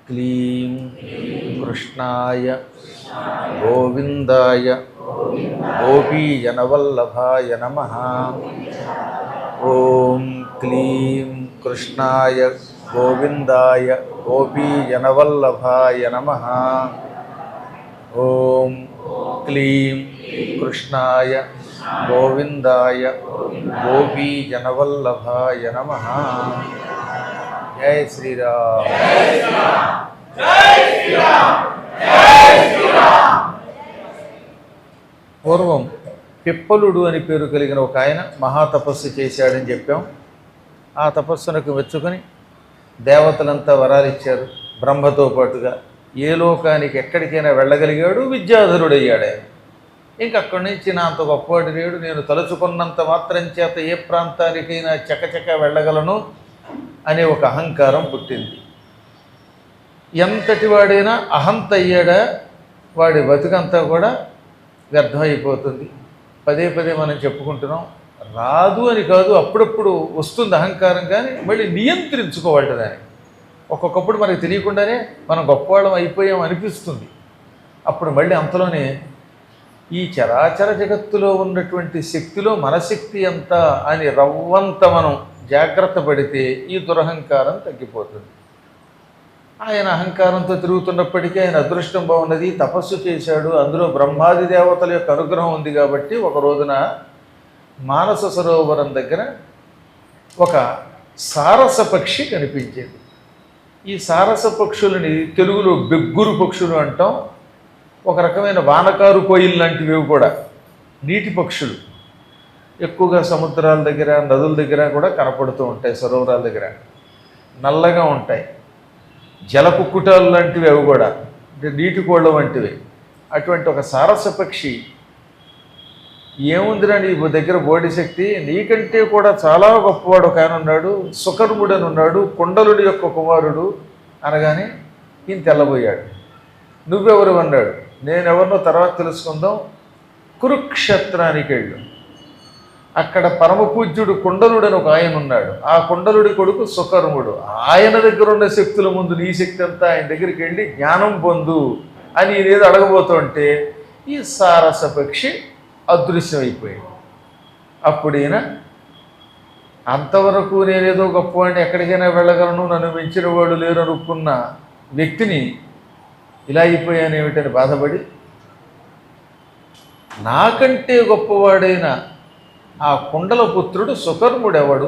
క్లీం కృష్ణాయ గోవిందాయ గోపీజనవల్లభాయ నమః. ఓం క్లీం కృష్ణాయ గోవిందాయ గోపీజనవల్లభాయ నమః. ఓం క్లీం కృష్ణాయ గోవిందాయ గోపీజనవల్లభాయ నమః. జై శ్రీరామ్. పూర్వం పిప్పలుడు అని పేరు కలిగిన ఒక ఆయన మహాతపస్సు చేశాడని చెప్పాం. ఆ తపస్సునకు మెచ్చుకొని దేవతలంతా వరాలు ఇచ్చారు. బ్రహ్మతో పాటుగా ఏ లోకానికి ఎక్కడికైనా వెళ్ళగలిగాడు, విద్యాధరుడయ్యాడు ఆయన. ఇంకక్కడి నుంచి నా అంత గొప్పవాడి లేడు, నేను తలుచుకున్నంత మాత్రం చేత ఏ ప్రాంతానికైనా చకచక వెళ్ళగలను అనే ఒక అహంకారం పుట్టింది. ఎంతటి వాడైనా అహంత అయ్యాడా వాడి బతుకంతా కూడా వ్యర్థమైపోతుంది. పదే పదే మనం చెప్పుకుంటున్నాం, రాదు అని కాదు, అప్పుడప్పుడు వస్తుంది అహంకారం, కానీ మళ్ళీ నియంత్రించుకోవాలి దాన్ని. ఒక్కొక్కప్పుడు మనకు తెలియకుండానే మనం గొప్పవాళ్ళం అయిపోయాం అనిపిస్తుంది. అప్పుడు మళ్ళీ అంతలోనే ఈ చరాచర జగత్తులో ఉన్నటువంటి శక్తిలో మన శక్తి ఎంత అని రవ్వంత మనం జాగ్రత్త పడితే ఈ దురహంకారం తగ్గిపోతుంది. ఆయన అహంకారంతో తిరుగుతున్నప్పటికీ ఆయన అదృష్టం బాగున్నది, తపస్సు చేశాడు. అందులో బ్రహ్మాది దేవతల యొక్క అనుగ్రహం ఉంది కాబట్టి ఒక రోజున మానస సరోవరం దగ్గర ఒక సారస పక్షి కనిపించేది. ఈ సారస పక్షులని తెలుగులో బెగ్గురు పక్షులు అంటాం. ఒక రకమైన వానకారు కోయిల్ లాంటివి కూడా నీటి పక్షులు ఎక్కువగా సముద్రాల దగ్గర, నదుల దగ్గర కూడా కనపడుతూ ఉంటాయి. సరోవరాల దగ్గర నల్లగా ఉంటాయి. జలకుక్కుటాలు లాంటివి అవి కూడా, అంటే నీటి కోళ్ళ వంటివి. అటువంటి ఒక సారస పక్షి, ఏముందిరా నీ దగ్గర బోడి శక్తి, నీకంటే కూడా చాలా గొప్పవాడు ఒక ఆయన ఉన్నాడు, సుకర్ముడు అని ఉన్నాడు, కుండలుడి యొక్క కుమారుడు అనగానే ఈయన తెల్లబోయాడు. నువ్వెవరు అన్నాడు. నేనెవరినో తర్వాత తెలుసుకుందాం, కురుక్షేత్రానికి వెళ్ళు. అక్కడ పరమపూజ్యుడు కుండలుడు అని ఒక ఆయన ఉన్నాడు. ఆ కుండలుడి కొడుకు సుకర్ముడు. ఆయన దగ్గర ఉన్న శక్తుల ముందు నీ శక్తి అంతా ఆయన దగ్గరికి వెళ్ళి జ్ఞానం పొందు అని ఈయనేదో అడగబోతుంటే ఈ సారస పక్షి అదృశ్యమైపోయింది. అప్పుడు ఈయన, అంతవరకు నేనేదో గొప్పవాడిని, ఎక్కడికైనా వెళ్ళగలను, నన్ను మించిన వాడు లేరు అనుకున్న వ్యక్తిని ఇలా అయిపోయానేమిటని బాధపడి, నాకంటే గొప్పవాడైన ఆ కుండల పుత్రుడు సుకర్ముడు ఎవడు,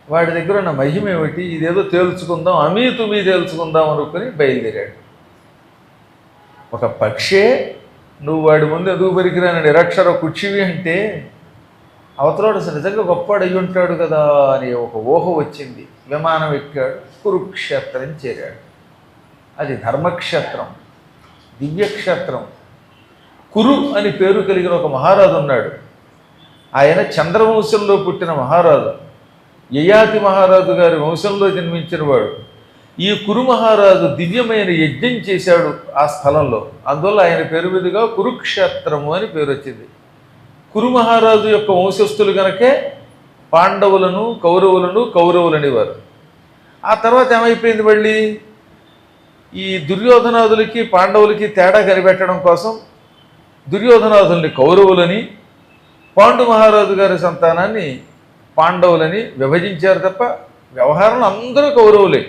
వాడి దగ్గర ఉన్న మహిమ ఏమిటి, ఇదేదో తేల్చుకుందాం, అమీతుమీ తేల్చుకుందాం అనుకుని బయలుదేరాడు. ఒక పక్షే నువ్వు వాడి ముందు ఎదుగు పరికిరాని నిరక్షర కుక్షివి అంటే అవతలాడు అసలు నిజంగా గొప్పవాడు అయ్యి ఉంటాడు కదా అని ఒక ఊహ వచ్చింది. విమానం ఎక్కాడు, కురుక్షేత్రం చేరాడు. అది ధర్మక్షేత్రం, దివ్యక్షేత్రం. కురు అని పేరు కలిగిన ఒక మహారాజు ఉన్నాడు. ఆయన చంద్రవంశంలో పుట్టిన మహారాజు, యయాతి మహారాజు గారి వంశంలో జన్మించిన వాడు. ఈ కురు మహారాజు దివ్యమైన యజ్ఞం చేశాడు ఆ స్థలంలో. అందువల్ల ఆయన పేరు మీదుగా కురుక్షేత్రము అని పేరు వచ్చింది. కురు మహారాజు యొక్క వంశస్థులు కనుకే పాండవులను కౌరవులని వారు. ఆ తర్వాత ఏమైపోయింది, మళ్ళీ ఈ దుర్యోధనాదులకి పాండవులకి తేడా కనిపెట్టడం కోసం దుర్యోధనాదుల్ని కౌరవులని, పాండు మహారాజు గారి సంతానాన్ని పాండవులని విభజించారు తప్ప వ్యవహారంలో అందరూ కౌరవులే.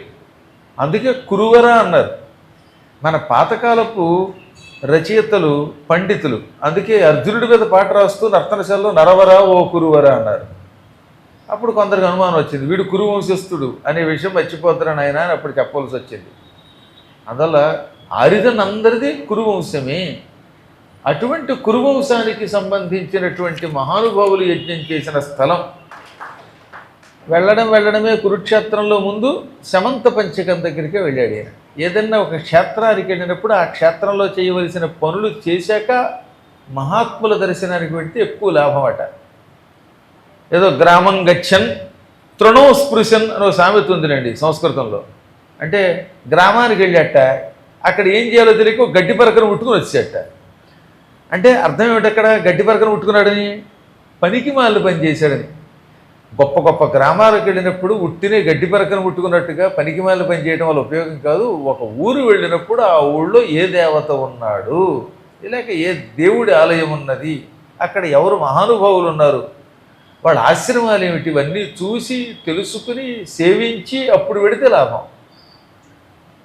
అందుకే కురువర అన్నారు. మన పాతకాలపు రచయితలు, పండితులు అందుకే అర్జునుడి మీద పాట రాస్తూ నర్తనశాలలో నరవరా ఓ కురువర అన్నారు. అప్పుడు కొందరికి అనుమానం వచ్చింది, వీడు కురువంశస్థుడు అనే విషయం మర్చిపోతారని ఆయన అని అప్పుడు చెప్పవలసి వచ్చింది. అందువల్ల ఆరిజన్ అందరిది కురువంశమే. అటువంటి కురువంశానికి సంబంధించినటువంటి మహానుభావులు యజ్ఞం చేసిన స్థలం. వెళ్ళడమే కురుక్షేత్రంలో ముందు శమంత పంచకం దగ్గరికే వెళ్ళాడు ఆయన. ఏదన్నా ఒక క్షేత్రానికి వెళ్ళినప్పుడు ఆ క్షేత్రంలో చేయవలసిన పనులు చేశాక మహాత్ముల దర్శనానికి వెళ్తే ఎక్కువ లాభం అట. ఏదో గ్రామం గచ్చన్ తృణో స్పృశన్ అని ఒక సామెత ఉందిలేండి సంస్కృతంలో. అంటే గ్రామానికి వెళ్ళాట, అక్కడ ఏం చేయాలో తెలియక గడ్డి పరకను ముట్టుకుని వచ్చేట. అంటే అర్థం ఏమిటి, అక్కడ గడ్డి పరకను ముట్టుకున్నాడని పనికి మాలిన పని చేశాడని. గొప్ప గొప్ప గ్రామాలకు వెళ్ళినప్పుడు ఉట్టినే గడ్డి పరకను ముట్టుకున్నట్టుగా పనికిమాల పని చేయడం వల్ల ఉపయోగం కాదు. ఒక ఊరు వెళ్ళినప్పుడు ఆ ఊళ్ళో ఏ దేవత ఉన్నాడు, ఇలాగ ఏ దేవుడి ఆలయం ఉన్నది, అక్కడ ఎవరు మహానుభావులు ఉన్నారు, వాళ్ళ ఆశ్రమాలు ఏమిటి, ఇవన్నీ చూసి తెలుసుకుని సేవించి అప్పుడు పెడితే లాభం,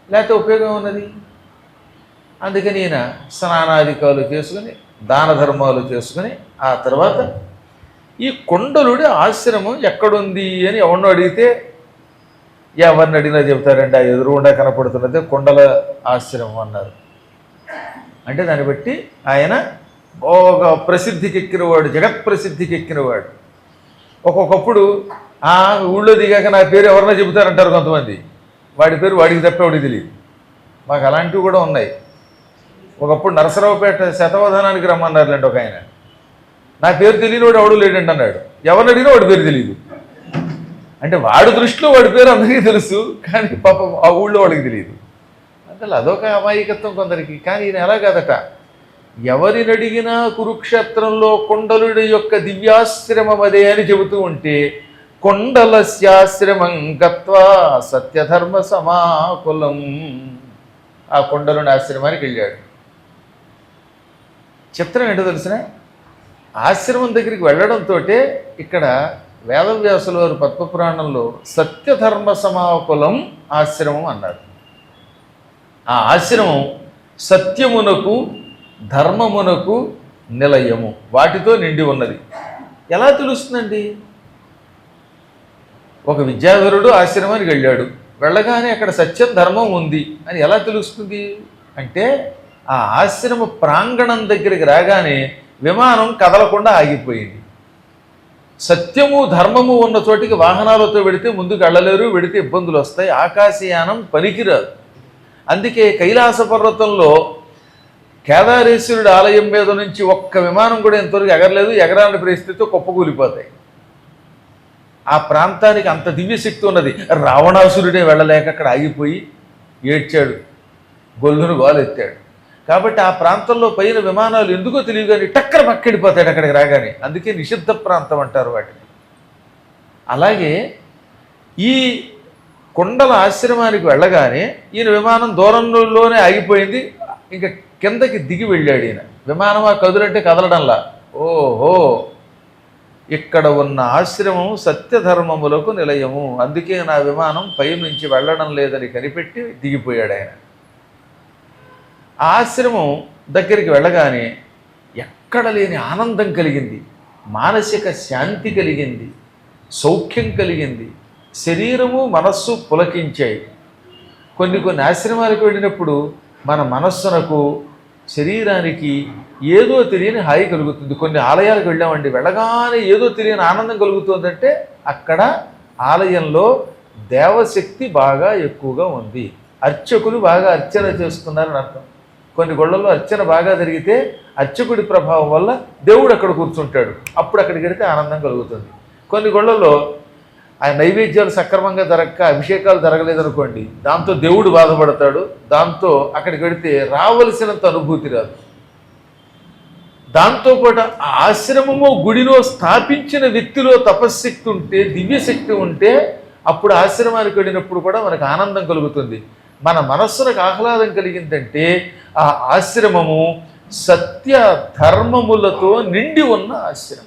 లేకపోతే ఉపయోగం ఉన్నది. అందుకని ఈయన స్నానాధికాలు చేసుకుని దాన ధర్మాలు చేసుకుని ఆ తర్వాత ఈ కొండలుడి ఆశ్రమం ఎక్కడుంది అని ఎవరినో అడిగితే ఎవరిని అడిగినా చెబుతారండి ఆ ఎదురుగుండా కనపడుతున్నదే కొండల ఆశ్రమం అన్నారు. అంటే దాన్ని బట్టి ఆయన ఒక ప్రసిద్ధికి ఎక్కినవాడు, జగత్ ప్రసిద్ధికి ఎక్కినవాడు. ఒక్కొక్కప్పుడు ఆ ఊళ్ళో దిగాక నా పేరు ఎవరన్నా చెబుతారంటారు కొంతమంది, వాడి పేరు వాడికి తప్ప వాడికి తెలియదు. మాకు అలాంటివి కూడా ఉన్నాయి. ఒకప్పుడు నరసరావుపేట శతవధానానికి రమ్మన్నారులేండి ఒక ఆయన, నా పేరు తెలియని వాడు ఎవడు లేడండి అన్నాడు. ఎవరిని అడిగినా వాడి పేరు తెలియదు. అంటే వాడి దృష్టిలో వాడి పేరు అందరికీ తెలుసు, కానీ పాపం ఆ ఊళ్ళో వాడికి తెలియదు. అంటే అదొక అమాయకత్వం కొందరికి. కానీ ఈయన ఎలా కాదట, ఎవరిని అడిగినా కురుక్షేత్రంలో కొండలుడి యొక్క దివ్యాశ్రమం అదే అని చెబుతూ ఉంటే కొండలస్యాశ్రమం గత్వా సత్యధర్మ సమాకులం, ఆ కొండలుడి ఆశ్రమానికి వెళ్ళాడు. చిత్రం ఏంటో తెలిసిన, ఆశ్రమం దగ్గరికి వెళ్ళడంతో ఇక్కడ వేదవ్యాసుల వారు పద్మపురాణంలో సత్యధర్మ సమాకులం ఆశ్రమం అన్నారు. ఆ ఆశ్రమం సత్యమునకు ధర్మమునకు నిలయము, వాటితో నిండి ఉన్నది. ఎలా తెలుస్తుందండి? ఒక విద్యాధరుడు ఆశ్రమానికి వెళ్ళాడు, వెళ్ళగానే అక్కడ సత్యం ధర్మం ఉంది అని ఎలా తెలుస్తుంది అంటే, ఆ ఆశ్రమ ప్రాంగణం దగ్గరికి రాగానే విమానం కదలకుండా ఆగిపోయింది. సత్యము ధర్మము ఉన్న చోటికి వాహనాలతో వెడితే ముందుకు వెళ్ళలేరు, వెడితే ఇబ్బందులు వస్తాయి, ఆకాశయానం పనికిరాదు. అందుకే కైలాస పర్వతంలో కేదారేశ్వరుడి ఆలయం మీద నుంచి ఒక్క విమానం కూడా ఎంతవరకు ఎగరలేదు, ఎగరాలని పరిస్థితితో కుప్పకూలిపోతాయి. ఆ ప్రాంతానికి అంత దివ్యశక్తి ఉన్నది. రావణాసురుడే వెళ్ళలేక అక్కడ ఆగిపోయి ఏడ్చాడు, గొల్లును గోలెత్తాడు. కాబట్టి ఆ ప్రాంతంలో పైన విమానాలు ఎందుకో తెలియదు కానీ టక్కర పక్కెడిపోతాడు అక్కడికి రాగానే. అందుకే నిషిద్ధ ప్రాంతం అంటారు వాటిని. అలాగే ఈ కొండల ఆశ్రమానికి వెళ్ళగానే ఈయన విమానం దూరంలోనే ఆగిపోయింది, ఇంకా కిందకి దిగి వెళ్ళాడు ఈయన. విమానం ఆ కదులంటే కదలడంలా, ఓహో ఇక్కడ ఉన్న ఆశ్రమం సత్యధర్మములకు నిలయము, అందుకే నా విమానం పైనుంచి వెళ్ళడం లేదని కనిపెట్టి దిగిపోయాడు ఆయన. ఆశ్రమం దగ్గరికి వెళ్ళగానే ఎక్కడ లేని ఆనందం కలిగింది, మానసిక శాంతి కలిగింది, సౌఖ్యం కలిగింది, శరీరము మనస్సు పులకించాయి. కొన్ని ఆశ్రమాలకు వెళ్ళినప్పుడు మన మనస్సునకు శరీరానికి ఏదో తెలియని హాయి కలుగుతుంది. కొన్ని ఆలయాలకు వెళ్ళామండి, వెళ్ళగానే ఏదో తెలియని ఆనందం కలుగుతుందంటే అక్కడ ఆలయంలో దేవశక్తి బాగా ఎక్కువగా ఉంది, అర్చకులు బాగా అర్చన చేస్తున్నారని అర్థం. కొన్ని గుళ్ళల్లో అర్చన బాగా జరిగితే అర్చకుడి ప్రభావం వల్ల దేవుడు అక్కడ కూర్చుంటాడు, అప్పుడు అక్కడికి వెళితే ఆనందం కలుగుతుంది. కొన్ని గుళ్ళల్లో ఆ నైవేద్యాలు సక్రమంగా జరగక అభిషేకాలు జరగలేదనుకోండి, దాంతో దేవుడు బాధపడతాడు, దాంతో అక్కడికి వెళితే రావలసినంత అనుభూతి రాదు. దాంతోపాటు ఆ ఆశ్రమము గుడిలో స్థాపించిన వ్యక్తిలో తపశ్శక్తి ఉంటే, దివ్యశక్తి ఉంటే అప్పుడు ఆశ్రమానికి వెళ్ళినప్పుడు కూడా మనకు ఆనందం కలుగుతుంది. మన మనస్సులకు ఆహ్లాదం కలిగిందంటే ఆ ఆశ్రమము సత్య ధర్మములతో నిండి ఉన్న ఆశ్రమం.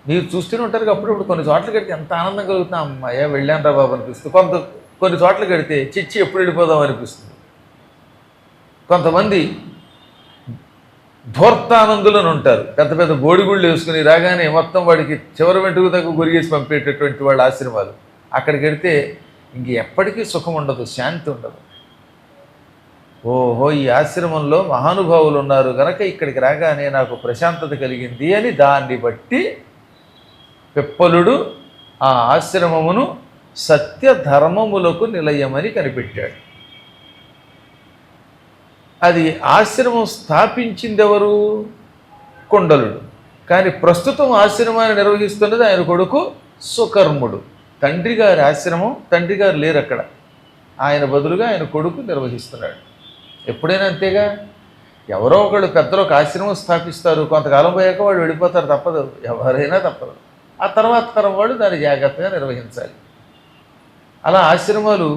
మీరు చూస్తూనే ఉంటారు అప్పుడప్పుడు కొన్ని చోట్ల కడితే ఎంత ఆనందం కలుగుతుంది, అమ్మాయ వెళ్ళాను రా బాబు అనిపిస్తుంది. కొన్ని చోట్ల కడితే చిచ్చి ఎప్పుడు వెళ్ళిపోదాం అనిపిస్తుంది. కొంతమంది ధూర్తానందులను ఉంటారు, పెద్ద పెద్ద బోడిగుళ్ళు వేసుకుని రాగానే మొత్తం వాడికి చివరి వెంటకు తగ్గ గురిగేసి పంపేటటువంటి వాళ్ళ ఆశ్రమాలు. అక్కడికి వెడితే ఇంక ఎప్పటికీ సుఖం ఉండదు, శాంతి ఉండదు. ఓహో ఈ ఆశ్రమంలో మహానుభావులు ఉన్నారు గనక ఇక్కడికి రాగానే నాకు ప్రశాంతత కలిగింది అని దాన్ని బట్టి పిప్పలుడు ఆ ఆశ్రమమును సత్యధర్మములకు నిలయమని కనిపెట్టాడు. అది ఆశ్రమం స్థాపించింది ఎవరు? కొండలుడు. కానీ ప్రస్తుతం ఆశ్రమాన్ని నిర్వహిస్తున్నది ఆయన కొడుకు సుకర్ముడు. తండ్రి గారి ఆశ్రమం, తండ్రి గారు లేరు అక్కడ, ఆయన బదులుగా ఆయన కొడుకు నిర్వహిస్తున్నాడు. ఎప్పుడైనా అంతేగా, ఎవరో ఒకళ్ళు పెద్దలు ఒక ఆశ్రమం స్థాపిస్తారు, కొంతకాలం పోయాక వాళ్ళు వెళ్ళిపోతారు, తప్పదు, ఎవరైనా తప్పదు. ఆ తర్వాత తరం వాళ్ళు దాన్ని జాగ్రత్తగా నిర్వహించాలి. అలా ఆశ్రమాలు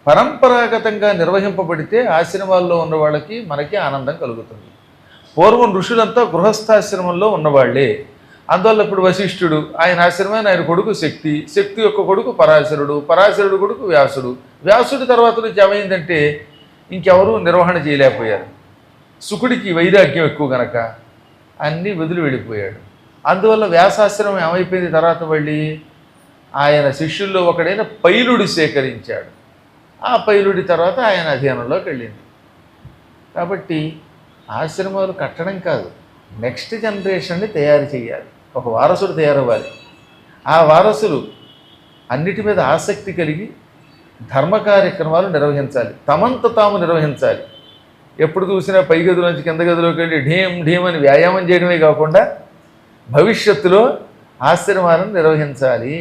పరంపరాగతంగా నిర్వహింపబడితే ఆశ్రమాల్లో ఉన్న వాళ్ళకి మనకి ఆనందం కలుగుతుంది. పూర్వం ఋషులంతా గృహస్థాశ్రమంలో ఉన్నవాళ్లే. అందువల్ల ఇప్పుడు వశిష్ఠుడు ఆయన ఆశ్రమాన్ని ఆయన కొడుకు శక్తి, శక్తి యొక్క కొడుకు పరాశరుడు, పరాశరుడు కొడుకు వ్యాసుడు, వ్యాసుడి తర్వాత నుంచి ఏమైందంటే ఇంకెవరూ నిర్వహణ చేయలేకపోయారు. శుకుడికి వైరాగ్యం ఎక్కువ గనక అన్నీ వదిలి వెళ్ళిపోయాడు. అందువల్ల వ్యాసాశ్రమం ఏమైపోయింది, తర్వాత మళ్ళీ ఆయన శిష్యుల్లో ఒకడైన పైలుడు సేకరించాడు. ఆ పైలుడి తర్వాత ఆయన అధీనంలోకి వెళ్ళింది. కాబట్టి ఆశ్రమాలు కట్టడం కాదు, నెక్స్ట్ జనరేషన్ని తయారు చేయాలి. ఒక వారసుడు తయారవ్వాలి. ఆ వారసులు అన్నిటి మీద ఆసక్తి కలిగి ధర్మ కార్యక్రమాలు నిర్వహించాలి, తమంత తాము నిర్వహించాలి. ఎప్పుడు చూసినా పై గదిలోంచి కింద గదిలోకి వెళ్ళి ఢీం ఢీం అని వ్యాయామం చేయడమే కాకుండా భవిష్యత్తులో ఆశ్రమాలను నిర్వహించాలి.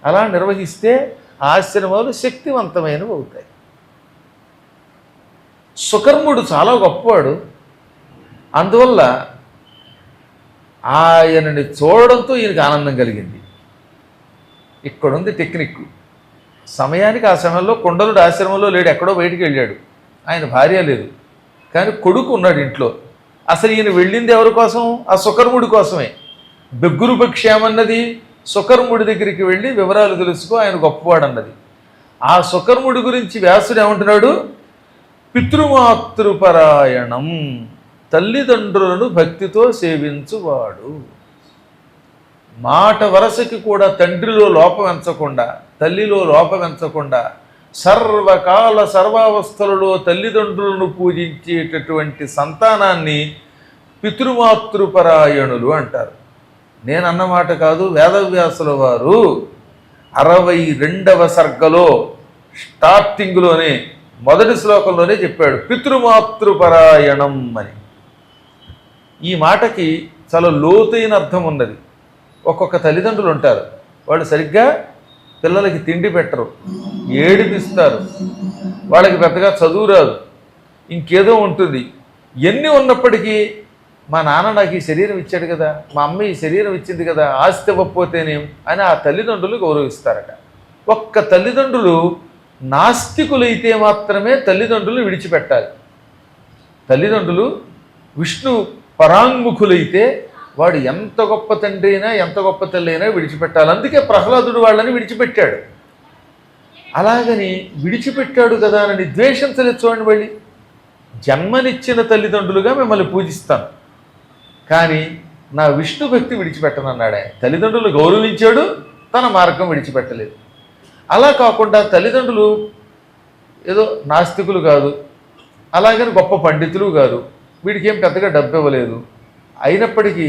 అలా నిర్వహిస్తే ఆశ్రమాలు శక్తివంతమైనవి అవుతాయి. సుకర్ముడు చాలా గొప్పవాడు. అందువల్ల ఆయనని చూడడంతో ఈయనకి ఆనందం కలిగింది. ఇక్కడుంది టెక్నిక్. సమయానికి ఆ సమయంలో కుండలుడు ఆశ్రమంలో లేడు, ఎక్కడో బయటికి వెళ్ళాడు. ఆయన భార్య లేదు, కానీ కొడుకు ఉన్నాడు ఇంట్లో. అసలు ఈయన వెళ్ళింది ఎవరి కోసం? ఆ సుకర్ముడి కోసమే. బెగ్గురు పక్షేమన్నది సుకర్ముడి దగ్గరికి వెళ్ళి వివరాలు తెలుసుకో, ఆయన గొప్పవాడు అన్నది. ఆ సుకర్ముడి గురించి వ్యాసుడు ఏమంటున్నాడు? పితృమాతృపరాయణం, తల్లిదండ్రులను భక్తితో సేవించువాడు. మాట వరసకి కూడా తండ్రిలో లోపం ఎంచకుండా, తల్లిలో లోపం ఎంచకుండా, సర్వకాల సర్వావస్థలలో తల్లిదండ్రులను పూజించేటటువంటి సంతానాన్ని పితృమాతృపరాయణులు అంటారు. నేను అన్నమాట కాదు, వేదవ్యాసుల వారు 62వ సర్గలో స్టార్టింగ్లోనే మొదటి శ్లోకంలోనే చెప్పాడు పితృమాతృపరాయణం అని. ఈ మాటకి చాలా లోతైన అర్థం ఉన్నది. ఒక్కొక్క తల్లిదండ్రులు ఉంటారు, వాళ్ళు సరిగ్గా పిల్లలకి తిండి పెట్టరు, ఏడిపిస్తారు, వాళ్ళకి పెద్దగా చదువు రాదు, ఇంకేదో ఉంటుంది. ఎన్ని ఉన్నప్పటికీ మా నాన్న నాకు ఈ శరీరం ఇచ్చాడు కదా, మా అమ్మ ఈ శరీరం ఇచ్చింది కదా, ఆస్తి ఇవ్వకపోతేనేం అని ఆ తల్లిదండ్రులు గౌరవిస్తారట. ఒక్క తల్లిదండ్రులు నాస్తికులైతే మాత్రమే తల్లిదండ్రులు విడిచిపెట్టాలి. తల్లిదండ్రులు విష్ణు పరాంగుఖులైతే వాడు ఎంత గొప్ప తండ్రి అయినా ఎంత గొప్ప తల్లి అయినా విడిచిపెట్టాలి. అందుకే ప్రహ్లాదుడు వాళ్ళని విడిచిపెట్టాడు. అలాగని విడిచిపెట్టాడు కదా అని ద్వేషించలేదు. చూడండి, వెళ్ళి జన్మనిచ్చిన తల్లిదండ్రులుగా మిమ్మల్ని పూజిస్తాను, కానీ నా విష్ణు భక్తి విడిచిపెట్టనన్నాడు ఆయన. తల్లిదండ్రులు గౌరవించాడు, తన మార్గం విడిచిపెట్టలేదు. అలా కాకుండా తల్లిదండ్రులు ఏదో నాస్తికులు కాదు, అలాగని గొప్ప పండితులు కాదు, వీడికి ఏం పెద్దగా డబ్బు ఇవ్వలేదు, అయినప్పటికీ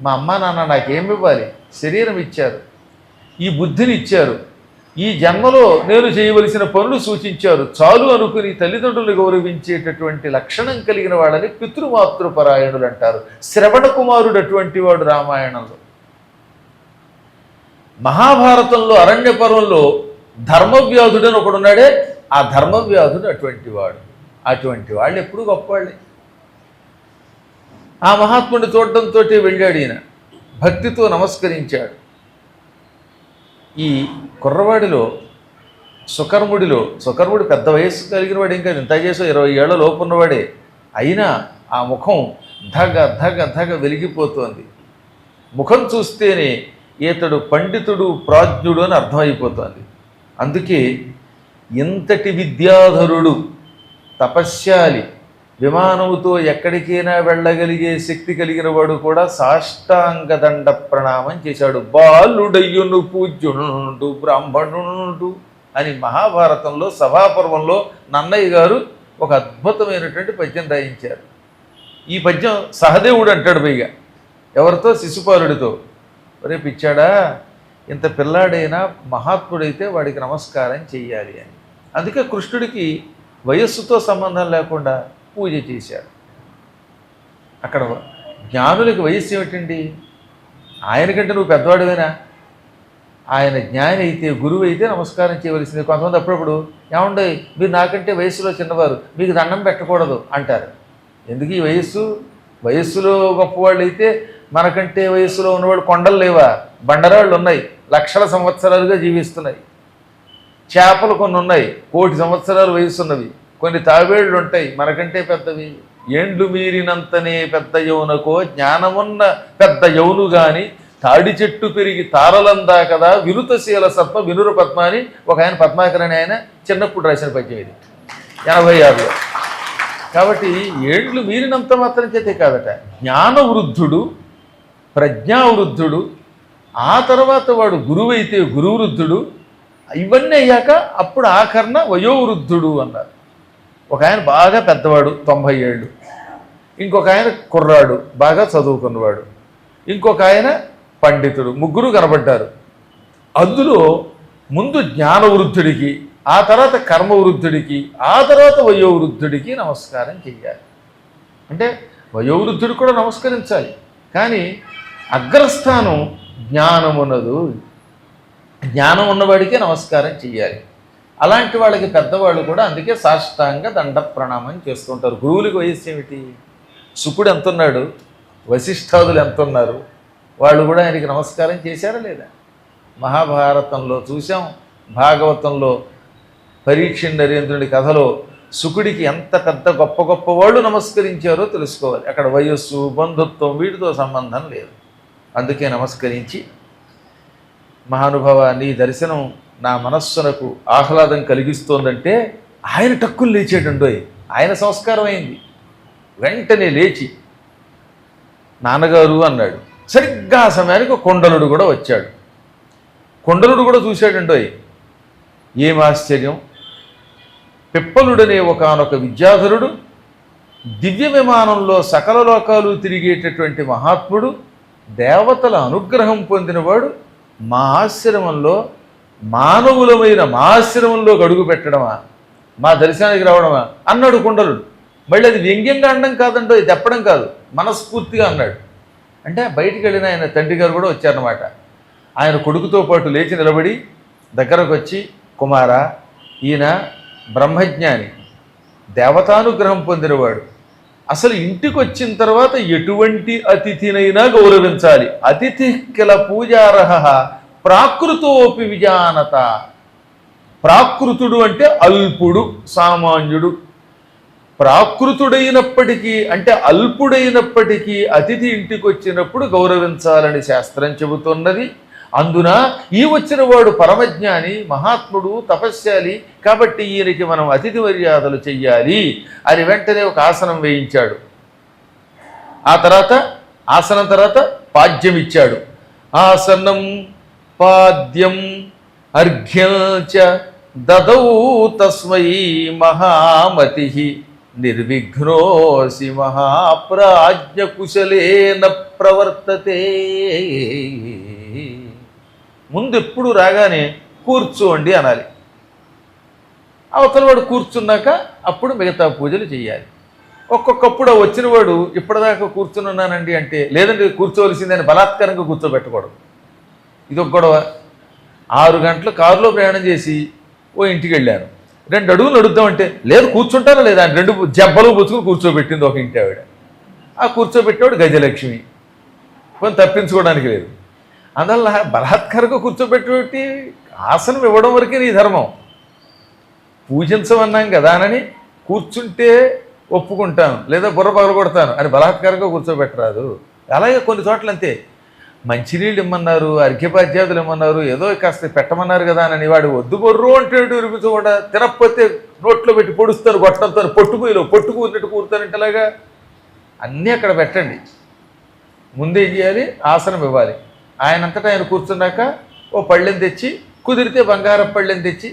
మా అమ్మా నాన్న నాకేమి ఇవ్వాలి, శరీరం ఇచ్చారు, ఈ బుద్ధిని ఇచ్చారు, ఈ జన్మలో నేను చేయవలసిన పనులు సూచించారు, చాలు అనుకుని తల్లిదండ్రులు గౌరవించేటటువంటి లక్షణం కలిగిన వాళ్ళని పితృమాతృపరాయణులు అంటారు. శ్రవణ కుమారుడు అటువంటి వాడు రామాయణంలో. మహాభారతంలో అరణ్య పర్వంలో ధర్మవ్యాధుడు అని ఒకడున్నాడే, ఆ ధర్మవ్యాధుడు అటువంటి వాడు. అటువంటి వాళ్ళు ఎప్పుడూ గొప్పవాళ్ళే. ఆ మహాత్ముడిని చూడటంతో వెళ్ళాడు ఈయన, భక్తితో నమస్కరించాడు. ఈ కుర్రవాడిలో సుకర్ముడు పెద్ద వయస్సు కలిగిన వాడు, ఇంకా ఇంత చేసో 20 ఏళ్ల లోపు ఉన్నవాడే, అయినా ఆ ముఖం ధగ ధగ ధగ వెలిగిపోతోంది. ముఖం చూస్తేనే ఈతడు పండితుడు ప్రాజ్ఞుడు అని అర్థమైపోతోంది. అందుకే ఇంతటి విద్యాధరుడు, తపశ్శాలి, విమానముతో ఎక్కడికైనా వెళ్ళగలిగే శక్తి కలిగిన వాడు కూడా సాష్టాంగ దండ ప్రణామం చేశాడు. బాలుడయ్యును పూజ్యుడు బ్రాహ్మణుడు అని మహాభారతంలో సభాపర్వంలో నన్నయ్య గారు ఒక అద్భుతమైనటువంటి పద్యం రాయించారు. ఈ పద్యం సహదేవుడు అంటాడు పైగా ఎవరితో? శిశుపాలుడితో. ఒరే పిచ్చాడా, ఇంత పిల్లాడైనా మహాత్ముడైతే వాడికి నమస్కారం చెయ్యాలి అని. అందుకే కృష్ణుడికి వయస్సుతో సంబంధం లేకుండా పూజ చేశారు. అక్కడ జ్ఞానులకి వయస్సు ఏమిటండి? ఆయనకంటే నువ్వు పెద్దవాడివేనా? ఆయన జ్ఞాని అయితే, గురువు అయితే నమస్కారం చేయవలసింది. కొంతమంది అప్పుడప్పుడు ఏమండి మీరు నాకంటే వయస్సులో చిన్నవారు, మీకు దండం పెట్టకూడదు అంటారు. ఎందుకు ఈ వయస్సులో గొప్పవాళ్ళు అయితే మనకంటే వయసులో ఉన్నవాళ్ళు కొండలు లేవా, బండరాళ్ళు ఉన్నాయి, లక్షల సంవత్సరాలుగా జీవిస్తున్నాయి. చేపలు కొన్ని ఉన్నాయి, 1,000,000 సంవత్సరాలు వయసున్నవి. కొన్ని తాబేళ్లు ఉంటాయి మనకంటే పెద్దవి. ఏండ్లు మీరినంతనే పెద్ద యౌనకో జ్ఞానమున్న పెద్ద యౌను గాని తాడి చెట్టు పెరిగి తారలందా కదా వినుతశీల సత్వ వినుర పద్మ అని ఒక ఆయన పద్మాకర్ అని ఆయన చిన్నప్పుడు రాసిన పద్యం ఇది 86లో. కాబట్టి ఏండ్లు మీరినంత మాత్రం చేతే కాదట, జ్ఞానవృద్ధుడు, ప్రజ్ఞావృద్ధుడు, ఆ తర్వాత వాడు గురువైతే గురువృద్ధుడు, ఇవన్నీ అయ్యాక అప్పుడు ఆఖరణ వయోవృద్ధుడు అన్నారు. ఒక ఆయన బాగా పెద్దవాడు 90 ఏళ్ళు, ఇంకొక ఆయన కుర్రాడు బాగా చదువుకున్నవాడు, ఇంకొక ఆయన పండితుడు, ముగ్గురు కనబడ్డారు. అందులో ముందు జ్ఞానవృద్ధుడికి, ఆ తర్వాత కర్మవృద్ధుడికి, ఆ తర్వాత వయోవృద్ధుడికి నమస్కారం చెయ్యాలి. అంటే వయోవృద్ధుడికి కూడా నమస్కరించాలి, కానీ అగ్రస్థానం జ్ఞానమున్నదు, జ్ఞానం ఉన్నవాడికే నమస్కారం చెయ్యాలి. అలాంటి వాళ్ళకి పెద్దవాళ్ళు కూడా అందుకే సాష్టాంగ దండ ప్రణామం చేస్తుంటారు. గురువులకి వయస్సు ఏమిటి? శుకుడు ఎంతున్నాడు, వశిష్ఠాదులు ఎంతున్నారు, వాళ్ళు కూడా ఆయనకి నమస్కారం చేశారా లేదా? మహాభారతంలో చూసాం, భాగవతంలో పరీక్ష నరేంద్రుడి కథలో శుకుడికి ఎంత పెద్ద గొప్ప గొప్ప వాళ్ళు నమస్కరించారో తెలుసుకోవాలి. అక్కడ వయస్సు, బంధుత్వం వీటితో సంబంధం లేదు. అందుకే నమస్కరించి, మహానుభావ నీ దర్శనం నా మనస్సునకు ఆహ్లాదం కలిగిస్తోందంటే ఆయన టక్కులు లేచేటండోయ్. ఆయన సంస్కారం అయింది. వెంటనే లేచి నాన్నగారు అన్నాడు. సరిగ్గా ఆ సమయానికి కొండలుడు కూడా వచ్చాడు. కొండలుడు కూడా చూశాడండోయ్. ఏం ఆశ్చర్యం! పిప్పలుడనే ఒకానొక విద్యాధరుడు, దివ్య విమానంలో సకల లోకాలు తిరిగేటటువంటి మహాత్ముడు, దేవతల అనుగ్రహం పొందినవాడు మా ఆశ్రమంలో, మానవులమైన మా ఆశ్రమంలో అడుగు పెట్టడమా, మా దర్శనానికి రావడమా అన్నాడు కొండలుడు. మళ్ళీ అది వ్యంగ్యంగా అనడం కాదండో, ఇది చెప్పడం కాదు, మనస్ఫూర్తిగా అన్నాడు. అంటే బయటికి వెళ్ళిన ఆయన తండ్రి గారు కూడా వచ్చారన్నమాట. ఆయన కొడుకుతో పాటు లేచి నిలబడి దగ్గరకు వచ్చి, కుమారా, ఈయన బ్రహ్మజ్ఞాని, దేవతానుగ్రహం పొందినవాడు. అసలు ఇంటికి వచ్చిన తర్వాత ఎటువంటి అతిథినైనా గౌరవించాలి. అతిథి కిల పూజారహ ప్రాకృతోపి విజానత. ప్రాకృతుడు అంటే అల్పుడు, సామాన్యుడు. ప్రాకృతుడైనప్పటికీ అంటే అల్పుడైనప్పటికీ అతిథి ఇంటికి వచ్చినప్పుడు గౌరవించాలని శాస్త్రం చెబుతున్నది. అందున ఈ వచ్చిన వాడు పరమజ్ఞాని, మహాత్ముడు, తపస్శాలి, కాబట్టి ఈయనకి మనం అతిథి మర్యాదలు చెయ్యాలి అని వెంటనే ఒక ఆసనం వేయించాడు. ఆ తర్వాత ఆసనం తర్వాత పాద్యం ఇచ్చాడు. ఆసనం పాద్యం అర్ఘ్యం చ దదౌ తస్మై మహామతి నిర్విఘ్నోసి మహాప్రాజ్ఞ కుశలేన ప్రవర్తతే. ముందు ఎప్పుడు రాగానే కూర్చోండి అనాలి. అవతల వాడు కూర్చున్నాక అప్పుడు మిగతా పూజలు చేయాలి. ఒక్కొక్కప్పుడు వచ్చిన వాడు ఇప్పటిదాకా కూర్చున్నానండి అంటే, లేదంటే కూర్చోవలసిందని బలాత్కారంగా కూర్చోబెట్టకూడదు. ఇదొక గొడవ. 6 గంటలు కారులో ప్రయాణం చేసి ఓ ఇంటికి వెళ్ళాను. 2 అడుగులు నడుద్దామంటే, లేదు కూర్చుంటారా లేదా అని 2 జబ్బలు పుచ్చుకుని కూర్చోబెట్టింది ఒక ఇంటి ఆవిడ. ఆ కూర్చోబెట్టేవాడు గజలక్ష్మి. కొన్ని తప్పించుకోవడానికి లేదు. అందువల్ల బలాత్కారంగా కూర్చోబెట్టి ఆసనం ఇవ్వడం వరకే నీ ధర్మం. పూజించమన్నాం కదా అని కూర్చుంటే ఒప్పుకుంటాను, లేదా బుర్ర పగలగొడతాను అని బలాత్కారంగా కూర్చోబెట్టరాదు. అలాగే కొన్ని చోట్ల అంతే, మంచినీళ్ళు ఇమ్మన్నారు, అర్ఘ్యపాద్యాదులు ఇమ్మన్నారు, ఏదో కాస్త పెట్టమన్నారు కదా అని వాడు వద్దు బొర్రు అంటే వినిపించకుండా, తినకపోతే నోట్లో పెట్టి పొడుస్తారు, గొట్టంతో పొట్టుకు ఉన్నట్టు కూరుతానంటే అలాగా అన్నీ అక్కడ పెట్టండి. ముందేం చేయాలి? ఆసనం ఇవ్వాలి. ఆయనంతటా ఆయన కూర్చున్నాక ఓ పళ్ళెం తెచ్చి, కుదిరితే బంగారం పళ్ళెం తెచ్చి,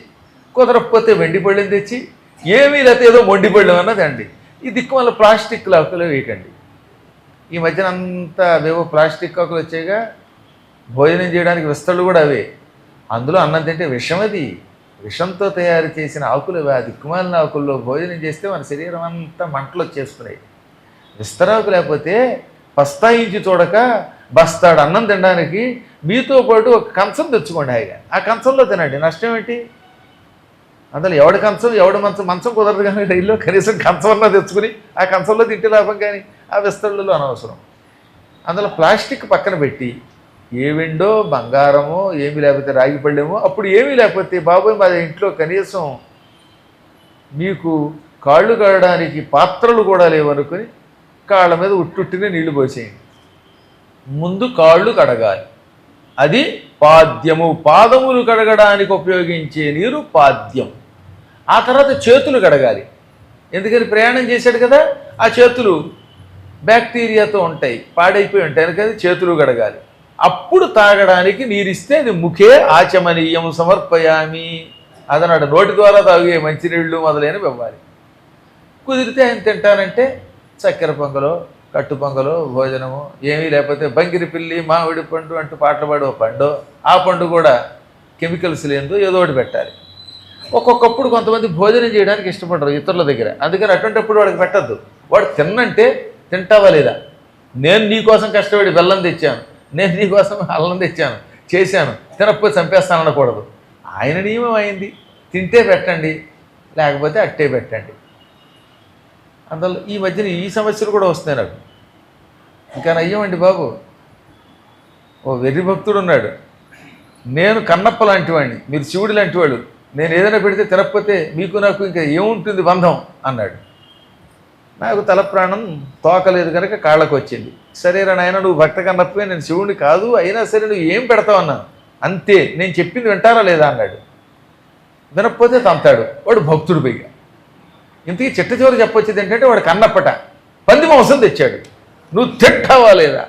కుదరకపోతే వెండి పళ్ళెం తెచ్చి, ఏమీ లేకపోతే ఏదో మొండి పళ్ళెం అన్నది అండి. ఈ దిక్కు వల్ల ప్లాస్టిక్ ఆకులు వేయకండి. ఈ మధ్యన అంతా అవేవో ప్లాస్టిక్ ఆకులు వచ్చాయిగా, భోజనం చేయడానికి విస్తళ్ళు కూడా అవే. అందులో అన్నం తింటే విషం, అది విషంతో తయారు చేసిన ఆకులు అవి. ఆ దిక్కుమాలిన ఆకుల్లో భోజనం చేస్తే మన శరీరం అంతా మంటలు వచ్చేస్తున్నాయి. విస్తరాకు లేకపోతే పస్తాయించి చూడక బస్తాడు అన్నం తినడానికి మీతో పాటు ఒక కంచం తెచ్చుకోండి హాయిగా. ఆ కంచంలో తినండి, నష్టం ఏంటి? అందులో ఎవడి కంచం ఎవడి మంచం కుదరదు కానీ రైల్లో కనీసం కంచం అన్నా తెచ్చుకుని ఆ కంచంలో తింటే లాభం, కానీ ఆ విస్తళ్ళలో అనవసరం. అందులో ప్లాస్టిక్ పక్కన పెట్టి ఏ వెండో బంగారమో ఏమీ లేకపోతే రాగి పళ్ళేమో, అప్పుడు ఏమీ లేకపోతే బాబోయ్ మా ఇంట్లో కనీసం మీకు కాళ్ళు కడగడానికి పాత్రలు కూడా లేవనుకొని కాళ్ళ మీద ఉట్టుట్టినే నీళ్లు పోసేయండి. ముందు కాళ్ళు కడగాలి, అది పాద్యము. పాదములు కడగడానికి ఉపయోగించే నీరు పాద్యం. ఆ తర్వాత చేతులు కడగాలి, ఎందుకని ప్రయాణం చేశాడు కదా, ఆ చేతులు బ్యాక్టీరియాతో ఉంటాయి, పాడైపోయి ఉంటాయి, అందుకని చేతులు కడగాలి. అప్పుడు తాగడానికి నీరిస్తే అది ముఖే ఆచమనీయం సమర్పయామి, అదనాడు నోటి ద్వారా తాగే మంచినీళ్ళు మొదలైనవి ఇవ్వాలి. కుదిరితే ఆయన తింటానంటే చక్కెర పొంగలో కట్టు పొంగలో భోజనము, ఏమీ లేకపోతే బంగిరి పిల్లి మామిడి పండు అంటూ పాటలు పాడే పండు, ఆ పండు కూడా కెమికల్స్ లేదో ఏదో ఒకటి పెట్టాలి. ఒక్కొక్కప్పుడు కొంతమంది భోజనం చేయడానికి ఇష్టపడరు ఇతరుల దగ్గర, అందుకని అటువంటిప్పుడు వాడికి పెట్టద్దు. వాడు తిన్నంటే తింటావా లేదా, నేను నీకోసం కష్టపడి బెల్లం తెచ్చాను, నేను నీకోసం అల్లం తెచ్చాను చేశాను, తినకపోతే చంపేస్తాను అనకూడదు. ఆయన నియమం అయింది, తింటే పెట్టండి లేకపోతే అట్టే పెట్టండి. అందులో ఈ మధ్యన ఈ సమస్యలు కూడా వస్తున్నాయి నాకు. ఇంకా నయ్యమండి బాబు, ఓ వెర్రి భక్తుడు ఉన్నాడు, నేను కన్నప్ప లాంటి వాడిని, మీరు శివుడు లాంటి వాడు, నేను ఏదైనా పెడితే తినకపోతే మీకు నాకు ఇంకా ఏముంటుంది బంధం అన్నాడు. నాకు తల ప్రాణం తోకలేదు కనుక కాళ్ళకు వచ్చింది. సరేరా నాయన, నువ్వు భక్త కన్నప్పే, నేను శివుడిని కాదు, అయినా సరే నువ్వు ఏం పెడతావు అన్నాను. అంతే, నేను చెప్పింది వింటారా లేదా అన్నాడు. వినకపోతే తంతాడు, వాడు భక్తుడు పైగా. ఇంతకీ చిట్ట చివరి చెప్పొచ్చేది ఏంటంటే వాడు కన్నప్పట పంది మాంసం తెచ్చాడు, నువ్వు తింటావా లేదా.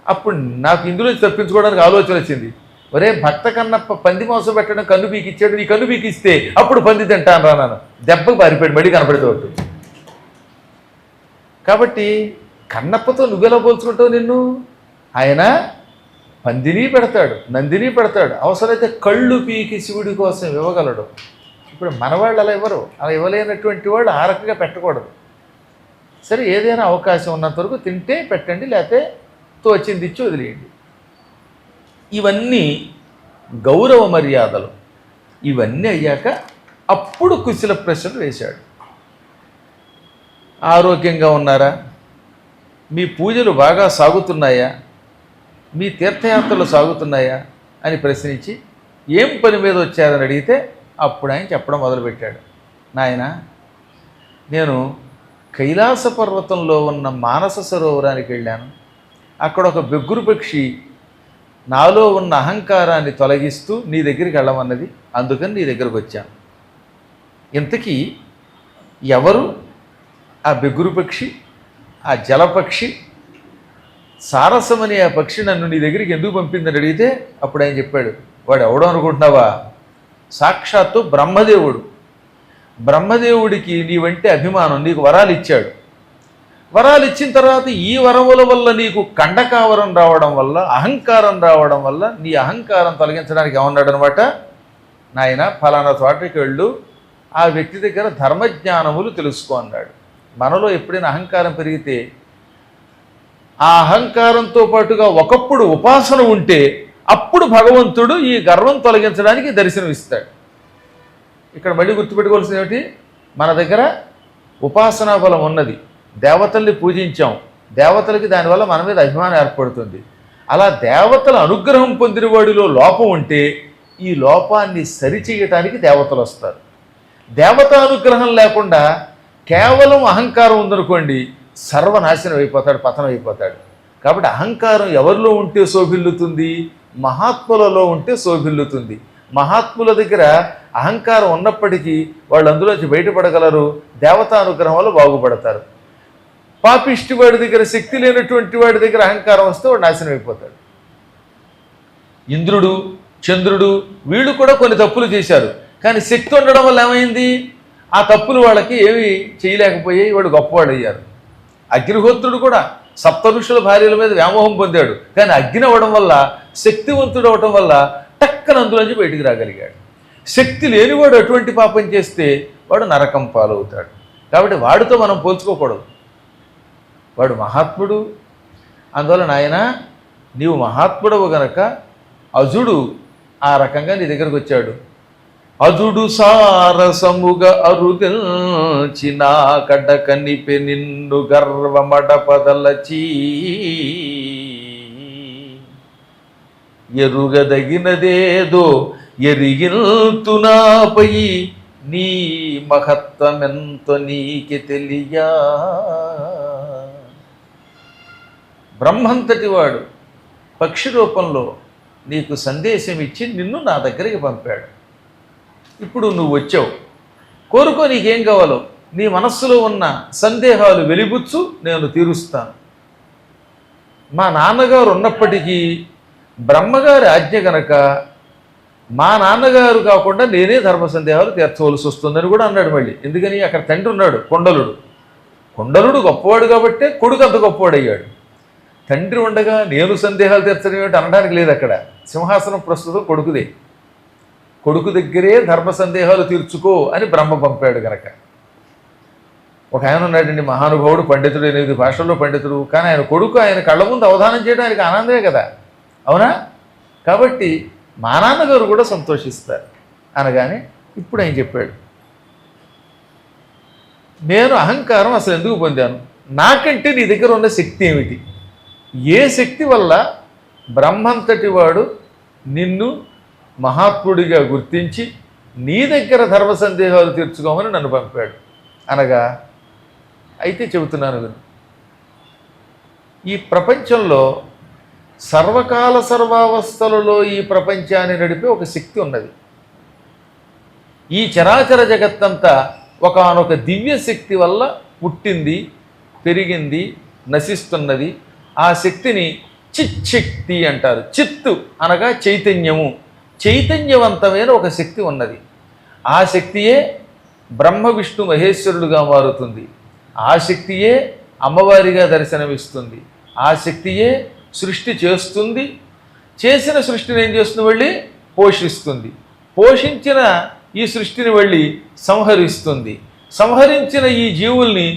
అప్పుడు నాకు ఇందులో తప్పించుకోవడానికి ఆలోచన వచ్చింది, ఒరే భక్త కన్నప్ప పంది మాంసం పెట్టడం కన్ను పీకి ఇచ్చాడు, నీ కన్ను పీకి ఇస్తే అప్పుడు పంది తింటాను రాను, దెబ్బకు పారిపోయాడు, మళ్ళీ కనపడేది. కాబట్టి కన్నప్పతో నువ్వెలా పోల్చుకుంటావు నిన్ను, ఆయన పందిని పెడతాడు, నందిని పెడతాడు, అవసరమైతే కళ్ళు పీకి శివుడి కోసం ఇవ్వగలడు. ఇప్పుడు మనవాళ్ళు అలా ఇవ్వరు, అలా ఇవ్వలేనటువంటి వాళ్ళు ఆ రకంగా పెట్టకూడదు. సరే, ఏదైనా అవకాశం ఉన్నంత వరకు తింటే పెట్టండి, లేకపోతే తోచింది ఇచ్చి వదిలేయండి. ఇవన్నీ గౌరవ మర్యాదలు. ఇవన్నీ అయ్యాక అప్పుడు కుశల ప్రశ్నలు వేశాడు. ఆరోగ్యంగా ఉన్నారా, మీ పూజలు బాగా సాగుతున్నాయా, మీ తీర్థయాత్రలు సాగుతున్నాయా అని ప్రశ్నించి ఏం పని మీద వచ్చారని అడిగితే అప్పుడు ఆయన చెప్పడం మొదలుపెట్టాడు. నాయన, నేను కైలాస పర్వతంలో ఉన్న మానస సరోవరానికి వెళ్ళాను, అక్కడ ఒక బెగ్గురు పక్షి నాలో ఉన్న అహంకారాన్ని తొలగిస్తూ నీ దగ్గరికి వెళ్ళమన్నది, అందుకని నీ దగ్గరకు వచ్చాను. ఇంతకీ ఎవరు ఆ బెగ్గురు పక్షి, ఆ జలపక్షి, సారసమని ఆ పక్షి నన్ను నీ దగ్గరికి ఎందుకు పంపిందని అడిగితే అప్పుడు ఆయన చెప్పాడు, వాడు ఎవడో అనుకుంటున్నావా, సాక్షాత్తు బ్రహ్మదేవుడు. బ్రహ్మదేవుడికి నీవంటే అభిమానం, నీకు వరాలు ఇచ్చాడు. వరాలు ఇచ్చిన తర్వాత ఈ వరముల వల్ల నీకు కండకావరం రావడం వల్ల, అహంకారం రావడం వల్ల నీ అహంకారం తొలగించడానికి ఏమన్నాడు అనమాట, నాయన ఫలానా చోటకి వెళ్ళు, ఆ వ్యక్తి దగ్గర ధర్మజ్ఞానములు తెలుసుకో అన్నాడు. మనలో ఎప్పుడైనా అహంకారం పెరిగితే ఆ అహంకారంతో పాటుగా ఒకప్పుడు ఉపాసన ఉంటే అప్పుడు భగవంతుడు ఈ గర్వం తొలగించడానికి దర్శనం ఇస్తాడు. ఇక్కడ మళ్ళీ గుర్తుపెట్టుకోవాల్సింది ఏమిటి, మన దగ్గర ఉపాసనా బలం ఉన్నది, దేవతల్ని పూజించాం, దేవతలకి దానివల్ల మన మీద అభిమానం ఏర్పడుతుంది. అలా దేవతల అనుగ్రహం పొందిన వాడిలో లోపం ఉంటే ఈ లోపాన్ని సరిచేయటానికి దేవతలు వస్తారు. దేవత అనుగ్రహం లేకుండా కేవలం అహంకారం ఉందనుకోండి, సర్వనాశనం అయిపోతాడు, పతనం అయిపోతాడు. కాబట్టి అహంకారం ఎవరిలో ఉంటే శోభిల్లుతుంది, మహాత్ములలో ఉంటే శోభిల్లుతుంది. మహాత్ముల దగ్గర అహంకారం ఉన్నప్పటికీ వాళ్ళు అందులోంచి బయటపడగలరు, దేవతానుగ్రహం వల్ల బాగుపడతారు. పాపిష్టి వాడి దగ్గర, శక్తి లేనటువంటి వాడి దగ్గర అహంకారం వస్తే వాడు నాశనం అయిపోతాడు. ఇంద్రుడు, చంద్రుడు వీళ్ళు కూడా కొన్ని తప్పులు చేశారు, కానీ శక్తి ఉండడం వల్ల ఏమైంది, ఆ తప్పులు వాళ్ళకి ఏమి చేయలేకపోయాయి, వాడు గొప్పవాడు అయ్యారు. అగ్నిహోత్రుడు కూడా సప్త ఋషుల భార్యల మీద వ్యామోహం పొందాడు, కానీ అగ్ని అవ్వడం వల్ల, శక్తివంతుడు అవడం వల్ల టక్కన అందులోంచి బయటికి రాగలిగాడు. శక్తి లేనివాడు అటువంటి పాపం చేస్తే వాడు నరకం పాలవుతాడు. కాబట్టి వాడితో మనం పోల్చుకోకూడదు, వాడు మహాత్ముడు. అందువల్ల నాయన, నీవు మహాత్ముడవు గనక అజుడు ఆ రకంగా నీ దగ్గరకు వచ్చాడు, అదుడు సారసముగ అరుదెల్చిన కడకనిపె నిన్ను గర్వమడపదలచీ ఎరుగదగినదేదో ఎరిగిల్తునాపై నీ మహత్వమెంతో నీకి తెలియా. బ్రహ్మంతటి వాడు పక్షి రూపంలో నీకు సందేశం ఇచ్చి నిన్ను నా దగ్గరికి పంపాడు. ఇప్పుడు నువ్వు వచ్చావు, కోరుకో, నీకేం కావాలో నీ మనస్సులో ఉన్న సందేహాలు వెలిబుచ్చు, నేను తీరుస్తాను. మా నాన్నగారు ఉన్నప్పటికీ బ్రహ్మగారి ఆజ్ఞ గనక మా నాన్నగారు కాకుండా నేనే ధర్మ సందేహాలు తీర్చవలసి వస్తుందని కూడా అన్నాడు. మళ్ళీ ఎందుకని, అక్కడ తండ్రి ఉన్నాడు కొండలుడు. కొండలుడు గొప్పవాడు కాబట్టే కొడుకు అంత గొప్పవాడు అయ్యాడు. తండ్రి ఉండగా నేను సందేహాలు తీర్చడం ఏమిటి అనడానికి లేదు. అక్కడ సింహాసనం ప్రస్తుతం కొడుకుదే. కొడుకు దగ్గరే ధర్మ సందేహాలు తీర్చుకో అని బ్రహ్మ పంపాడు గనక. ఒక ఆయన ఉన్నాడండి, మహానుభావుడు, పండితుడు, 8 భాషల్లో పండితుడు. కానీ ఆయన కొడుకు ఆయన కళ్ళ ముందు అవధానం చేయడం ఆయనకి ఆనందమే కదా, అవునా? కాబట్టి మా నాన్నగారు కూడా సంతోషిస్తారు అనగానే ఇప్పుడు ఆయన చెప్పాడు, నేను అహంకారం అసలు ఎందుకు పొందాను, నాకంటే నీ దగ్గర ఉన్న శక్తి ఏమిటి, ఏ శక్తి వల్ల బ్రహ్మంతటి వాడు నిన్ను మహాత్ముడిగా గుర్తించి నీ దగ్గర ధర్మ సందేహాలు తీర్చుకోమని నన్ను పంపాడు అనగా, అయితే చెబుతున్నాను విను. ఈ ప్రపంచంలో సర్వకాల సర్వావస్థలలో ఈ ప్రపంచాన్ని నడిపే ఒక శక్తి ఉన్నది. ఈ చరాచర జగత్తంతా ఒకానొక దివ్య శక్తి వల్ల పుట్టింది, పెరిగింది, నశిస్తున్నది. ఆ శక్తిని చిచ్చక్తి అంటారు. చిత్తు అనగా చైతన్యము, చైతన్యవంతమైన ఒక శక్తి ఉన్నది. ఆ శక్తియే బ్రహ్మ విష్ణు మహేశ్వరుడుగా మారుతుంది. ఆ శక్తియే అమ్మవారిగా దర్శనమిస్తుంది. ఆ శక్తియే సృష్టి చేస్తుంది. చేసిన సృష్టిని ఏం చేస్తుంది, వెళ్ళి పోషిస్తుంది. పోషించిన ఈ సృష్టిని వెళ్ళి సంహరిస్తుంది. సంహరించిన ఈ జీవుల్ని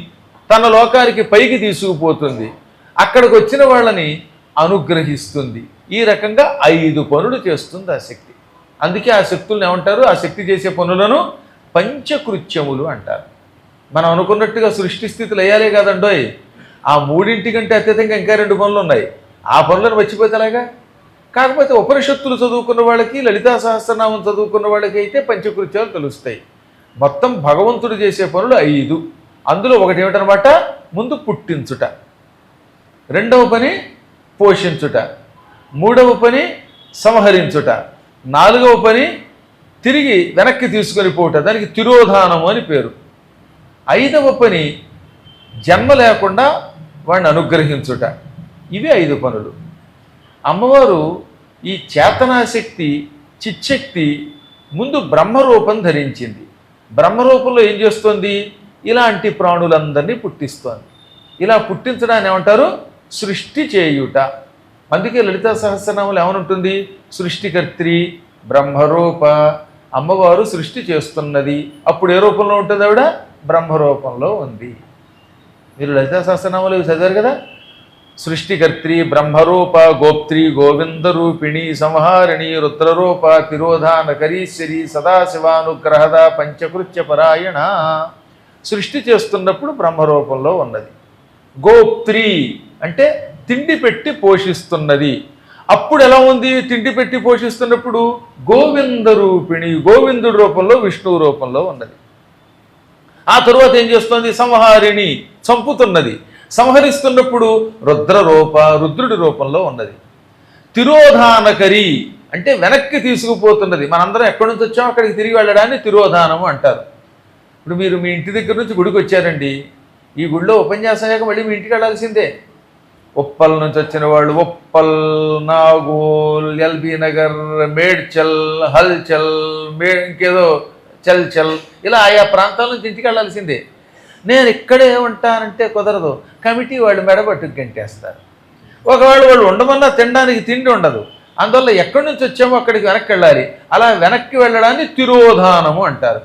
తన లోకానికి పైకి తీసుకుపోతుంది. అక్కడికి వచ్చిన వాళ్ళని అనుగ్రహిస్తుంది. ఈ రకంగా 5 పనులు చేస్తుంది ఆ శక్తి. అందుకే ఆ శక్తులను ఏమంటారు, ఆ శక్తి చేసే పనులను పంచకృత్యములు అంటారు. మనం అనుకున్నట్టుగా సృష్టి స్థితులు అయ్యాలే కాదండోయ్, ఆ 3 కంటే అత్యధికంగా ఇంకా 2 పనులు ఉన్నాయి. ఆ పనులను మర్చిపోతే అలాగా. కాకపోతే ఉపనిషత్తులు చదువుకున్న వాళ్ళకి, లలితా సహస్రనామం చదువుకున్న వాళ్ళకి అయితే పంచకృత్యాలు తెలుస్తాయి. మొత్తం భగవంతుడు చేసే పనులు 5. అందులో ఒకటి ఏమిటనమాట, ముందు పుట్టించుట, రెండవ పని పోషించుట, మూడవ పని సంహరించుట, నాలుగవ పని తిరిగి వెనక్కి తీసుకొని పోవుట, దానికి తిరోధానము అని పేరు. 5వ పని జన్మ లేకుండా వాడిని అనుగ్రహించుట. ఇవి 5 పనులు. అమ్మవారు ఈ చేతనాశక్తి చిచ్చక్తి ముందు బ్రహ్మరూపం ధరించింది. బ్రహ్మరూపంలో ఏం చేస్తుంది, ఇలాంటి ప్రాణులందరినీ పుట్టిస్తోంది. ఇలా పుట్టించడాన్ని ఏమంటారు, సృష్టి చేయుట. అందుకే లలితా సహస్రనామంలో ఏమనుంటుంది, సృష్టికర్త్రి బ్రహ్మరూప, అమ్మవారు సృష్టి చేస్తున్నది. అప్పుడు ఏ రూపంలో ఉంటుంది ఆవిడ, బ్రహ్మరూపంలో ఉంది. మీరు లలితా సహస్రనామాలు చదివారు కదా, సృష్టికర్త్రి బ్రహ్మరూప గోప్త్రి గోవిందరూపిణి సంహారిణి రుద్రరూప తిరోధానకరీశ్వరి సదాశివానుగ్రహద పంచకృత్య పరాయణ. సృష్టి చేస్తున్నప్పుడు బ్రహ్మరూపంలో ఉన్నది. గోప్త్రి అంటే తిండి పెట్టి పోషిస్తున్నది. అప్పుడు ఎలా ఉంది, తిండి పెట్టి పోషిస్తున్నప్పుడు గోవిందరూపిణి, గోవిందుడి రూపంలో విష్ణువు రూపంలో ఉన్నది. ఆ తరువాత ఏం చేస్తుంది, సంహారిణి చంపుతున్నది. సంహరిస్తున్నప్పుడు రుద్రరూప, రుద్రుడి రూపంలో ఉన్నది. తిరోధానకరి అంటే వెనక్కి తీసుకుపోతున్నది. మనందరం ఎక్కడి నుంచి వచ్చామో అక్కడికి తిరిగి వెళ్ళడాన్ని తిరోధానము అంటారు. ఇప్పుడు మీరు మీ ఇంటి దగ్గర నుంచి గుడికి వచ్చారండి, ఈ గుడిలో ఉపన్యాసం అయ్యాక మళ్ళీ మీ ఇంటికి వెళ్ళాల్సిందే. ఉప్పల్ నుంచి వచ్చిన వాళ్ళు ఉప్పల్, నాగోల్, ఎల్బీ నగర్, మేడ్చల్, హల్చల్, ఇంకేదో చల్ ఇలా ఆయా ప్రాంతాల నుంచి ఇంటికి వెళ్ళాల్సిందే. నేను ఇక్కడే ఉంటానంటే కుదరదు, కమిటీ వాళ్ళు మెడబట్టుకు గంటేస్తారు. ఒకవేళ వాళ్ళు ఉండమన్నా తినడానికి తిండి ఉండదు. అందువల్ల ఎక్కడి నుంచి వచ్చామో అక్కడికి వెనక్కి వెళ్ళాలి. అలా వెనక్కి వెళ్ళడాన్ని తిరోధానము అంటారు.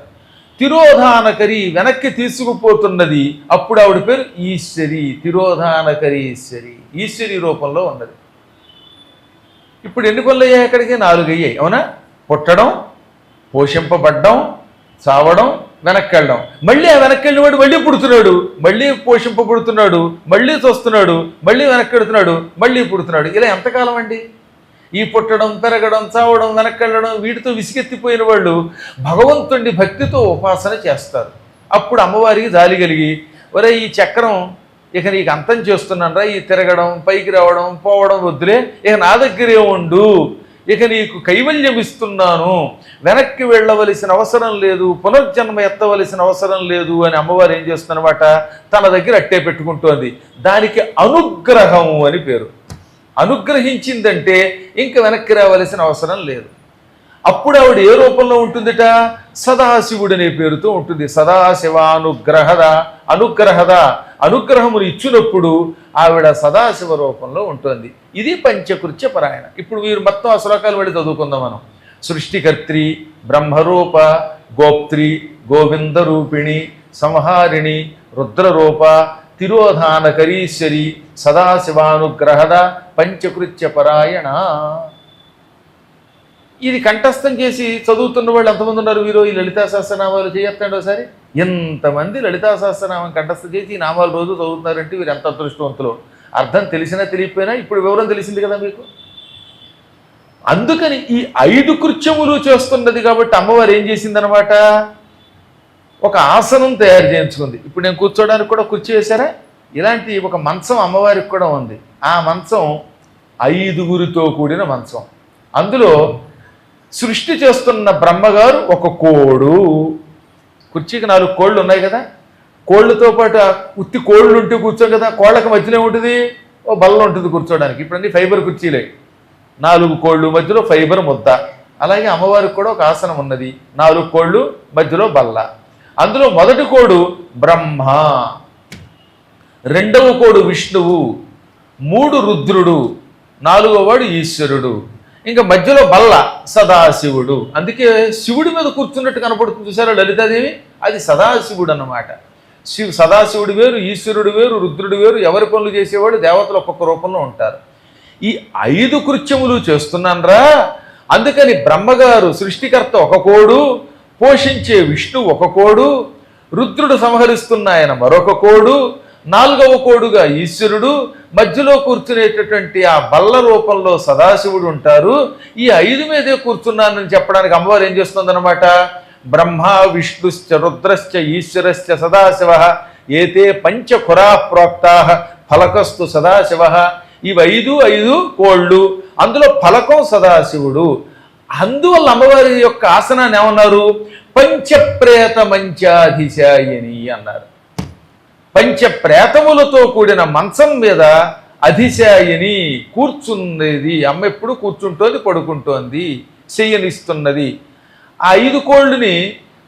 తిరోధానకరి వెనక్కి తీసుకుపోతున్నది. అప్పుడు ఆవిడ పేరు ఈశ్వరి, తిరోధానకరి ఈశ్వరి, ఈశ్వరి రూపంలో ఉన్నది. ఇప్పుడు ఎన్ని పనులు అయ్యాయి, అక్కడికి 4 అయ్యాయి, అవునా? పుట్టడం, పోషింపబడ్డం, చావడం, వెనక్కి వెళ్ళడం. మళ్ళీ ఆ వెనక్కి వెళ్ళినవాడు మళ్ళీ పుడుతున్నాడు, మళ్ళీ పోషింపబడుతున్నాడు, మళ్ళీ చూస్తున్నాడు, మళ్ళీ వెనక్కి వెళుతున్నాడు, మళ్ళీ పుడుతున్నాడు. ఇలా ఎంతకాలం అండి? ఈ పుట్టడం, పెరగడం, చావడం, వెనక్కి వెళ్ళడం, వీటితో విసిగెత్తిపోయిన వాళ్ళు భగవంతుడిని భక్తితో ఉపాసన చేస్తారు. అప్పుడు అమ్మవారికి జాలి కలిగి, ఒరే ఈ చక్రం ఇక నీకు అంతం చేస్తున్నానరా, ఈ తిరగడం, పైకి రావడం, పోవడం వద్దులే, ఇక నా దగ్గరే ఉండు, ఇక నీకు కైవల్యం ఇస్తున్నాను, వెనక్కి వెళ్ళవలసిన అవసరం లేదు, పునర్జన్మ ఎత్తవలసిన అవసరం లేదు అని అమ్మవారు ఏం చేస్తున్నమాట, తన దగ్గర అట్టే పెట్టుకుంటోంది. దానికి అనుగ్రహం అని పేరు. అనుగ్రహించిందంటే ఇంక వెనక్కి రావలసిన అవసరం లేదు. అప్పుడు ఆవిడ ఏ రూపంలో ఉంటుందిట? సదాశివుడు అనే పేరుతో ఉంటుంది. సదాశివానుగ్రహద, అనుగ్రహద, అనుగ్రహమును ఇచ్చినప్పుడు ఆవిడ సదాశివ రూపంలో ఉంటుంది. ఇది పంచకృత్య పరాయణ. ఇప్పుడు మీరు మొత్తం ఆ శ్లోకాలు వెళ్ళి చదువుకుందాం మనం. సృష్టికర్త్రి, బ్రహ్మరూప, గోప్త్రి, గోవింద రూపిణి, సంహారిణి, రుద్రరూప, తిరోధానకరీశ్వరి, సదాశివానుగ్రహద, పంచకృత్య పరాయణ. ఇది కంఠస్థం చేసి చదువుతున్న వాళ్ళు ఎంతమంది ఉన్నారు? వీరు ఈ లలితా సహస్రనామాలు చేయొత్తండి ఒకసారి. ఎంతమంది లలితా సహస్రనామం కంఠస్థం చేసి ఈ నామాలు రోజు చదువుతున్నారంటే వీరు ఎంత అదృష్టవంతులు. అర్థం తెలిసినా తెలియకపోయినా ఇప్పుడు వివరం తెలిసింది కదా మీకు. అందుకని ఈ 5 కృత్యములు చేస్తున్నది కాబట్టి అమ్మవారు ఏం చేసిందనమాట, ఒక ఆసనం తయారు చేయించుకుంది. ఇప్పుడు నేను కూర్చోడానికి కూడా కుర్చీ వేశారా? ఇలాంటి ఒక మంచం అమ్మవారికి కూడా ఉంది. ఆ మంచం 5గురితో కూడిన మంచం. అందులో సృష్టి చేస్తున్న బ్రహ్మగారు ఒక కోడు, కుర్చీకి 4 కోళ్ళు ఉన్నాయి కదా, కోళ్ళతో పాటు ఉత్తి కోళ్ళు ఉంటే కూర్చోం కదా, కోళ్ళకి మధ్యలో ఉంటుంది ఓ బల్ల ఉంటుంది కూర్చోడానికి. ఇప్పుడు అన్ని ఫైబర్ కుర్చీలే. 4 కోళ్ళు మధ్యలో ఫైబర్ ముద్ద. అలాగే అమ్మవారికి కూడా ఒక ఆసనం ఉన్నది, 4 కోళ్ళు మధ్యలో బల్ల. అందులో మొదటి కోడు బ్రహ్మ, 2వ కోడు విష్ణువు, 3 రుద్రుడు, 4వ వాడు ఈశ్వరుడు, ఇంకా మధ్యలో బల్ల సదాశివుడు. అందుకే శివుడి మీద కూర్చున్నట్టు కనపడుతుంది చూసారా లలితాదేవి, అది సదాశివుడు అన్నమాట. సదాశివుడు వేరు, ఈశ్వరుడు వేరు, రుద్రుడు వేరు. ఎవరి పనులు చేసేవాడు దేవతలు ఒక్కొక్క రూపంలో ఉంటారు. ఈ 5 కృత్యములు చేస్తున్నానరా. అందుకని బ్రహ్మగారు సృష్టికర్త ఒక కోడు, పోషించే విష్ణు ఒక కోడు, రుద్రుడు సంహరిస్తున్న ఆయన మరొక కోడు, 4వ కోడుగా ఈశ్వరుడు, మధ్యలో కూర్చునేటటువంటి ఆ బల్ల రూపంలో సదాశివుడు ఉంటారు. ఈ 5 మీదే కూర్చున్నానని చెప్పడానికి అమ్మవారు ఏం చేస్తుందన్నమాట, బ్రహ్మ విష్ణుశ్చ రుద్రశ్చ ఈశ్వరశ్చ సదాశివ ఏతే పంచఖురా ప్రోక్తా ఫలకస్తు సదాశివ. ఇవి 5 కోళ్ళు, అందులో ఫలకం సదాశివుడు. అందువల్ల అమ్మవారి యొక్క ఆసనాన్ని ఏమన్నారు, పంచప్రేత మంచాధిశాయిని అన్నారు. పంచప్రేతములతో కూడిన మంచం మీద అధిశాయిని కూర్చున్నది. అమ్మ ఎప్పుడు కూర్చుంటోంది, పడుకుంటోంది, చెయ్యనిస్తున్నది. ఆ 5 కోళ్ళని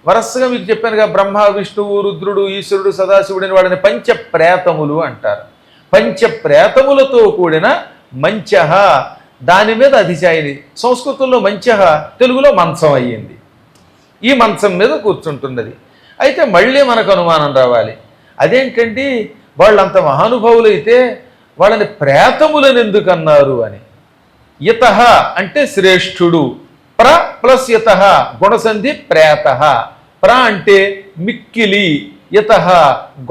వరసగా మీకు చెప్పానుగా, బ్రహ్మ విష్ణువు రుద్రుడు ఈశ్వరుడు సదాశివుడిని వాడిని పంచప్రేతములు అంటారు. పంచప్రేతములతో కూడిన మంచహ, దాని మీద అధిశాయిని. సంస్కృతంలో మంచహ, తెలుగులో మంచం అయ్యింది. ఈ మంచం మీద కూర్చుంటున్నది. అయితే మళ్ళీ మనకు అనుమానం రావాలి, అదేంటండి వాళ్ళంత మహానుభావులైతే వాళ్ళని ప్రేతములను ఎందుకు అన్నారు అని. ఇతః అంటే శ్రేష్ఠుడు, ప్ర ప్లస్ ఇతః గుణసంధి ప్రేత. ప్ర అంటే మిక్కిలి, ఇతః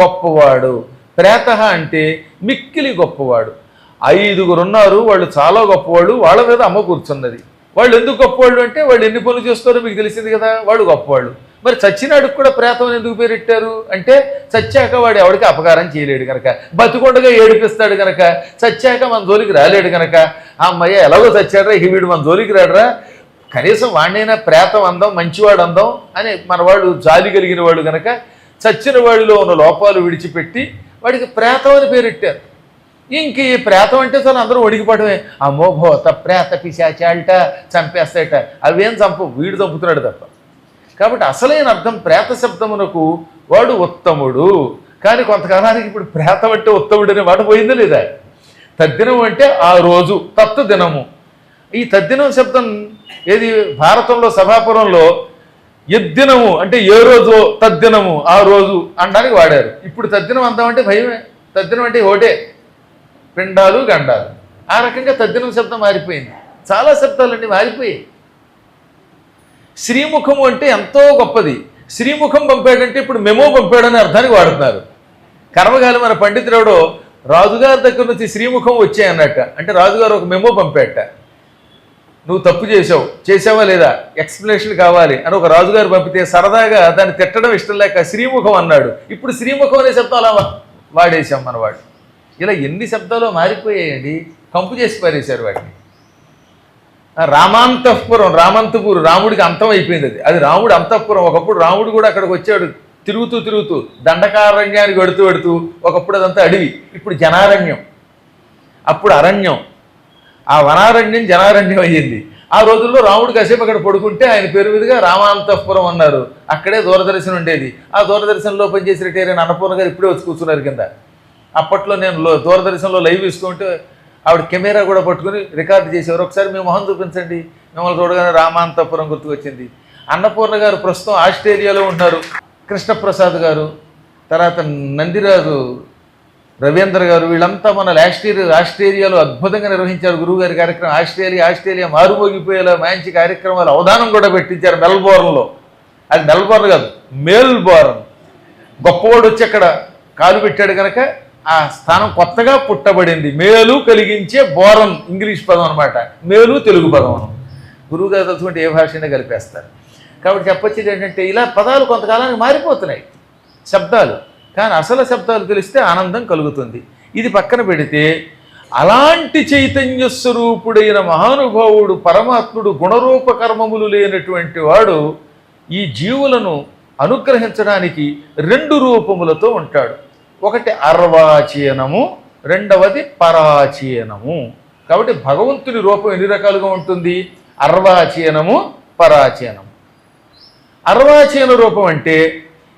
గొప్పవాడు, ప్రేత అంటే మిక్కిలి గొప్పవాడు. 5గురు ఉన్నారు, వాళ్ళు చాలా గొప్పవాళ్ళు, వాళ్ళ మీద అమ్మ కూర్చున్నది. వాళ్ళు ఎందుకు గొప్పవాళ్ళు అంటే వాళ్ళు ఎన్ని పనులు చేస్తారో మీకు తెలిసింది కదా, వాళ్ళు గొప్పవాళ్ళు. మరి చచ్చినాడికి కూడా ప్రేతం ఎందుకు పేరెట్టారు అంటే, చచ్చాక వాడు ఎవడికి అపకారం చేయలేడు కనుక, బతికొండగా ఏడిపిస్తాడు కనుక, చచ్చాక మన జోలికి రాలేడు కనుక, ఆ అమ్మయ్య ఎలాగో చచ్చాడరా ఇక వీడు మన జోలికి రాడరా, కనీసం వాడినైనా ప్రేతం అందాం, మంచివాడు అందాం అని మన వాళ్ళు జాలి కలిగిన వాడు కనుక చచ్చిన వాడిలో ఉన్న లోపాలు విడిచిపెట్టి వాడికి ప్రేతం అని పేరెట్టారు. ఇంక ఈ ప్రేతం అంటే చాలా అందరూ వణికిపోవడమే, అమ్మో భూత ప్రేత పిశాచాలట చంపేస్తాయట. అవేం చంపవు, వీడు చంపుతున్నాడు తప్ప. కాబట్టి అసలైన అర్థం ప్రేత శబ్దమునకు వాడు ఉత్తముడు. కానీ కొంతకాలానికి ఇప్పుడు ప్రేతం అంటే ఉత్తముడు అనే మాట పోయిందా లేదా. తద్దినం అంటే ఆ రోజు, తత్తు దినము. ఈ తద్దినం శబ్దం ఏది భారతంలో సభాపురంలో యద్దినము అంటే ఏ రోజు, తద్దినము ఆ రోజు అనడానికి వాడారు. ఇప్పుడు తద్దినం అందామంటే భయమే. తద్దినం అంటే ఒకటే, పిండాలు గండాలు. ఆ రకంగా తద్దినం శబ్దం మారిపోయింది. చాలా శబ్దాలన్నీ మారిపోయాయి. శ్రీముఖము అంటే ఎంతో గొప్పది. శ్రీముఖం పంపాడంటే ఇప్పుడు మెమో పంపాడని అర్థానికి వాడుతున్నారు. కర్మగాలి మన పండితుడు రాజుగారి దగ్గర నుంచి శ్రీముఖం వచ్చాయన్నట్ట. అంటే రాజుగారు ఒక మెమో పంపాట, నువ్వు తప్పు చేసావా లేదా ఎక్స్ప్లెనేషన్ కావాలి అని ఒక రాజుగారు పంపితే సరదాగా దాన్ని తిట్టడం ఇష్టం లేక శ్రీముఖం అన్నాడు. ఇప్పుడు శ్రీముఖం అనే శబ్దం అలా వాడేశాం మనవాడు. ఇలా ఎన్ని శబ్దాలు మారిపోయాయండి, కంపు చేసి పారేశారు వాటిని. రామాంతఃపురం, రామంతపూర్, రాముడికి అంతం అయిపోయింది అది రాముడు అంతఃపురం. ఒకప్పుడు రాముడు కూడా అక్కడికి వచ్చాడు తిరుగుతూ దండకారణ్యానికి వెడుతూ ఒకప్పుడు అదంతా అడవి, ఇప్పుడు జనారణ్యం, అప్పుడు అరణ్యం, ఆ వనారణ్యం జనారణ్యం అయ్యింది. ఆ రోజుల్లో రాముడు కాసేపు అక్కడ పడుకుంటే ఆయన పేరు మీదుగా రామాంతఃపురం అన్నారు. అక్కడే దూరదర్శన్ ఉండేది. ఆ దూరదర్శన్లో పనిచేసి రిటైర్ అయిన అన్నపూర్ణ గారు ఇప్పుడే వచ్చి కూర్చున్నారు కింద. అప్పట్లో నేను దూరదర్శన్లో లైవ్ ఇస్తుంటే ఆవిడ కెమెరా కూడా పట్టుకుని రికార్డు చేసేవారు. ఒకసారి మీ మొహం చూపించండి, మిమ్మల్ని చూడగానే రామాంతపురం గుర్తుకొచ్చింది. అన్నపూర్ణ గారు ప్రస్తుతం ఆస్ట్రేలియాలో ఉంటున్నారు. కృష్ణప్రసాద్ గారు, తర్వాత నందిరాజు రవీంద్ర గారు, వీళ్ళంతా మన ఆస్ట్రేలియాలో అద్భుతంగా నిర్వహించారు గురువుగారి కార్యక్రమం. ఆస్ట్రేలియా మారుమోగిపోయేలా మంచి కార్యక్రమాలు అవధానం కూడా పెట్టించారు మెల్బోర్న్లో. అది మెల్బోర్న్ కాదు, మేల్బోర్న్. గొప్పవాడు వచ్చి అక్కడ కాలు పెట్టాడు కనుక ఆ స్థానం కొత్తగా పుట్టబడింది. మేలు కలిగించే బోరన్ ఇంగ్లీష్ పదం అనమాట, మేలు తెలుగు పదం అనం. గురువుగారు తలుచుకుంటే ఏ భాషనే కలిపేస్తారు. కాబట్టి చెప్పొచ్చేది ఏంటంటే ఇలా పదాలు కొంతకాలానికి మారిపోతున్నాయి శబ్దాలు, కానీ అసలు శబ్దాలు తెలిస్తే ఆనందం కలుగుతుంది. ఇది పక్కన పెడితే అలాంటి చైతన్య స్వరూపుడైన మహానుభావుడు పరమాత్ముడు గుణరూప కర్మములు లేనటువంటి వాడు ఈ జీవులను అనుగ్రహించడానికి 2 రూపములతో ఉంటాడు. ఒకటి అర్వాచీనము, రెండవది పరాచీనము. కాబట్టి భగవంతుని రూపం ఎన్ని రకాలుగా ఉంటుంది? అర్వాచీనము, పరాచీనము. అర్వాచీన రూపం అంటే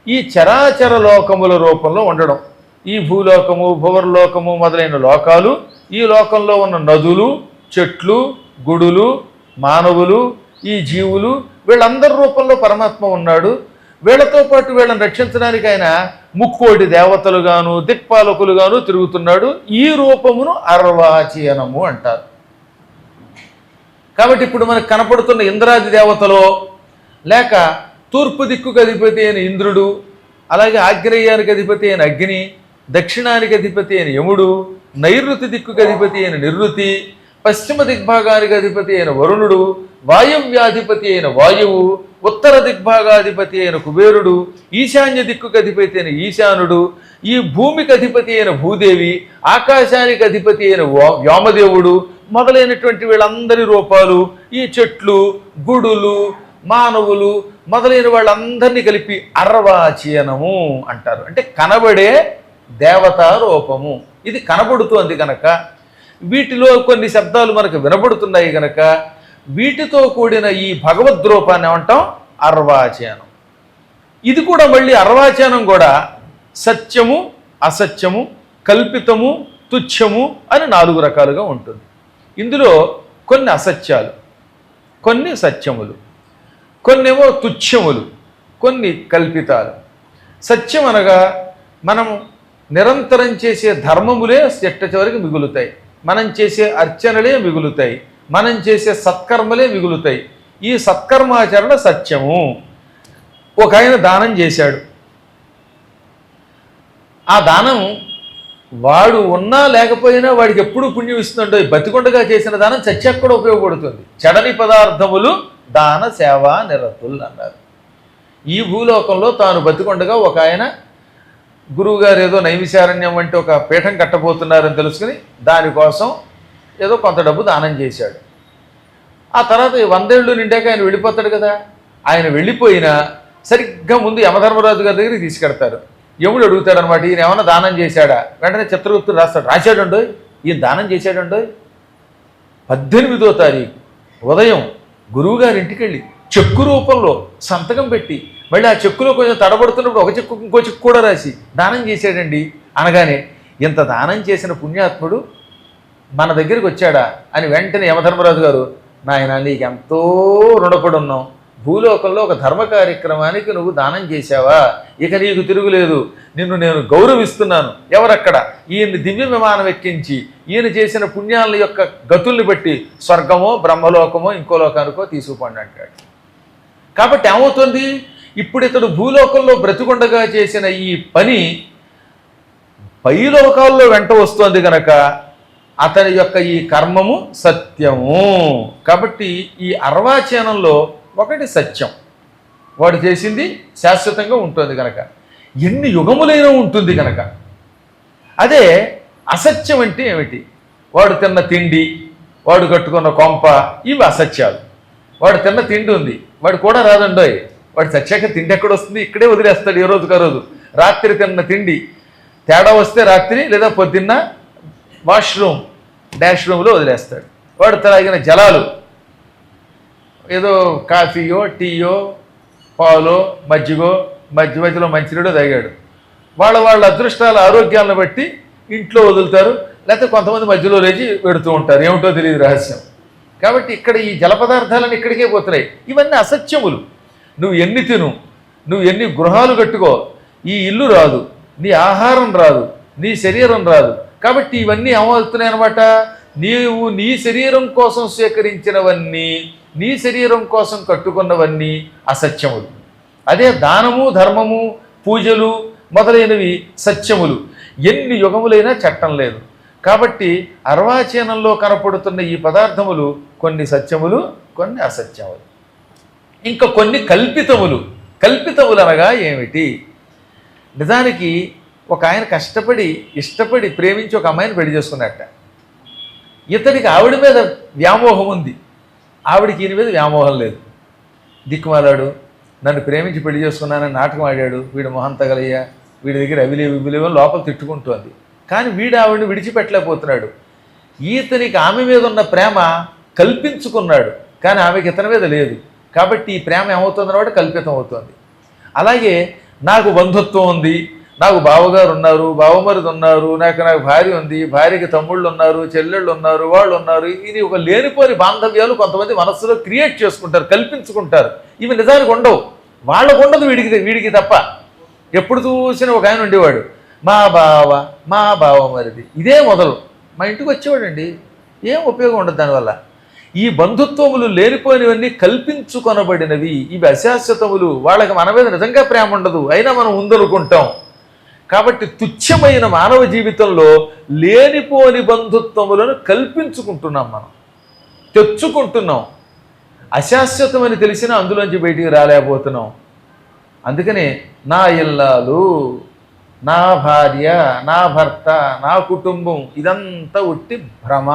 ఈ చరాచర లోకముల రూపంలో ఉండడం. ఈ భూలోకము, భువర్లోకము మొదలైన లోకాలు, ఈ లోకంలో ఉన్న నదులు, చెట్లు, గుడులు, మానవులు, ఈ జీవులు, వీళ్ళందరి రూపంలో పరమాత్మ ఉన్నాడు. వీళ్ళతో పాటు వీళ్ళని రక్షించడానికి ఆయన ముక్కోటి దేవతలుగాను దిక్పాలకులుగాను తిరుగుతున్నాడు. ఈ రూపమును అర్వాచీనము అంటారు. కాబట్టి ఇప్పుడు మనకు కనపడుతున్న ఇంద్రాది దేవతలో, లేక తూర్పు దిక్కుకు అధిపతి అయిన ఇంద్రుడు, అలాగే ఆగ్నేయానికి అధిపతి అయిన అగ్ని, దక్షిణానికి అధిపతి అయిన యముడు, నైరుతి దిక్కుకు అధిపతి అయిన నిరుతి, పశ్చిమ దిగ్భాగానికి అధిపతి అయిన వరుణుడు, వాయువ్యాధిపతి అయిన వాయువు, ఉత్తర దిగ్భాగాధిపతి అయిన కుబేరుడు, ఈశాన్య దిక్కుకు అధిపతి అయిన ఈశానుడు, ఈ భూమికి అధిపతి అయిన భూదేవి, ఆకాశానికి అధిపతి అయిన వ్యోమదేవుడు మొదలైనటువంటి వీళ్ళందరి రూపాలు, ఈ చెట్లు, గుడులు, మానవులు మొదలైన వాళ్ళందరినీ కలిపి అర్వాచీనము అంటారు. అంటే కనబడే దేవతా రూపము. ఇది కనబడుతోంది కనుక, వీటిలో కొన్ని శబ్దాలు మనకు వినబడుతున్నాయి కనుక వీటితో కూడిన ఈ భగవద్రూపాన్ని ఏమంటాం? అర్వాచీనం. ఇది కూడా మళ్ళీ అర్వాచీనం కూడా సత్యము, అసత్యము, కల్పితము, తుచ్చము అని 4 రకాలుగా ఉంటుంది. ఇందులో కొన్ని అసత్యాలు, కొన్ని సత్యములు, కొన్నేమో తుచ్చములు, కొన్ని కల్పితాలు. సత్యం అనగా మనం నిరంతరం చేసే ధర్మములే చెట్ట చివరికి మిగులుతాయి, మనం చేసే అర్చనలే మిగులుతాయి, మనం చేసే సత్కర్మలే మిగులుతాయి. ఈ సత్కర్మాచరణ సత్యము. ఒక ఆయన దానం చేశాడు, ఆ దానం వాడు ఉన్నా లేకపోయినా వాడికి ఎప్పుడు పుణ్యం ఇస్తుండో, బతికొండగా చేసిన దానం చచ్చాక కూడా ఉపయోగపడుతుంది. చెడని పదార్థములు దాన సేవా నిరతులు అన్నారు. ఈ భూలోకంలో తాను బతికొండగా ఒక ఆయన గురువుగారు ఏదో నైమిషారణ్యం వంటి ఒక పీఠం కట్టబోతున్నారని తెలుసుకుని దానికోసం ఏదో కొంత డబ్బు దానం చేశాడు. ఆ తర్వాత 100 ఏళ్ళు నిండాక ఆయన వెళ్ళిపోతాడు కదా. ఆయన వెళ్ళిపోయినా సరిగ్గా ముందు యమధర్మరాజు గారి దగ్గరికి తీసుకెడతారు. యముడు అడుగుతాడనమాట, ఈయన ఏమన్నా దానం చేశాడా? వెంటనే చిత్రగుప్తుడు రాస్తాడు, రాశాడండో, ఈయన దానం చేశాడండో. 18వ తారీఖు ఉదయం గురువుగారి ఇంటికి వెళ్ళి చెక్కు రూపంలో సంతకం పెట్టి, మళ్ళీ ఆ చెక్కులో కొంచెం తడబడుతున్నప్పుడు ఒక చెక్కు ఇంకో చెక్కు కూడా రాసి దానం చేశాడండి అనగానే, ఇంత దానం చేసిన పుణ్యాత్ముడు మన దగ్గరికి వచ్చాడా అని వెంటనే యమధర్మరాజు గారు, నాయన నీకెంతో రుణపడి ఉన్నాం, భూలోకంలో ఒక ధర్మ కార్యక్రమానికి నువ్వు దానం చేశావా, ఇక నీకు తిరుగులేదు, నిన్ను నేను గౌరవిస్తున్నాను. ఎవరక్కడ? ఈయన్ని దివ్య విమానం ఎక్కించి ఈయన చేసిన పుణ్యాల యొక్క గతుల్ని బట్టి స్వర్గమో బ్రహ్మలోకమో ఇంకో లోకానికో తీసుకుపోండి అంటాడు. కాబట్టి ఏమవుతుంది, ఇప్పుడు ఇతడు భూలోకంలో బ్రతికుండగా చేసిన ఈ పని పైలోకాల్లో వెంట వస్తోంది కనుక అతని యొక్క ఈ కర్మము సత్యము. కాబట్టి ఈ అర్వాచీనంలో ఒకటి సత్యం, వాడు చేసింది శాశ్వతంగా ఉంటుంది కనుక, ఎన్ని యుగములైనా ఉంటుంది కనుక. అదే అసత్యం అంటే ఏమిటి, వాడు తిన్న తిండి, వాడు కట్టుకున్న కొంప, ఇవి అసత్యాలు. వాడు తిన్న తిండి ఉంది, వాడు కూడా రాదండోయ్, వాడు చచ్చాక తిండి ఎక్కడ వస్తుంది, ఇక్కడే వదిలేస్తాడు ఏ రోజుకా రోజు. రాత్రి తిన్న తిండి తేడా వస్తే రాత్రి లేదా పొద్దున్న వాష్రూమ్ డాష్ రూమ్లో వదిలేస్తాడు. వాడు తాగిన జలాలు ఏదో కాఫీయో టీయో పాలో మజ్జిగో మధ్యలో మంచినీడో తాగాడు, వాళ్ళ అదృష్టాల ఆరోగ్యాలను బట్టి ఇంట్లో వదులుతారు, లేకపోతే కొంతమంది మధ్యలో లేచి పెడుతూ ఉంటారు, ఏమిటో తెలియదు రహస్యం. కాబట్టి ఇక్కడ ఈ జల పదార్థాలను ఇక్కడికే పోతున్నాయి. ఇవన్నీ అసత్యములు. నువ్వు ఎన్ని తిను, నువ్వు ఎన్ని గృహాలు కట్టుకో, ఈ ఇల్లు రాదు, నీ ఆహారం రాదు, నీ శరీరం రాదు. కాబట్టి ఇవన్నీ ఏమవుతున్నాయి అన్నమాట, నీవు నీ శరీరం కోసం స్వీకరించినవన్నీ, నీ శరీరం కోసం కట్టుకున్నవన్నీ అసత్యములు. అదే దానము ధర్మము పూజలు మొదలైనవి సత్యములు. ఎన్ని యుగములైనా చట్టం లేదు. కాబట్టి అర్వాచీనంలో కనపడుతున్న ఈ పదార్థములు కొన్ని సత్యములు, కొన్ని అసత్యములు, ఇంకా కొన్ని కల్పితములు. కల్పితములు అనగా ఏమిటి? నిజానికి ఒక ఆయన కష్టపడి ఇష్టపడి ప్రేమించి ఒక అమ్మాయిని పెళ్లి చేసుకున్నట్ట. ఇతనికి ఆవిడ మీద వ్యామోహం ఉంది, ఆవిడికి ఈయన మీద వ్యామోహం లేదు. దిక్కుమాలాడు, నన్ను ప్రేమించి పెళ్లి చేసుకున్నానని నాటకం ఆడాడు, వీడు మొహం తగలయ్యా, వీడి దగ్గర అవిలేవు లోపల తిట్టుకుంటోంది. కానీ వీడు ఆవిడని విడిచిపెట్టలేకపోతున్నాడు. ఈతనికి ఆమె మీద ఉన్న ప్రేమ కల్పించుకున్నాడు, కానీ ఆమెకి ఇతని మీద లేదు. కాబట్టి ఈ ప్రేమ ఏమవుతుందన్నమాట, కల్పితం అవుతుంది. అలాగే నాకు బంధుత్వం ఉంది, నాకు బావగారు ఉన్నారు, బావమరిది ఉన్నారు, నాకు భార్య ఉంది, భార్యకి తమ్ముళ్ళు ఉన్నారు, చెల్లెళ్ళు ఉన్నారు, వాళ్ళు ఉన్నారు. ఇది ఒక లేనిపోని బాంధవ్యాలు కొంతమంది మనస్సులో క్రియేట్ చేసుకుంటారు, కల్పించుకుంటారు. ఇవి నిజానికి ఉండవు, వాళ్ళకు ఉండదు, వీడికి తప్ప. ఎప్పుడు చూసిన ఒక ఆయన ఉండేవాడు, మా బావమరిది, ఇదే మొదలు. మా ఇంటికి వచ్చేవాడండి, ఏం ఉపయోగం ఉండదు దానివల్ల. ఈ బంధుత్వములు లేనిపోయినవన్నీ కల్పించుకొనబడినవి, ఇవి అశాశ్వతములు. వాళ్ళకి మన మీద నిజంగా ప్రేమ ఉండదు, అయినా మనం ఉందనుకుంటాం. కాబట్టి తుచ్చమైన మానవ జీవితంలో లేనిపోని బంధుత్వములను కల్పించుకుంటున్నాం, మనం తెచ్చుకుంటున్నాం. అశాశ్వతమని తెలిసినా అందులోంచి బయటికి రాలేకపోతున్నాం. అందుకనే నా ఇల్లాలు, నా భార్య, నా భర్త, నా కుటుంబం ఇదంతా ఉట్టి భ్రమ.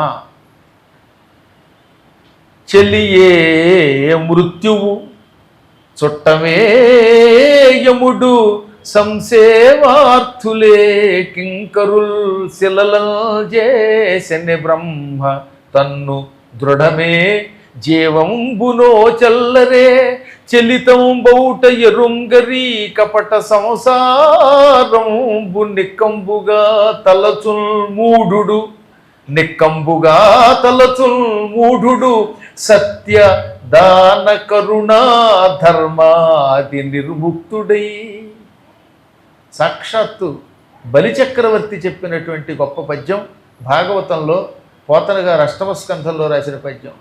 చెల్లియే మృత్యువు, చుట్టమే యముడు, సంసేవార్థులే కింకరుల్ శిలలల్ చేసెనె బ్రహ్మ తన్ను దృఢమే జీవంబునో చల్లరే చలితం బౌట ఎరుంగరీ కపట సంసారంబు నిక్కంబుగా తలచుల్ మూఢుడు, నిక్కంబుగా తలచుల్ మూఢుడు, సత్య దాన కరుణా ధర్మాది నిర్ముక్తుడై. సాక్షాత్తు బలిచక్రవర్తి చెప్పినటువంటి గొప్ప పద్యం భాగవతంలో పోతన గారు అష్టమ స్కంధంలో రాసిన పద్యం.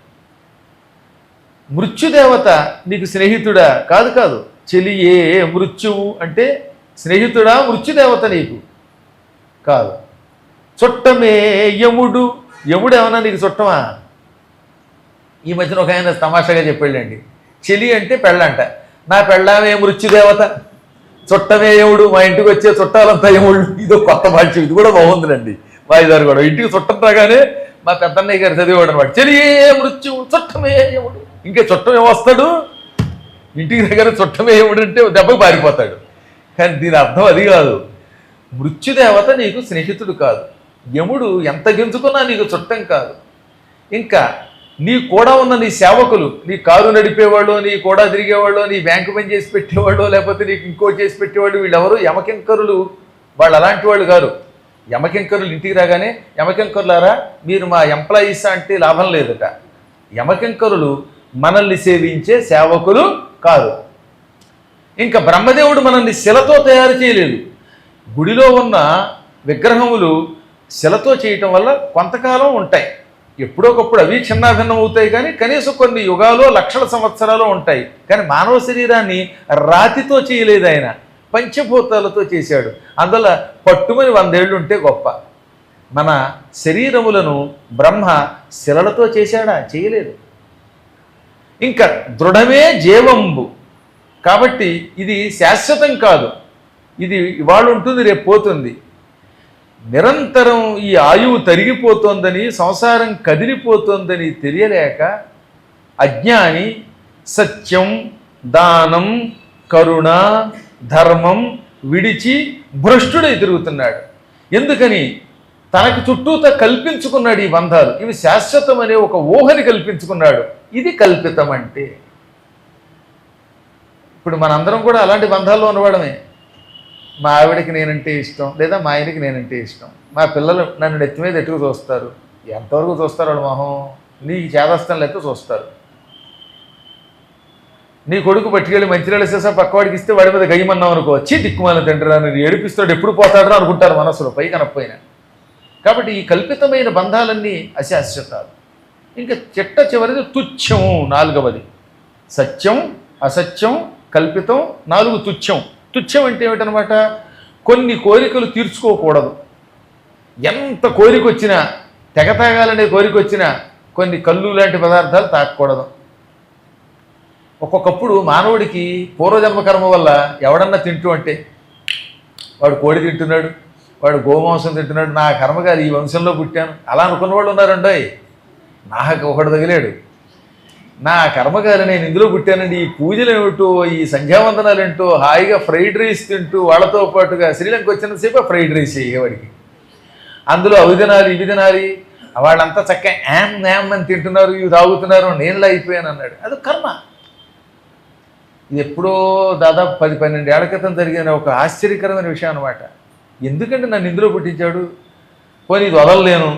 మృత్యుదేవత నీకు స్నేహితుడా? కాదు, చెలియే మృత్యువు అంటే స్నేహితుడా మృత్యుదేవత నీకు? కాదు. చుట్టమే యముడు, యముడు ఏమన్నా నీకు చుట్టమా? ఈ మధ్యన ఒక ఆయన తమాషాగా చెప్పాడండి, చెలి అంటే పెళ్ళంట, నా పెళ్ళామే మృత్యుదేవత, చుట్టమే యముడు, మా ఇంటికి వచ్చే చుట్టాలంతా యముడు. ఇదో కొత్త భాష, ఇది కూడా బాగుందిలండి. మా ఇదారు కూడా ఇంటికి చుట్టం రాగానే మా పెద్దన్నయ్య గారు చదివాడు అనమాట, చెలియే మృత్యువు చుట్టమే యముడు. ఇంకే చుట్టం ఏమొస్తాడు, ఇంటికి దగ్గర చుట్టమే యముడు అంటే దెబ్బకు పారిపోతాడు. కానీ దీని అర్థం అది కాదు. మృత్యుదేవత నీకు స్నేహితుడు కాదు, యముడు ఎంత గెంచుకున్నా నీకు చుట్టం కాదు. ఇంకా నీ కూడా ఉన్న నీ సేవకులు, నీ కారు నడిపేవాళ్ళు, నీ కూడా తిరిగేవాళ్ళు, నీ బ్యాంకు పని చేసి పెట్టేవాళ్ళు, లేకపోతే నీకు ఇంకో చేసి పెట్టేవాళ్ళు, వీళ్ళెవరు యమకింకరులు. వాళ్ళు అలాంటి వాళ్ళు కాదు. యమకింకరులు ఇంటికి రాగానే యమకింకరులారా మీరు మా ఎంప్లాయీస్ అంటే లాభం లేదట. యమకింకరులు మనల్ని సేవించే సేవకులు కాదు. ఇంకా బ్రహ్మదేవుడు మనల్ని శిలతో తయారు చేయలేదు. గుడిలో ఉన్న విగ్రహములు శిలతో చేయటం వల్ల కొంతకాలం ఉంటాయి, ఎప్పుడోకప్పుడు అవి చిన్నాభిన్నం అవుతాయి, కానీ కనీసం కొన్ని యుగాలు లక్షల సంవత్సరాలు ఉంటాయి. కానీ మానవ శరీరాన్ని రాతితో చేయలేదు ఆయన, పంచభూతాలతో చేశాడు. అందువల్ల పట్టుమని 100 ఏళ్ళు ఉంటే గొప్ప. మన శరీరములను బ్రహ్మ శిలలతో చేశాడా? చేయలేదు. ఇంకా దృఢమే జీవంబు కాబట్టి ఇది శాశ్వతం కాదు. ఇది ఇవాళ ఉంటుంది, రేపు పోతుంది. నిరంతరం ఈ ఆయువు తరిగిపోతోందని, సంసారం కదిలిపోతోందని తెలియలేక అజ్ఞాని సత్యం, దానం, కరుణ, ధర్మం విడిచి భ్రష్టుడై తిరుగుతున్నాడు. ఎందుకని? తనకు చుట్టూత కల్పించుకున్నాడు ఈ బంధాలు. ఇవి శాశ్వతం అనే ఒక ఊహని కల్పించుకున్నాడు. ఇది కల్పితం అంటే. ఇప్పుడు మనందరం కూడా అలాంటి బంధాల్లో ఉన్నవాడమే. మా ఆవిడకి నేనంటే ఇష్టం, లేదా మా ఆయనకి నేనంటే ఇష్టం. మా పిల్లలు నన్ను నెత్తి మీద ఎట్టుకు చూస్తారు. ఎంతవరకు చూస్తారు వాడు మొహం? నీకు చేదస్తం లెక్క చూస్తారు. నీ కొడుకు పట్టుకెళ్ళి మంచినీళ్ళ సీసా పక్కవాడికి ఇస్తే వాడి మీద గయ్యమన్నాం అనుకో, వచ్చి దిక్కుమాల తండ్రి నేను ఏడిపిస్తాడు, ఎప్పుడు పోతాడో అనుకుంటారు మనసులో, పై కనకపోయినా. కాబట్టి ఈ కల్పితమైన బంధాలన్నీ అశాశ్వతాలు. ఇంకా చివరిది తుచ్చం, 4వది. సత్యం, అసత్యం, కల్పితం, 4 తుచ్చం. తుచ్చం అంటే ఏమిటనమాట? కొన్ని కోరికలు తీర్చుకోకూడదు. ఎంత కోరిక వచ్చినా, తెగ తాగాలనే కోరిక వచ్చినా కొన్ని కళ్ళు లాంటి పదార్థాలు తాగకూడదు. ఒక్కొక్కప్పుడు మానవుడికి పూర్వజన్మ కర్మ వల్ల ఎవడన్నా తింటూ అంటే, వాడు కోడి తింటున్నాడు, వాడు గోమాంసం తింటున్నాడు, నా కర్మగారు ఈ వంశంలో పుట్టాను అలా అనుకున్న వాళ్ళు ఉన్నారండోయ్. నాకు ఒకడు తగిలాడు, నా కర్మగారు నేను ఇందులో పుట్టానండి, ఈ పూజలు ఏమిటో, ఈ సంధ్యావందనాలు ఏంటో, హాయిగా ఫ్రైడ్ రైస్ తింటూ వాళ్ళతో పాటుగా శ్రీలంక వచ్చినంతసేపు ఫ్రైడ్ రైస్ అయ్యేవాడికి. అందులో అవి తినాలి ఇవి తినాలి, వాళ్ళంతా చక్కగా యామ్ అని తింటున్నారు, ఇవి తాగుతున్నారు, నేనులా అయిపోయాను అన్నాడు. అది కర్మ. ఇది ఎప్పుడో దాదాపు 10-12 ఏళ్ల క్రితం జరిగిన ఒక ఆశ్చర్యకరమైన విషయం అనమాట. ఎందుకంటే నన్ను ఇందులో పుట్టించాడు, పోనీ ఇది వదలలేను,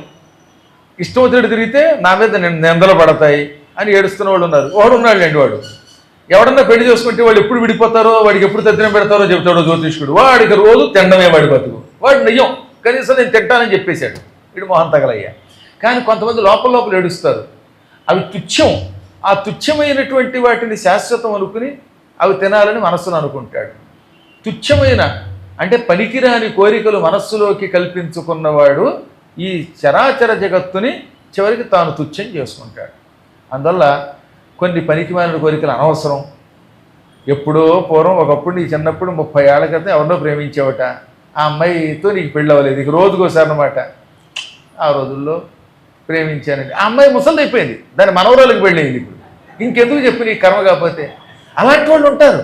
ఇష్టం వచ్చినట్టు తిరిగితే నా మీద నిందలు పడతాయి అని ఏడుస్తున్న వాళ్ళు ఉన్నారు. ఉన్నాడు లేండి, వాడు ఎవడన్నా పెళ్లి చేసుకుంటే వాళ్ళు ఎప్పుడు విడిపోతారో, వాడికి ఎప్పుడు తద్దినం పెడతారో చెబుతాడో జ్యోతిష్కుడు. వాడికి రోజు తినడమే వాడి బతుకు, వాడు నెయ్యం, కనీసం నేను తింటానని చెప్పేశాడు. వీడు మొహం తగలయ్యా. కానీ కొంతమంది లోపల ఏడుస్తారు. అవి తుచ్చం. ఆ తుచ్చమైనటువంటి వాటిని శాశ్వతం అనుకుని అవి తినాలని మనస్సును అనుకుంటాడు. తుచ్చమైన అంటే పనికిరాని కోరికలు మనస్సులోకి కల్పించుకున్నవాడు ఈ చరాచర జగత్తుని చివరికి తాను తుచ్చం చేసుకుంటాడు. అందువల్ల కొన్ని పనికిమాలిన కోరికలు అనవసరం. ఎప్పుడో పూర్వం ఒకప్పుడు నీ చిన్నప్పుడు 30 ఏళ్ల క్రితం ఎవరినో ప్రేమించావట, ఆ అమ్మాయితో నీకు పెళ్ళి అవ్వలేదు, ఇక రోజుకోసారి అనమాట. ఆ రోజుల్లో ప్రేమించానండి, ఆ అమ్మాయి ముసలిది అయిపోయింది, దాని మనవరాలకు పెళ్ళయింది. ఇప్పుడు ఇంకెందుకు చెప్పి నీ కర్మ కాకపోతే? అలాంటి వాళ్ళు ఉంటారు.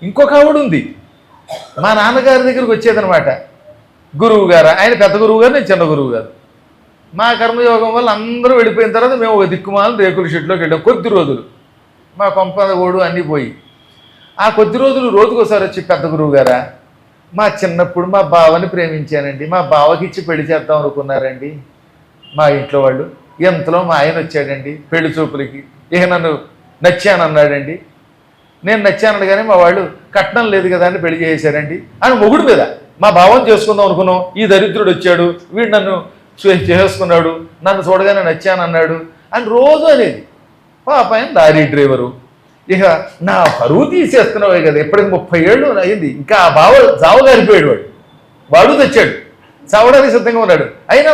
ఇంకొక ఆవిడ ఉంది, మా నాన్నగారి దగ్గరికి వచ్చేదనమాట, గురువు గారు. ఆయన పెద్ద గురువు గారు, నేను చిన్న గురువు గారు. మా కర్మయోగం వల్ల అందరూ వెళ్ళిపోయిన తర్వాత మేము ఒక దిక్కుమాలను రేకుల షెడ్లోకి వెళ్ళాం. కొద్ది రోజులు మా కొంపద ఓడు అన్నీ పోయి, ఆ కొద్ది రోజులు రోజుకోసారి వచ్చి, పెద్ద గురువు గారా, మా చిన్నప్పుడు మా బావని ప్రేమించానండి, మా బావకి ఇచ్చి పెళ్లి చేద్దాం అనుకున్నారండి మా ఇంట్లో వాళ్ళు. ఎంతలో మా ఆయన వచ్చాడండి పెళ్లి చూపులకి, ఇక నన్ను నచ్చానన్నాడండి. నేను నచ్చాను కానీ మా వాళ్ళు కట్నం లేదు కదా అని పెళ్లి చేశారండి అని మొగుడు మీద, మా భావం చేసుకుందాం అనుకున్నాం, ఈ దరిద్రుడు వచ్చాడు, వీడు నన్ను చేసుకున్నాడు, నన్ను చూడగానే నచ్చానన్నాడు అని రోజు అనేది. పాప ఆయన లారీ డ్రైవరు. ఇక నా పరువు తీసేస్తున్నావే కదా, ఎప్పటికి 30 ఏళ్ళు అయింది, ఇంకా ఆ జావ గారిపోయాడు. వాడు తెచ్చాడు, చావడానికి సిద్ధంగా ఉన్నాడు. అయినా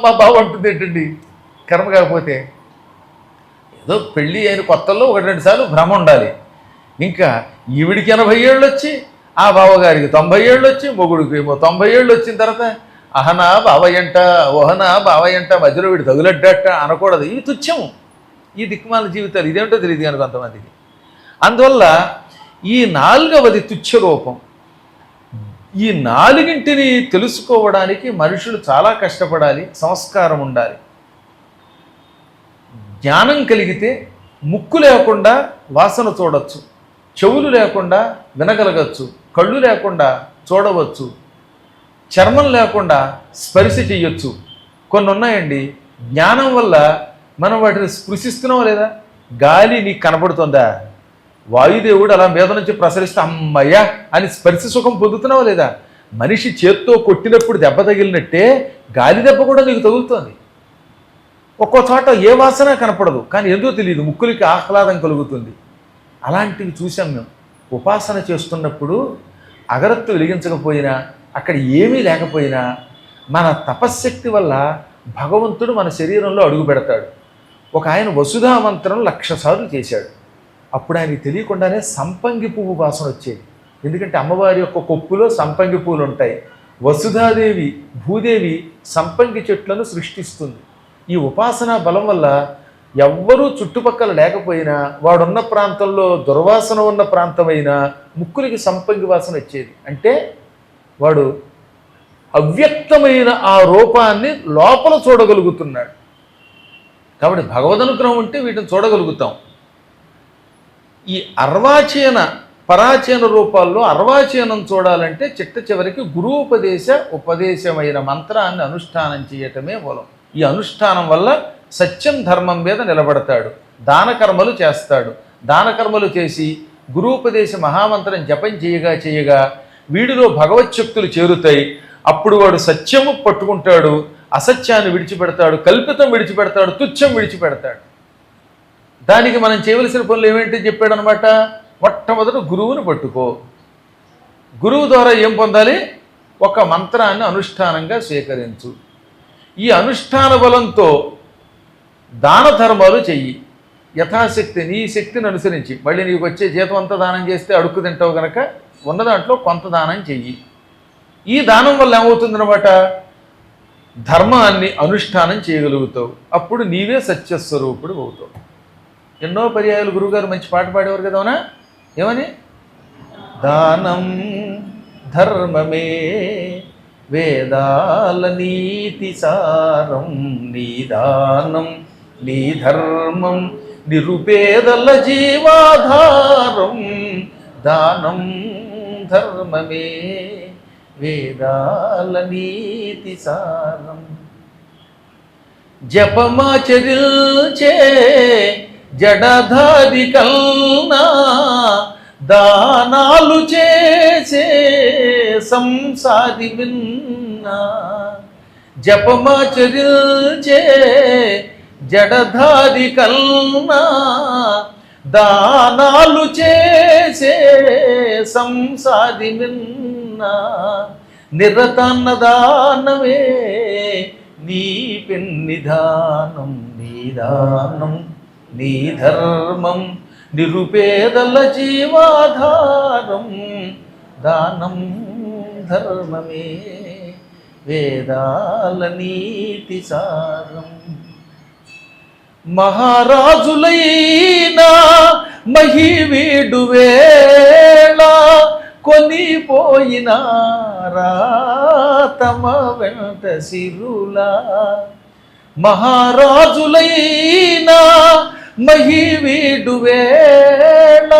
మా బావ అంటుంది ఏంటండి, కర్మ కాకపోతే. ఏదో పెళ్ళి అయిన కొత్తల్లో 1-2 సార్లు భ్రమ ఉండాలి. ఇంకా ఈవిడికి 80 ఏళ్ళు వచ్చి, ఆ బావగారికి 90 ఏళ్ళు వచ్చి, మొగుడికి ఏమో 90 ఏళ్ళు వచ్చిన తర్వాత అహనా బావయ్యంట, ఓహనా బావయ్యంట, మధ్యలో వీడు తగులడ్డట అనకూడదు. ఇవి తుచ్చము, ఈ దిక్కుమాల జీవితాలు. ఇదేమిటో తెలియదు కానీ కొంతమందికి. అందువల్ల ఈ 4వది తుచ్చ రూపం. ఈ 4ంటిని తెలుసుకోవడానికి మనుషులు చాలా కష్టపడాలి, సంస్కారం ఉండాలి. జ్ఞానం కలిగితే ముక్కు లేకుండా వాసన చూడవచ్చు, చెవులు లేకుండా వినగలగచ్చు, కళ్ళు లేకుండా చూడవచ్చు, చర్మం లేకుండా స్పర్శ చెయ్యొచ్చు. కొన్ని ఉన్నాయండి, జ్ఞానం వల్ల మనం వాటిని స్పృశిస్తున్నాం లేదా? గాలి నీకు కనపడుతుందా? వాయుదేవుడు అలా మీద నుంచి ప్రసరిస్తే అమ్మయ్య అని స్పర్శ సుఖం పొందుతున్నావా లేదా? మనిషి చేత్తో కొట్టినప్పుడు దెబ్బ తగిలినట్టే గాలి దెబ్బ కూడా నీకు తగులుతోంది. ఒక్కో చోట ఏ వాసన కనపడదు, కానీ ఎందుకో తెలియదు, ముక్కులకి ఆహ్లాదం కలుగుతుంది. అలాంటివి చూసాం మేము. ఉపాసన చేస్తున్నప్పుడు అగరత్తు వెలిగించకపోయినా, అక్కడ ఏమీ లేకపోయినా మన తపశ్శక్తి వల్ల భగవంతుడు మన శరీరంలో అడుగు పెడతాడు. ఒక ఆయన వసుధా మంత్రం 1,00,000 సార్లు చేశాడు. అప్పుడు ఆయనకి తెలియకుండానే సంపంగి పువ్వు వాసన వచ్చేది. ఎందుకంటే అమ్మవారి యొక్క కొప్పులో సంపంగి పువ్వులు ఉంటాయి. వసుధాదేవి భూదేవి సంపంగి చెట్లను సృష్టిస్తుంది. ఈ ఉపాసనా బలం వల్ల ఎవ్వరూ చుట్టుపక్కల లేకపోయినా, వాడున్న ప్రాంతంలో దుర్వాసన ఉన్న ప్రాంతమైనా ముక్కులకి సంపంగి వాసన వచ్చేది. అంటే వాడు అవ్యక్తమైన ఆ రూపాన్ని లోపల చూడగలుగుతున్నాడు. కాబట్టి భగవదనుగ్రహం ఉంటే వీటిని చూడగలుగుతాం. ఈ అర్వాచీన పరాచీన రూపాల్లో అర్వాచీనం చూడాలంటే చిట్ట చివరికి ఉపదేశమైన మంత్రాన్ని అనుష్ఠానం చేయటమే మూలం. ఈ అనుష్ఠానం వల్ల సత్యం ధర్మం మీద నిలబడతాడు, దాన కర్మలు చేస్తాడు. దాన కర్మలు చేసి గురూపదేశ మహామంత్రం జపం చేయగా వీడిలో భగవచ్చక్తులు చేరుతాయి. అప్పుడు వాడు సత్యము పట్టుకుంటాడు, అసత్యాన్ని విడిచిపెడతాడు, కల్పితం విడిచిపెడతాడు, తుచ్చం విడిచిపెడతాడు. దానికి మనం చేయవలసిన పనులు ఏమేంటి చెప్పాడు అనమాట. మొట్టమొదట గురువుని పట్టుకో. గురువు ద్వారా ఏం పొందాలి? ఒక మంత్రాన్ని అనుష్ఠానంగా స్వీకరించు. ఈ అనుష్ఠాన బలంతో దాన ధర్మాలు చెయ్యి యథాశక్తి, నీ శక్తిని అనుసరించి. మళ్ళీ నీకు వచ్చే జీతం అంతా దానం చేస్తే అడుక్కు తింటావు కనుక ఉన్న దాంట్లో కొంత దానం చెయ్యి. ఈ దానం వల్ల ఏమవుతుందన్నమాట, ధర్మాన్ని అనుష్ఠానం చేయగలుగుతావు. అప్పుడు నీవే సత్యస్వరూపుడు అవుతావు. ఎన్నో పర్యాయాలు గురువుగారు మంచి పాట పాడేవారు కదవునా, ఏమని? దానం ధర్మమే వేదాల నీతి సారం, నీ దానం నీ ధర్మం నిరుపేదల జీవాధారం. దానం ధర్మమే వేదాల నీతి సారం. జపమాచరిల్చే జడధారి కల్నా, దానాలు చేసే సంసారి విన్నా. జపమాచరిల్చే జడధారి కల్నా, దానాలు చేసే సంసారి విన్నా. నిరతన్నదానమే నీ పెన్నిధానం, నీ దానం నీ ధర్మం నిరుపేదల జీవాధారం. దానం ధర్మమే వేదాల నీతి సారం. మహారాజులైనా మహివీడు వేళ కొనిపోయినారా తమ వెంట సిరులా. మహారాజులైనా మహివీడు వేళ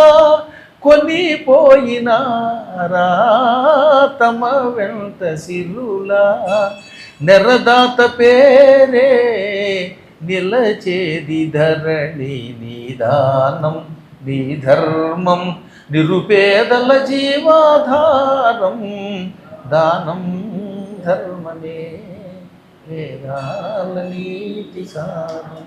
కొనిపోయినారా తమ వెంట సిరులా. నెరదాత పేరే నిలచేది ధరణి, నీ దానం నీ ధర్మం నిరుపేదల జీవాధారం. దానం ధర్మమే వేదాల నీతి సారం.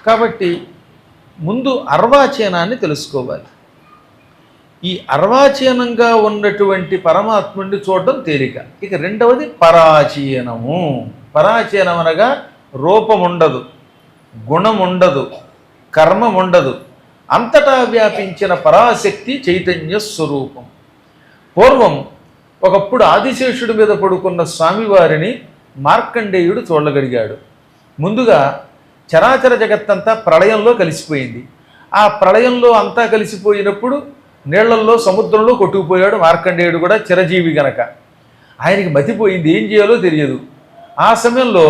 కాబట్టి ముందు అర్వాచీనాన్ని తెలుసుకోవాలి. ఈ అర్వాచీనంగా ఉన్నటువంటి పరమాత్ముడిని చూడడం తేలిక. ఇక రెండవది పరాచీనము. పరాచీనం అనగా రూపం ఉండదు, గుణం ఉండదు, కర్మం ఉండదు, అంతటా వ్యాపించిన పరాశక్తి చైతన్య స్వరూపం. పూర్వం ఒకప్పుడు ఆదిశేషుడి మీద పడుకున్న స్వామివారిని మార్కండేయుడు చూడగలిగాడు. ముందుగా చరాచర జగత్తంతా ప్రళయంలో కలిసిపోయింది. ఆ ప్రళయంలో అంతా కలిసిపోయినప్పుడు నీళ్లల్లో సముద్రంలో కొట్టుకుపోయాడు మార్కండేయుడు కూడా, చిరజీవి గనక. ఆయనకి మతిపోయింది, ఏం చేయాలో తెలియదు. ఆ సమయంలో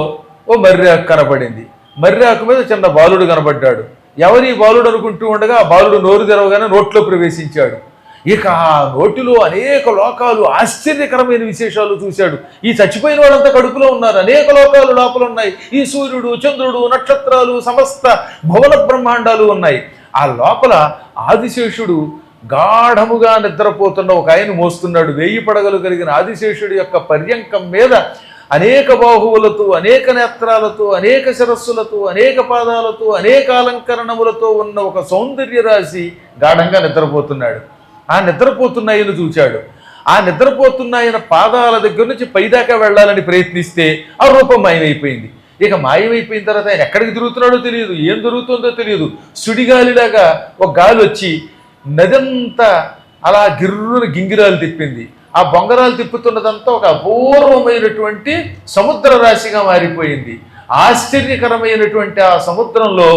ఓ మర్రాకు కనపడింది. మర్రాకు మీద చిన్న బాలుడు కనపడ్డాడు. ఎవరి బాలుడు అనుకుంటూ ఉండగా ఆ బాలుడు నోరు తెరవగానే నోట్లో ప్రవేశించాడు. ఇక ఆ నోటిలో అనేక లోకాలు, ఆశ్చర్యకరమైన విశేషాలు చూశాడు. ఈ చచ్చిపోయిన వాళ్ళంతా కడుపులో ఉన్నారు, అనేక లోకాలు లోపల ఉన్నాయి. ఈ సూర్యుడు, చంద్రుడు, నక్షత్రాలు, సమస్త భువన బ్రహ్మాండాలు ఉన్నాయి. ఆ లోపల ఆదిశేషుడు గాఢముగా నిద్రపోతున్న ఒక ఆయన మోస్తున్నాడు. 1000 పడగలు కలిగిన ఆదిశేషుడి యొక్క పర్యంకం మీద అనేక బాహువులతో, అనేక నేత్రాలతో, అనేక శిరస్సులతో, అనేక పాదాలతో, అనేక అలంకరణములతో ఉన్న ఒక సౌందర్య రాశి గాఢంగా నిద్రపోతున్నాడు. ఆ నిద్రపోతున్న ఆయన చూచాడు. ఆ నిద్రపోతున్న ఆయన పాదాల దగ్గర నుంచి పైదాకా వెళ్ళాలని ప్రయత్నిస్తే ఆ రూపం మాయమైపోయింది. ఇక మాయమైపోయిన తర్వాత ఆయన ఎక్కడికి తిరుగుతున్నాడో తెలియదు, ఏం జరుగుతుందో తెలియదు. సుడిగాలిలాగా ఒక గాలి వచ్చి నదంతా అలా గిర్రున గింగిరాలు తిప్పింది. ఆ బొంగరాలు తిప్పుతున్నదంతా ఒక అపూర్వమైనటువంటి సముద్ర రాశిగా మారిపోయింది. ఆశ్చర్యకరమైనటువంటి ఆ సముద్రంలో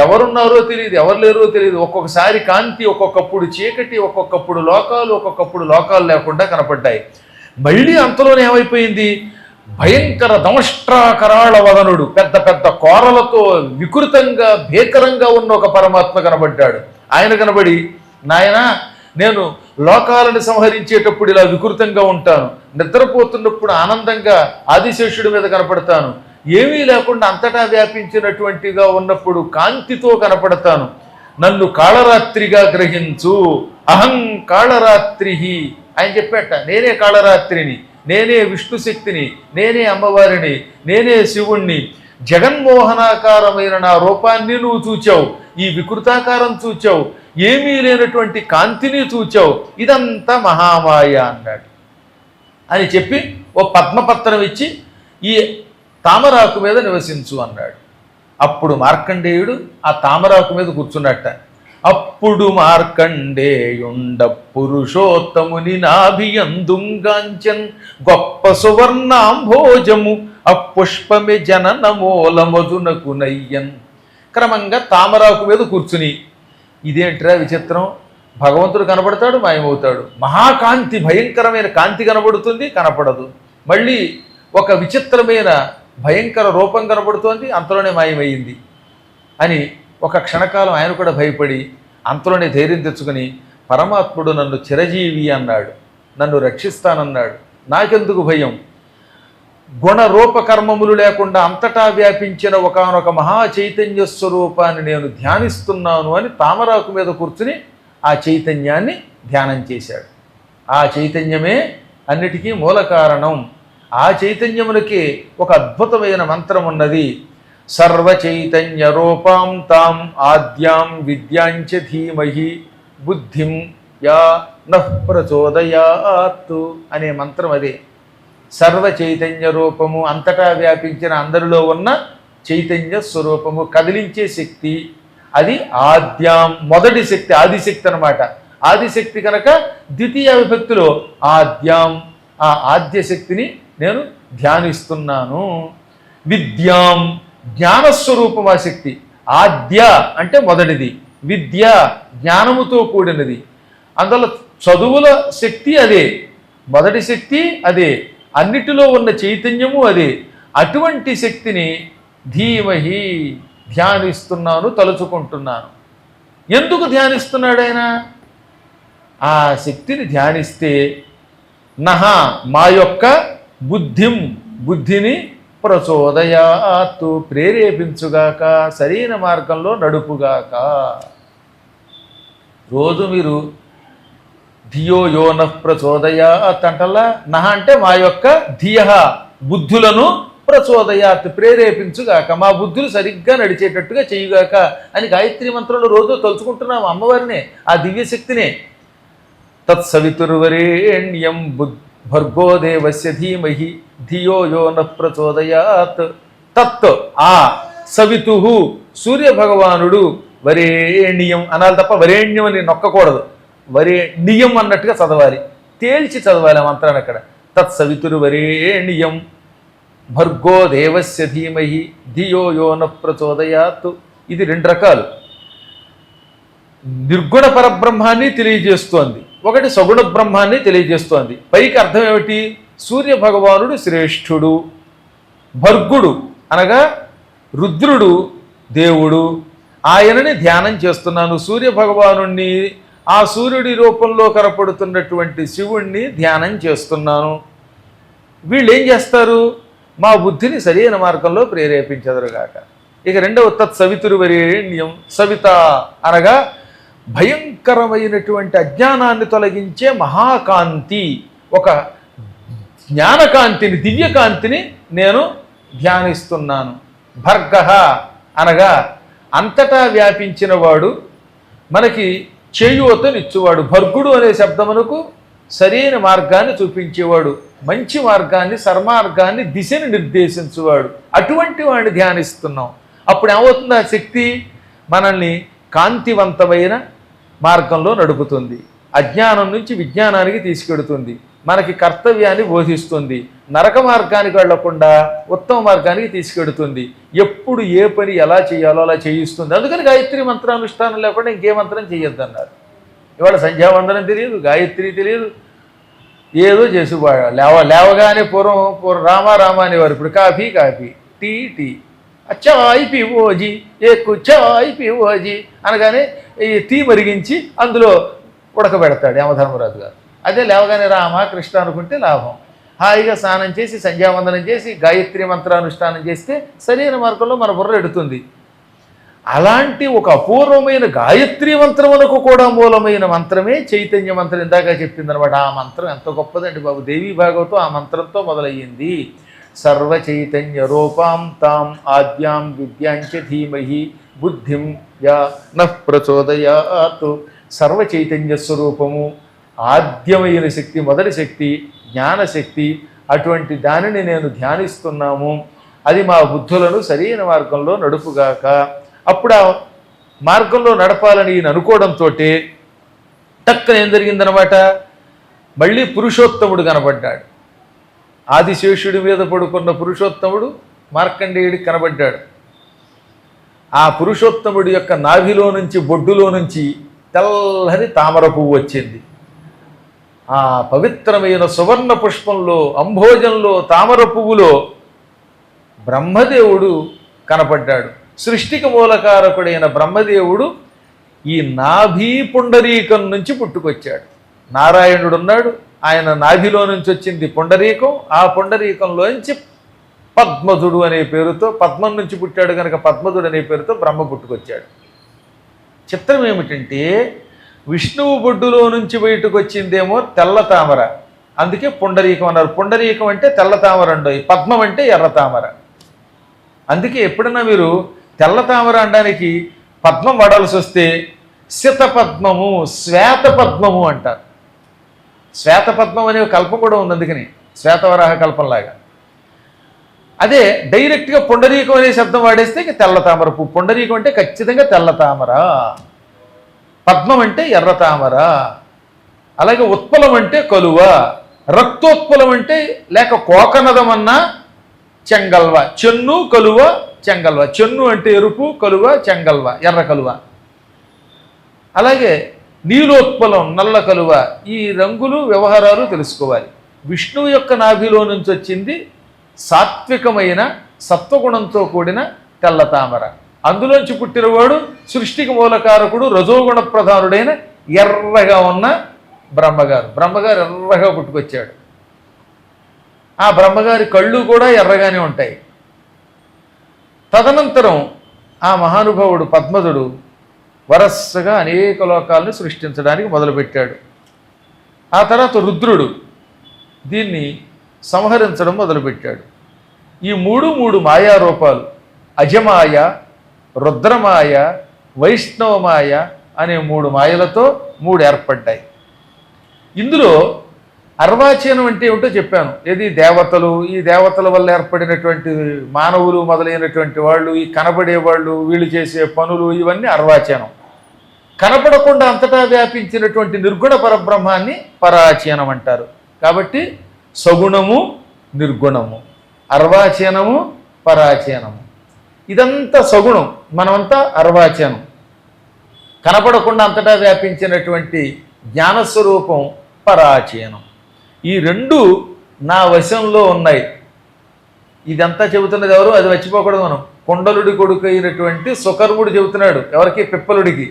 ఎవరున్నారో తెలియదు, ఎవరు లేరో తెలియదు. ఒక్కొక్కసారి కాంతి, ఒక్కొక్కప్పుడు చీకటి, ఒక్కొక్కప్పుడు లోకాలు లేకుండా కనపడ్డాయి. మళ్ళీ అంతలోనే ఏమైపోయింది, భయంకర దంష్ట్రాకరాళ వదనుడు, పెద్ద పెద్ద కోరలతో వికృతంగా భీకరంగా ఉన్న ఒక పరమాత్మ కనబడ్డాడు. ఆయన కనబడి, నాయనా నేను లోకాలను సంహరించేటప్పుడు ఇలా వికృతంగా ఉంటాను, నిద్రపోతున్నప్పుడు ఆనందంగా ఆదిశేషుడి మీద కనపడతాను, ఏమీ లేకుండా అంతటా వ్యాపించినటువంటిగా ఉన్నప్పుడు కాంతితో కనపడతాను, నన్ను కాళరాత్రిగా గ్రహించు, అహం కాళరాత్రి ఆయన చెప్పేట. నేనే కాళరాత్రిని, నేనే విష్ణు శక్తిని, నేనే అమ్మవారిని, నేనే శివుణ్ణి. జగన్మోహనాకారమైన నా రూపాన్ని నువ్వు చూచావు, ఈ వికృతాకారం చూచావు, ఏమీ లేనటువంటి కాంతిని చూచావు, ఇదంతా మహామాయ అన్నాడు. అని చెప్పి ఓ పద్మపత్రం ఇచ్చి ఈ తామరాకు మీద నివసించు అన్నాడు. అప్పుడు మార్కండేయుడు ఆ తామరాకు మీద కూర్చున్నట్ట. అప్పుడు మార్కండేయుండ పురుషోత్తముని నాభియందుంగాంచన్ గొప్ప సువర్ణాంభోజము అపుష్పమే జనన మూలమధునకు నయ్యన్. క్రమంగా తామరాకు మీద కూర్చుని, ఇదేంట్రా విచిత్రం, భగవంతుడు కనబడతాడు, మాయమవుతాడు, మహాకాంతి, భయంకరమైన కాంతి కనబడుతుంది, కనపడదు, మళ్ళీ ఒక విచిత్రమైన భయంకర రూపం కనబడుతోంది, అంతలోనే మాయమయ్యింది అని ఒక క్షణకాలం ఆయన కూడా భయపడి అంతలోనే ధైర్యం తెచ్చుకుని, పరమాత్ముడు నన్ను చిరజీవి అన్నాడు, నన్ను రక్షిస్తానన్నాడు, నాకెందుకు భయం, గుణరూప కర్మములు లేకుండా అంతటా వ్యాపించిన ఒకానొక మహా చైతన్య స్వరూపాన్ని నేను ధ్యానిస్తున్నాను అని తామరాకు మీద కూర్చుని ఆ చైతన్యాన్ని ధ్యానం చేశాడు. ఆ చైతన్యమే అన్నిటికీ మూల కారణం. ఆ చైతన్యములకి ఒక అద్భుతమైన మంత్రం ఉన్నది. సర్వ చైతన్య రూపాం తాం ఆద్యాం విద్యాంచ ధీమహి బుద్ధిం యా నః ప్రచోదయాత్ అనే మంత్రం అదే. సర్వ చైతన్య రూపము, అంతటా వ్యాపించిన అందరిలో ఉన్న చైతన్య స్వరూపము, కదిలించే శక్తి, అది ఆద్యాం, మొదటి శక్తి, ఆదిశక్తి అనమాట. ఆదిశక్తి కనుక ద్వితీయ విభక్తిలో ఆద్యాం, ఆ ఆద్యశక్తిని నేను ధ్యానిస్తున్నాను. విద్యాం, జ్ఞానస్వరూపం ఆ శక్తి. ఆద్య అంటే మొదటిది, విద్య జ్ఞానముతో కూడినది. అందువల్ల చదువుల శక్తి అదే, మొదటి శక్తి అదే, అన్నిటిలో ఉన్న చైతన్యము అదే. అటువంటి శక్తిని ధీమహి ధ్యానిస్తున్నాను, తలుచుకుంటున్నాను. ఎందుకు ధ్యానిస్తున్నాడు ఆయన? ఆ శక్తిని ధ్యానిస్తే నహ మా యొక్క బుద్ధిని ప్రచోదయాత్ ప్రేరేపించుగాక, సరైన మార్గంలో నడుపుగాక. రోజు మీరు ధియో యో నః ప్రచోదయాత్ అంటల్లా, నహ అంటే మా యొక్క ధియ బుద్ధులను ప్రచోదయాత్ ప్రేరేపించుగాక, మా బుద్ధులు సరిగ్గా నడిచేటట్టుగా చేయుగాక అని గాయత్రి మంత్రంలో రోజు తలుచుకుంటున్నాం అమ్మవారినే, ఆ దివ్యశక్తినే. తత్సవితుర్వరేణ్యం భర్గో దేవస్య ధీమహి ధియో యో నః ప్రచోదయాత్. తత్ ఆ సవితు సూర్య భగవానుడు, వరేణ్యం అనాలి తప్ప వరేణ్యం అని నొక్కకూడదు, వరేణ్యం అన్నట్టుగా చదవాలి, తేల్చి చదవాలి ఆ మంత్రాన్ని అక్కడ. తత్సవితుర్వరేణ్యం భర్గో దేవస్య ధీమహి ధియో యో నః ప్రచోదయాత్. ఇది 2 రకాలు. నిర్గుణ పరబ్రహ్మాన్ని తెలియజేస్తోంది, ఒకటి సగుణ బ్రహ్మాన్ని తెలియజేస్తోంది. పైకి అర్థం ఏమిటి? సూర్య భగవానుడు శ్రేష్ఠుడు, భర్గుడు అనగా రుద్రుడు దేవుడు, ఆయనని ధ్యానం చేస్తున్నాను. సూర్య భగవానుణ్ణి, ఆ సూర్యుడి రూపంలో కనపడుతున్నటువంటి శివుణ్ణి ధ్యానం చేస్తున్నాను. వీళ్ళు ఏం చేస్తారు? మా బుద్ధిని సరైన మార్గంలో ప్రేరేపించదురుగాక. ఇక రెండవ తత్ సవితుర్వరేణ్యం, సవిత అనగా భయంకరమైనటువంటి అజ్ఞానాన్ని తొలగించే మహాకాంతి, ఒక జ్ఞానకాంతిని, దివ్యకాంతిని నేను ధ్యానిస్తున్నాను. భర్గః అనగా అంతటా వ్యాపించిన వాడు, మనకి చేయూతనిచ్చువాడు. భర్గుడు అనే శబ్దమునకు సరైన మార్గాన్ని చూపించేవాడు, మంచి మార్గాన్ని, సన్మార్గాన్ని, దిశని నిర్దేశించువాడు. అటువంటి వాడిని ధ్యానిస్తున్నాం. అప్పుడు ఏమవుతుంది? ఆ శక్తి మనల్ని కాంతివంతమైన మార్గంలో నడుపుతుంది, అజ్ఞానం నుంచి విజ్ఞానానికి తీసుకెడుతుంది, మనకి కర్తవ్యాన్ని బోధిస్తుంది, నరక మార్గానికి వెళ్లకుండా ఉత్తమ మార్గానికి తీసుకెడుతుంది, ఎప్పుడు ఏ పని ఎలా చేయాలో అలా చేయిస్తుంది. అందుకని గాయత్రి మంత్రానుష్ఠానం లేకుండా ఇంకే మంత్రం చేయొద్దన్నారు. ఇవాళ సంధ్యావందనం తెలియదు, గాయత్రి తెలియదు, ఏదో చేసి లేవగానే పూర్వం రామ అనేవారు, ఇప్పుడు కాఫీ టీ టీ, చాయ్ పివోజీ, ఎక్కువ చాయ్ పివోజీ అనగానే ఈ టీ మరిగించి అందులో ఉడకబెడతాడు యమధర్మరాజు గారు. అదే లేవగానే రామ కృష్ణ అనుకుంటే లాభం. హాయిగా స్నానం చేసి సంధ్యావందనం చేసి గాయత్రి మంత్రానుష్ఠానం చేస్తే సరైన మార్గంలో మన బుర్ర ఎడుతుంది. అలాంటి ఒక అపూర్వమైన గాయత్రి మంత్రమునకు కూడా మూలమైన మంత్రమే చైతన్య మంత్రం. ఇందాక చెప్పిందనమాట. ఆ మంత్రం ఎంత గొప్పదండి బాబు. దేవీ భాగవతం ఆ మంత్రంతో మొదలయ్యింది. సర్వ చైతన్య రూపాం తాం ఆద్యాం విద్యాంచ ధీమహి బుద్ధిం యా నః ప్రచోదయాత్. సర్వ చైతన్య స్వరూపము, ఆద్యమైన శక్తి, మొదటి శక్తి, జ్ఞానశక్తి, అటువంటి దానిని నేను ధ్యానిస్తున్నాము. అది మా బుద్ధులను సరైన మార్గంలో నడుపుగాక. అప్పుడు ఆ మార్గంలో నడపాలని ఈయన అనుకోవడంతో టక్కన ఏం జరిగిందనమాట, మళ్ళీ పురుషోత్తముడు కనబడ్డాడు. ఆదిశేషుడి మీద పడుకున్న పురుషోత్తముడు మార్కండేయుడికి కనబడ్డాడు. ఆ పురుషోత్తముడి యొక్క నాభిలో నుంచి, బొడ్డులో నుంచి తెల్లని తామర పువ్వు వచ్చింది. ఆ పవిత్రమైన సువర్ణ పుష్పంలో, అంభోజంలో, తామర పువ్వులో బ్రహ్మదేవుడు కనపడ్డాడు. సృష్టికి మూలకారకుడైన బ్రహ్మదేవుడు ఈ నాభి పుండరీకం నుంచి పుట్టుకొచ్చాడు. నారాయణుడు ఉన్నాడు, ఆయన నాభిలో నుంచి వచ్చింది పుండరీకం. ఆ పుండరీకంలోంచి పద్మధుడు అనే పేరుతో, పద్మం నుంచి పుట్టాడు కనుక పద్మధుడు అనే పేరుతో బ్రహ్మ పుట్టుకొచ్చాడు. చిత్రం ఏమిటంటే, విష్ణువు బొడ్డులో నుంచి బయటకు వచ్చిందేమో తెల్ల తామర, అందుకే పుండరీకం అన్నారు. పుండరీకం అంటే తెల్ల తామర అండోయి, పద్మం అంటే ఎర్ర తామర. అందుకే ఎప్పుడన్నా మీరు తెల్ల తామర అనడానికి పద్మం వాడాల్సి వస్తే శతపద్మము, శ్వేతపద్మము అంటారు. శ్వేతపద్మం అనే కల్పం కూడా ఉంది, అందుకని శ్వేతవరాహ కల్పంలాగా. అదే డైరెక్ట్గా పుండరీకం అనే శబ్దం వాడేస్తే తెల్ల తామర పువ్వు. పుండరీకం అంటే ఖచ్చితంగా తెల్ల తామర, పద్మం అంటే ఎర్ర తామర. అలాగే ఉత్పలం అంటే కలువ, రక్తోత్పలం అంటే లేక కోకనదమన్నా చెంగల్వ. చెన్ను, కలువ, చెంగల్వ. చెన్ను అంటే ఎరుపు, కలువ చెంగల్వ ఎర్ర కలువ. అలాగే నీలోత్పలం నల్ల కలువ. ఈ రంగులు వ్యవహారాలు తెలుసుకోవాలి. విష్ణువు యొక్క నాభిలో నుంచి వచ్చింది సాత్వికమైన సత్వగుణంతో కూడిన తెల్ల తామర. అందులోంచి పుట్టినవాడు సృష్టికి మూలకారకుడు, రజోగుణ ప్రధానుడైన ఎర్రగా ఉన్న బ్రహ్మగారు. బ్రహ్మగారు ఎర్రగా పుట్టుకొచ్చాడు. ఆ బ్రహ్మగారి కళ్ళు కూడా ఎర్రగానే ఉంటాయి. తదనంతరం ఆ మహానుభావుడు పద్మధుడు వరసగా అనేక లోకాలను సృష్టించడానికి మొదలుపెట్టాడు. ఆ తర్వాత రుద్రుడు దీన్ని సంహరించడం మొదలుపెట్టాడు. ఈ మూడు మాయారూపాలు, అజమాయ, రుద్రమాయ, వైష్ణవమాయ అనే 3 మాయలతో 3 ఏర్పడ్డాయి. ఇందులో అర్వాచీనం అంటే ఏమిటో చెప్పాను. ఏది దేవతలు, ఈ దేవతల వల్ల ఏర్పడినటువంటి మానవులు మొదలైనటువంటి వాళ్ళు, ఈ కనబడేవాళ్ళు, వీళ్ళు చేసే పనులు, ఇవన్నీ అర్వాచీనం. కనపడకుండా అంతటా వ్యాపించినటువంటి నిర్గుణ పరబ్రహ్మాన్ని పరాచీనం అంటారు. కాబట్టి సగుణము, నిర్గుణము, అర్వాచీనము, పరాచీనము. ఇదంతా సగుణం, మనమంతా అర్వాచీనం. కనపడకుండా అంతటా వ్యాపించినటువంటి జ్ఞానస్వరూపం పరాచీనం. ఈ 2 నా వశంలో ఉన్నాయి. ఇదంతా చెబుతున్నది ఎవరు? అది మర్చిపోకూడదు మనం. కుండలుడి కొడుకు అయినటువంటి సుకర్ముడు చెబుతున్నాడు. ఎవరికి? పిప్పలుడికి.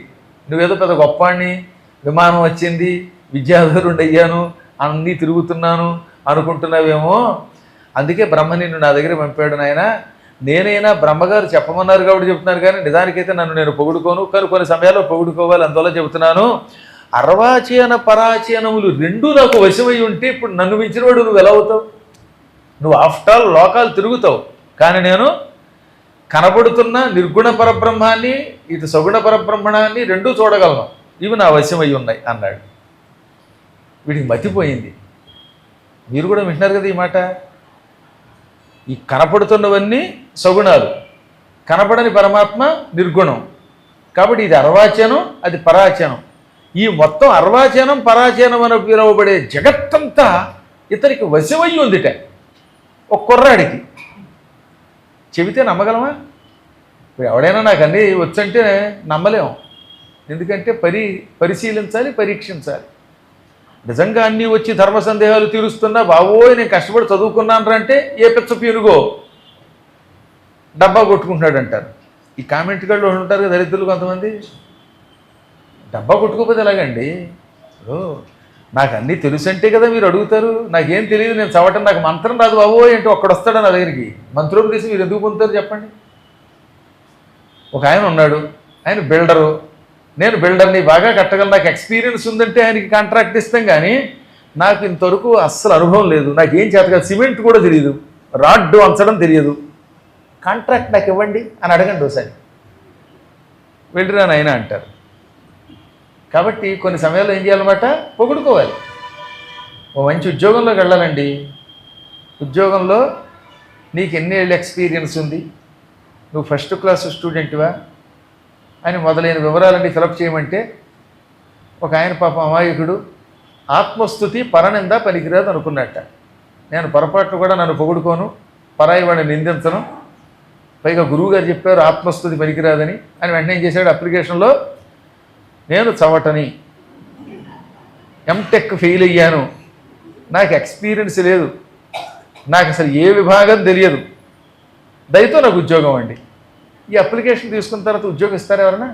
నువ్వేదో పెద్ద గొప్పవాణ్ణి, విమానం వచ్చింది, విద్యాధరుడు అయ్యాను, అన్నీ తిరుగుతున్నాను అనుకుంటున్నావేమో. అందుకే బ్రహ్మ నిన్ను నా దగ్గర పంపాడు నాయన. నేనైనా బ్రహ్మగారు చెప్పమన్నారు కాబట్టి చెప్తున్నాను, కానీ నిజానికైతే నన్ను నేను పొగుడుకోను, కానీ కొన్ని సమయాల్లో పొగుడుకోవాలి, అందువల్ల చెబుతున్నాను. అర్వాచీన పరాచీనములు రెండూ నాకు వశమై ఉంటే ఇప్పుడు నన్ను మించిన వాడు నువ్వు ఎలా అవుతావు? నువ్వు ఆఫ్టర్ ఆల్ లోకాలు తిరుగుతావు, కానీ నేను కనబడుతున్న నిర్గుణ పరబ్రహ్మాన్ని ఇది సగుణ పరబ్రహ్మణాన్ని రెండూ చూడగలను, ఇవి నా వశమై ఉన్నాయి అన్నాడు. వీడికి మతిపోయింది. మీరు కూడా వింటున్నారు కదా ఈ మాట. ఈ కనపడుతున్నవన్నీ సగుణాలు, కనపడని పరమాత్మ నిర్గుణం. కాబట్టి ఇది అర్వాచనం, అది పరాచనం. ఈ మొత్తం అర్వాచనం పరాచనం అని పిలువబడే జగత్తంతా ఇతనికి వశమై ఉందిట. ఒక కుర్రాడికి చెబితే నమ్మగలమా? ఇప్పుడు ఎవడైనా నాకు అన్నీ వచ్చంటే నమ్మలేము. ఎందుకంటే పరిశీలించాలి, పరీక్షించాలి. నిజంగా అన్నీ వచ్చి ధర్మ సందేహాలు తీరుస్తున్నా, బావోయ్ నేను కష్టపడి చదువుకున్నాను అంటే ఏ పెచ్చ పీనుగో డబ్బా కొట్టుకుంటున్నాడు అంటారు. ఈ కామెంట్ గళ్ళు ఉంటారు కదా దరిద్రులు కొంతమంది. డబ్బా కొట్టుకోకపోతే ఎలాగండి? ఇప్పుడు నాకు అన్నీ తెలుసు అంటే కదా మీరు అడుగుతారు. నాకేం తెలియదు, నేను చవటం, నాకు మంత్రం రాదు బావోయ్ అంటే ఒక్కడొస్తాడు నా దగ్గరికి. మంత్రోపదేశం మీరు ఎందుకు పొందుతారు చెప్పండి? ఒక ఆయన ఉన్నాడు, ఆయన బిల్డరు, నేను బిల్డర్ని బాగా కట్టగలను, నాకు ఎక్స్పీరియన్స్ ఉందంటే ఆయనకి కాంట్రాక్ట్ ఇస్తాం. కానీ నాకు ఇంతవరకు అస్సలు అనుభవం లేదు, నాకేం చేత కాదు, సిమెంట్ కూడా తెలియదు, రాడ్డు అంచడం తెలియదు, కాంట్రాక్ట్ నాకు ఇవ్వండి అని అడగండి ఒకసారి. వెళ్ళిరా నాయన అంటారు. కాబట్టి కొన్ని సమయాల్లో ఏం చేయాలన్నమాట, పొగుడుకోవాలి. ఓ మంచి ఉద్యోగంలోకి వెళ్ళాలండి. ఉద్యోగంలో నీకు ఎన్ని ఏళ్ళ ఎక్స్పీరియన్స్ ఉంది, నువ్వు ఫస్ట్ క్లాస్ స్టూడెంట్వా అని మొదలైన వివరాలన్నీ ఫిలప్ చేయమంటే ఒక ఆయన పాపం అమాయకుడు ఆత్మస్థుతి పరనింద పనికిరాదు అనుకున్నట్ట. నేను పొరపాట్లు కూడా నన్ను పొగుడుకోను, పరాయి వాడిని నిందించను, పైగా గురువుగారు చెప్పారు ఆత్మస్థుతి పనికిరాదని అని వెంటనే ఏం చేశాడు, అప్లికేషన్లో నేను చవటని, ఎంటెక్ ఫెయిల్ అయ్యాను, నాకు ఎక్స్పీరియన్స్ లేదు, నాకు అసలు ఏ విభాగం తెలియదు, దయతో నాకు ఉద్యోగం అండి. ఈ అప్లికేషన్ తీసుకున్న తర్వాత ఉద్యోగం ఇస్తారా ఎవరన్నా?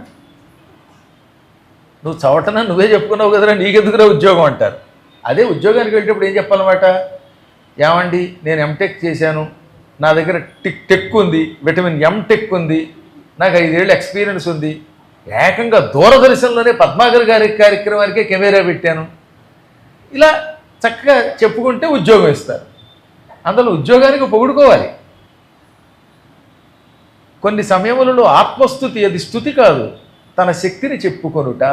నువ్వు చవటన నువ్వే చెప్పుకున్నావు కదరా, నీకెందుకురా ఉద్యోగం అంటారు. అదే ఉద్యోగానికి వెళ్ళేటప్పుడు ఏం చెప్పాలన్నమాట, ఏమండి నేను ఎంటెక్ చేశాను, నా దగ్గర టెక్ ఉంది, విటమిన్ ఎంటెక్ ఉంది, నాకు 5 ఏళ్ళు ఎక్స్పీరియన్స్ ఉంది, ఏకంగా దూరదర్శన్లోనే పద్మాకర్ గారి కార్యక్రమానికే కెమెరా పెట్టాను, ఇలా చక్కగా చెప్పుకుంటే ఉద్యోగం ఇస్తారు. అందులో ఉద్యోగానికి పొగుడుకోవాలి. కొన్ని సమయములలో ఆత్మస్థుతి, అది స్థుతి కాదు, తన శక్తిని చెప్పుకొనుట.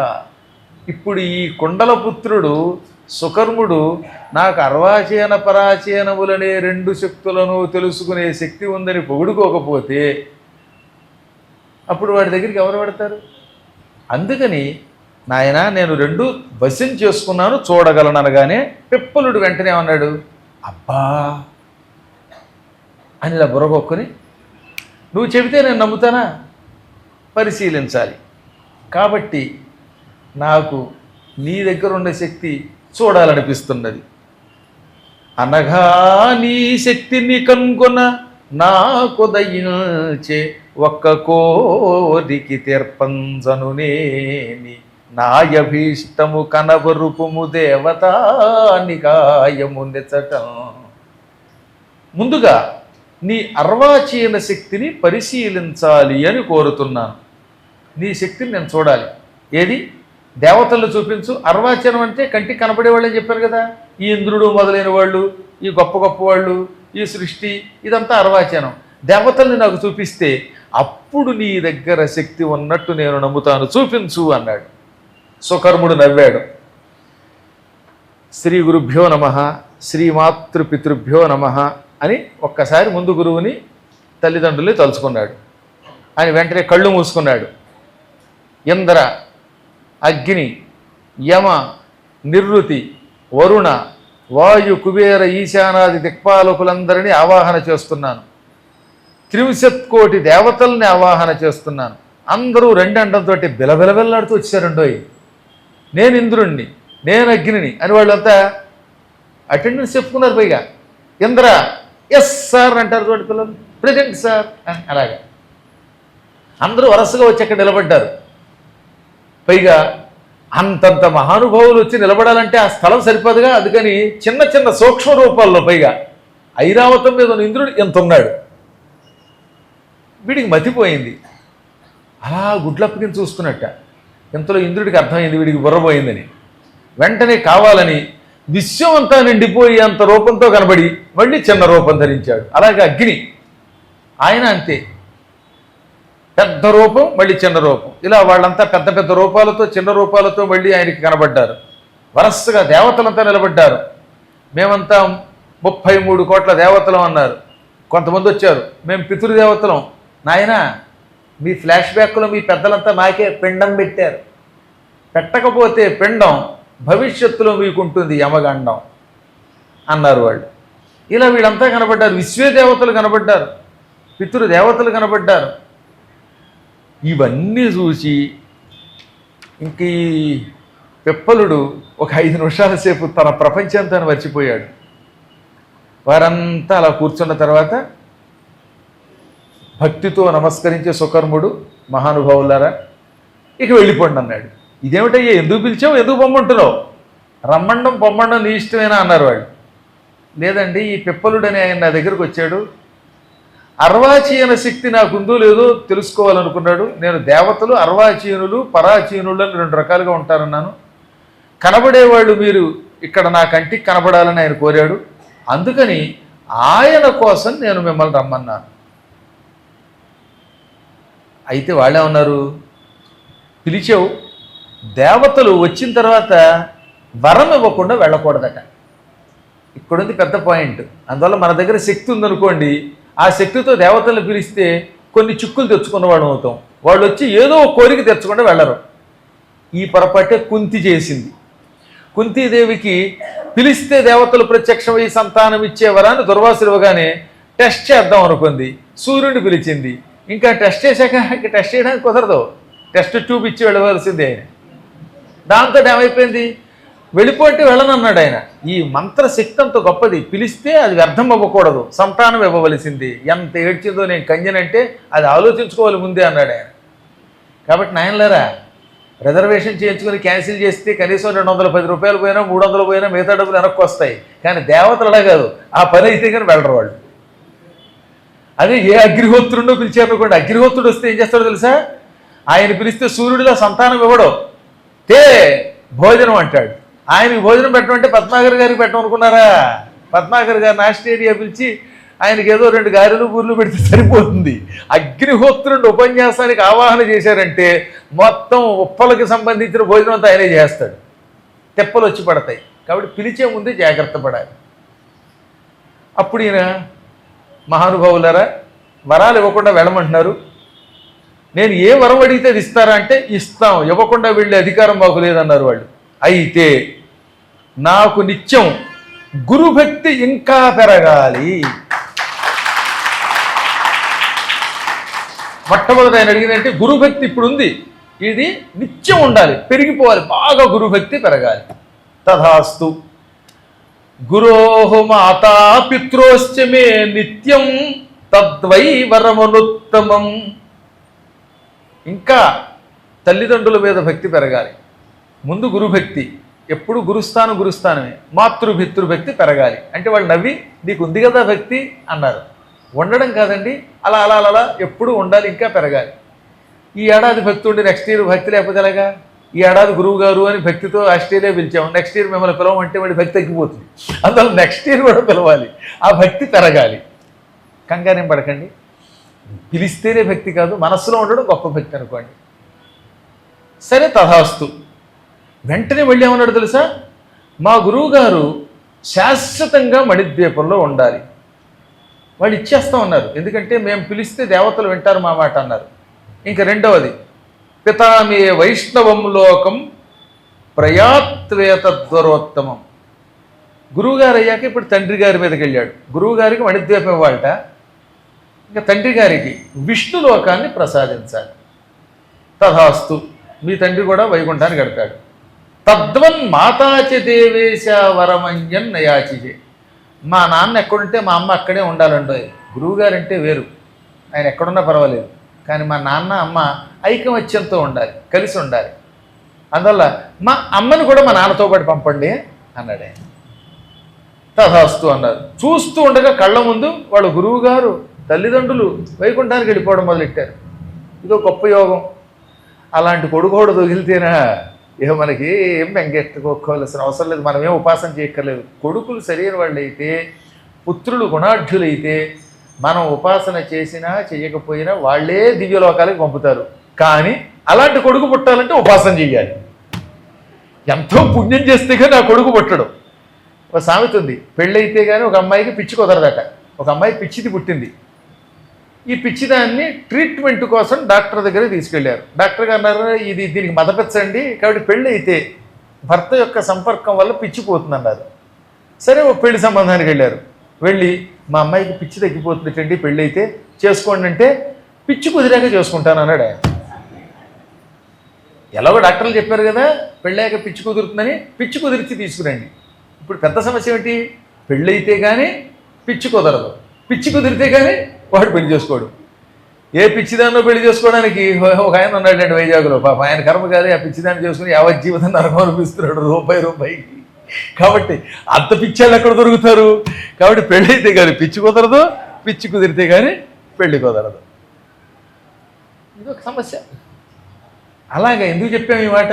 ఇప్పుడు ఈ కుండలపుత్రుడు సుకర్ముడు నాకు అర్వాచీన పరాచీనములనే 2 శక్తులను తెలుసుకునే శక్తి ఉందని పొగుడుకోకపోతే అప్పుడు వాడి దగ్గరికి ఎవరు పడతారు? అందుకని నాయన నేను 2 వశం చేసుకున్నాను, చూడగలను అనగానే పిప్పలుడు వెంటనే అన్నాడు, అబ్బా అని ఇలా బుర్రగొక్కుని, నువ్వు చెబితే నేను నమ్ముతానా? పరిశీలించాలి. కాబట్టి నాకు నీ దగ్గర ఉన్న శక్తి చూడాలనిపిస్తున్నది. అనగా నీ శక్తిని కనుగొన నాకు దయించే ఒక్క కోరికి తీర్పంజనునేని నాయభీష్టము కనబరుపుము దేవతానికాయము నెచ్చటం. ముందుగా నీ అర్వాచీన శక్తిని పరిశీలించాలి అని కోరుతున్నాను. నీ శక్తిని నేను చూడాలి. ఏది? దేవతలను చూపించు. అర్వాచనం అంటే కంటికి కనపడేవాళ్ళు అని చెప్పారు కదా, ఈ ఇంద్రుడు మొదలైన వాళ్ళు, ఈ గొప్ప గొప్ప వాళ్ళు, ఈ సృష్టి, ఇదంతా అర్వాచనం. దేవతల్ని నాకు చూపిస్తే అప్పుడు నీ దగ్గర శక్తి ఉన్నట్టు నేను నమ్ముతాను, చూపించు అన్నాడు. సుకర్ముడు నవ్వాడు. శ్రీ గురుభ్యో నమః, శ్రీమాతృపితృభ్యో నమః అని ఒక్కసారి ముందు గురువుని తల్లిదండ్రుల్ని తలుచుకున్నాడు. ఆయన వెంటనే కళ్ళు మూసుకున్నాడు. ఇంద్ర, అగ్ని, యమ, నిర్వృతి, వరుణ, వాయు, కుబేర, ఈశానాది దిక్పాలకులందరినీ ఆవాహన చేస్తున్నాను. 30 కోటి దేవతల్ని ఆవాహన చేస్తున్నాను. అందరూ 2 అండంతో బిలబిలబెల్లాడుతూ వచ్చారండోయ్. నేను ఇంద్రుణ్ణి, నేను అగ్నిని అని వాళ్ళంతా అటెండెన్స్ చెప్పుకున్నారు. పైగా ఇంద్ర ఎస్ సార్ అంటారు చూడండి పిల్లలు, ప్రెజెంట్ సార్ అలాగా అందరూ వరుసగా వచ్చి అక్కడ నిలబడ్డారు. పైగా అంతంత మహానుభావులు వచ్చి నిలబడాలంటే ఆ స్థలం సరిపోదుగా, అందుకని చిన్న చిన్న సూక్ష్మ రూపాల్లో, పైగా ఐరావతం మీద ఇంద్రుడు ఎంత ఉన్నాడు, వీడికి మతిపోయింది. అలా గుడ్లప్పకిని చూస్తున్నట్ట. ఇంతలో ఇంద్రుడికి అర్థమైంది వీడికి బుర్రపోయిందని. వెంటనే కావాలని విశ్వం అంతా నిండిపోయి అంత రూపంతో కనబడి మళ్ళీ చిన్న రూపం ధరించాడు. అలాగే అగ్ని ఆయన అంతే, పెద్ద రూపం మళ్ళీ చిన్న రూపం, ఇలా వాళ్ళంతా పెద్ద పెద్ద రూపాలతో చిన్న రూపాలతో మళ్ళీ ఆయనకి కనబడ్డారు. వరసగా దేవతలంతా నిలబడ్డారు. మేమంతా 33 కోట్ల దేవతలం అన్నారు. కొంతమంది వచ్చారు, మేము పితృదేవతలం. నాయన మీ ఫ్లాష్ బ్యాక్లో మీ పెద్దలంతా మాకే పిండం పెట్టారు, పెట్టకపోతే పిండం భవిష్యత్తులో మీకుంటుంది యమగండం అన్నారు వాళ్ళు. ఇలా వీళ్ళంతా కనబడ్డారు. విశ్వే దేవతలు కనబడ్డారు, పితృదేవతలు కనబడ్డారు. ఇవన్నీ చూసి ఇంక ఈ పిప్పలుడు ఒక 5 నిమిషాల సేపు తన ప్రపంచంతా మర్చిపోయాడు. వారంతా అలా కూర్చున్న తర్వాత భక్తితో నమస్కరించే సుకర్ముడు, మహానుభావులారా ఇక వెళ్ళిపోండి అన్నాడు. ఇదేమిటయ్యా, ఎందుకు పిలిచావు, ఎందుకు పొమ్మంటున్నావు, రమ్మండం పొమ్మండం నీ ఇష్టమేనా అన్నారు వాళ్ళు. లేదండి, ఈ పిప్పలుడని ఆయన నా దగ్గరకు వచ్చాడు, అర్వాచీన శక్తి నాకుందో లేదో తెలుసుకోవాలనుకున్నాడు. నేను దేవతలు అర్వాచీనులు పరాచీనులు అని 2 రకాలుగా ఉంటారన్నాను. కనబడేవాళ్ళు మీరు ఇక్కడ నా కంటికి కనబడాలని ఆయన కోరాడు. అందుకని ఆయన కోసం నేను మిమ్మల్ని రమ్మన్నాను. అయితే వాళ్ళే ఉన్నారు, పిలిచావు, దేవతలు వచ్చిన తర్వాత వరం ఇవ్వకుండా వెళ్ళకూడదట. ఇక్కడుంది పెద్ద పాయింట్. అందువల్ల మన దగ్గర శక్తి ఉందనుకోండి, ఆ శక్తితో దేవతలను పిలిస్తే కొన్ని చిక్కులు తెచ్చుకున్నవాడు అవుతాం. వాళ్ళు వచ్చి ఏదో కోరిక తెచ్చుకుంటే వెళ్ళరు. ఈ పొరపాటే కుంతి చేసింది. కుంతీదేవికి పిలిస్తే దేవతలు ప్రత్యక్షమై సంతానం ఇచ్చేవరాన్ని దుర్వాసులు ఇవ్వగానే టెస్ట్ చేద్దాం అనుకుంది. సూర్యుడిని పిలిచింది. ఇంకా టెస్ట్ చేశాక టెస్ట్ చేయడానికి కుదరదు, టెస్ట్ ట్యూబ్ ఇచ్చి వెళ్ళవలసిందే ఆయన. దాంతో ఏమైపోయింది, వెళ్ళిపోతే వెళ్ళనన్నాడు ఆయన. ఈ మంత్రశక్తి అంత గొప్పది, పిలిస్తే అది వ్యర్థం అవ్వకూడదు, సంతానం ఇవ్వవలసింది. ఎంత ఏడ్చిందో నేను కన్యనంటే అది ఆలోచించుకోవాలి ముందే అన్నాడు ఆయన. కాబట్టి నాయనలారా, రిజర్వేషన్ చేయించుకుని క్యాన్సిల్ చేస్తే కనీసం 210 రూపాయలు పోయినా 300 పోయినా మిగతా డబ్బులు వెనక్కి వస్తాయి. కానీ దేవతలు అలా కాదు, ఆ పని అయితే కానీ వెళ్ళరు వాళ్ళు. అదే ఏ అగ్నిహోత్రుడినో పిలిచారనుకోండి, అగ్నిహోత్రుడు వస్తే ఏం చేస్తాడో తెలుసా, ఆయన పిలిస్తే సూర్యుడిలో సంతానం ఇవ్వడం, తే భోజనం అంటాడు. ఆయనకి భోజనం పెట్టమంటే పద్మాకర్ గారికి పెట్టమనుకున్నారా? పద్మాకర్ గారిని ఆస్ట్రేలియా పిలిచి ఆయనకి ఏదో 2 గారెలు బూర్లు పెడితే సరిపోతుంది. అగ్నిహోత్రుడిని ఉపన్యాసానికి ఆవాహన చేశారంటే మొత్తం ఉప్పలకి సంబంధించిన భోజనం అంతా ఆయనే చేస్తాడు. తెప్పలు వచ్చి పడతాయి. కాబట్టి పిలిచే ముందే జాగ్రత్త పడాలి. అప్పుడు ఈయన, మహానుభావులారా, వరాలు ఇవ్వకుండా వెళ్ళమంటున్నారు, నేను ఏ వరం అడిగితే అది ఇస్తారా అంటే ఇస్తాం, ఇవ్వకుండా వెళ్ళే అధికారం మాకు లేదన్నారు వాళ్ళు. అయితే నాకు నిత్యం గురుభక్తి ఇంకా పెరగాలి. మొట్టమొదటి ఆయన అడిగినంటే గురుభక్తి ఇప్పుడు ఉంది, ఇది నిత్యం ఉండాలి, పెరిగిపోవాలి, బాగా గురుభక్తి పెరగాలి. తథాస్తు. గురోహు మాతా పిత్రోశ్చ మే నిత్యం తద్వై వరమనుత్తమం. ఇంకా తల్లిదండ్రుల మీద భక్తి పెరగాలి. ముందు గురుభక్తి, ఎప్పుడు గురుస్థానమే. మాతృపితృభక్తి పెరగాలి. అంటే వాళ్ళు నవ్వి నీకు ఉంది కదా భక్తి అన్నారు. ఉండడం కాదండి, అలా అలా అలా ఎప్పుడూ ఉండాలి, ఇంకా పెరగాలి. ఈ ఏడాది భక్తి ఉండి నెక్స్ట్ ఇయర్ భక్తి లేకపోతే ఎలాగా? ఈ ఏడాది గురువు గారు అని భక్తితో ఆస్ట్రేలియా పిలిచాము, నెక్స్ట్ ఇయర్ మిమ్మల్ని పిలవమంటే వాడి భక్తి తగ్గిపోతుంది. అందువల్ల నెక్స్ట్ ఇయర్ కూడా పిలవాలి, ఆ భక్తి పెరగాలి. కంగారేం పడకండి, పిలిస్తేనే భక్తి కాదు, మనస్సులో ఉండడం గొప్ప భక్తి అనుకోండి. సరే, తథాస్తు. వెంటనే వెళ్ళి ఏమన్నాడు తెలుసా, మా గురువు గారు శాశ్వతంగా మణిద్వీపంలో ఉండాలి. వాళ్ళు ఇచ్చేస్తా ఉన్నారు, ఎందుకంటే మేము పిలిస్తే దేవతలు వింటారు మా మాట అన్నారు. ఇంకా రెండవది, పితామే వైష్ణవం లోకం ప్రయాత్వేతద్వరోత్తమం. గురువుగారు అయ్యాక ఇప్పుడు తండ్రి గారి మీదకి వెళ్ళాడు. గురువుగారికి మణిద్వీపం ఇవ్వాలట, ఇంకా తండ్రి గారికి విష్ణు లోకాన్ని ప్రసాదించాలి. తథాస్తు, మీ తండ్రి కూడా వైకుంఠాన్ని గడిపాడు. తద్వన్ మాతాచ దేవేశ వరమన్యన్ నయాచిజే. మా నాన్న ఎక్కడుంటే మా అమ్మ అక్కడే ఉండాలండో. గురువుగారంటే వేరు, ఆయన ఎక్కడున్నా పర్వాలేదు, కానీ మా నాన్న అమ్మ ఐకమత్యంతో ఉండాలి, కలిసి ఉండాలి. అందువల్ల మా అమ్మని కూడా మా నాన్నతో పాటు పంపండి అన్నాడు ఆయన. తథాస్తు అన్నారు. చూస్తూ ఉండగా కళ్ళ ముందు వాళ్ళ గురువుగారు తల్లిదండ్రులు వైకుంఠానికి వెళ్ళిపోవడం మొదలెట్టారు. ఇదో గొప్ప యోగం. అలాంటి కొడుకు కూడా తొగిలితేనా ఇక మనకి ఏం బెంగెట్టుకోవాల్సిన అవసరం లేదు, మనమేం ఉపాసన చేయక్కర్లేదు. కొడుకులు సరైన వాళ్ళు అయితే, పుత్రులు గుణాఢ్యులైతే మనం ఉపాసన చేసినా చేయకపోయినా వాళ్ళే దివ్యలోకాలకు పంపుతారు. కానీ అలాంటి కొడుకు పుట్టాలంటే ఉపాసన చెయ్యాలి. ఎంతో పుణ్యం చేస్తే కానీ ఆ కొడుకు పుట్టడం. ఒక సామెత ఉంది, పెళ్ళైతే కానీ ఒక అమ్మాయికి పిచ్చి కుదరదట. ఒక అమ్మాయి పిచ్చిది పుట్టింది. ఈ పిచ్చిదాన్ని ట్రీట్మెంట్ కోసం డాక్టర్ దగ్గర తీసుకెళ్లారు. డాక్టర్ గారు అన్నారు, ఇది దీనికి మదపెచ్చండి, కాబట్టి పెళ్ళి అయితే భర్త యొక్క సంపర్కం వల్ల పిచ్చిపోతుందన్నారు. సరే ఓ పెళ్లి సంబంధానికి వెళ్ళారు. వెళ్ళి మా అమ్మాయికి పిచ్చి తగ్గిపోతుందండి, పెళ్ళి అయితే చేసుకోండి అంటే పిచ్చి కుదిరాక చేసుకుంటాను అన్నాడు ఆయన. ఎలాగో డాక్టర్లు చెప్పారు కదా పెళ్ళాక పిచ్చి కుదురుతుందని, పిచ్చి కుదిరించి తీసుకురండి. ఇప్పుడు పెద్ద సమస్య ఏమిటి? పెళ్ళైతే కానీ పిచ్చి కుదరదు, పిచ్చి కుదిరితే కానీ వాడు పెళ్లి చేసుకోడు. ఏ పిచ్చిదాన్నో పెళ్లి చేసుకోవడానికి ఒక ఆయన ఉన్నాడండి వైజాగ్లో. పాప ఆయన కర్మ కాదు, ఆ పిచ్చిదాన్ని చేసుకుని యావజ్జీవితం నరకం అనిపిస్తున్నాడు రూపాయికి. కాబట్టి అంత పిచ్చాళ్ళు ఎక్కడ దొరుకుతారు? కాబట్టి పెళ్ళైతే కానీ పిచ్చి కుదరదు, పిచ్చి కుదిరితే కానీ పెళ్లి కుదరదు. ఇదొక సమస్య. అలాగా ఎందుకు చెప్పాము ఈ మాట?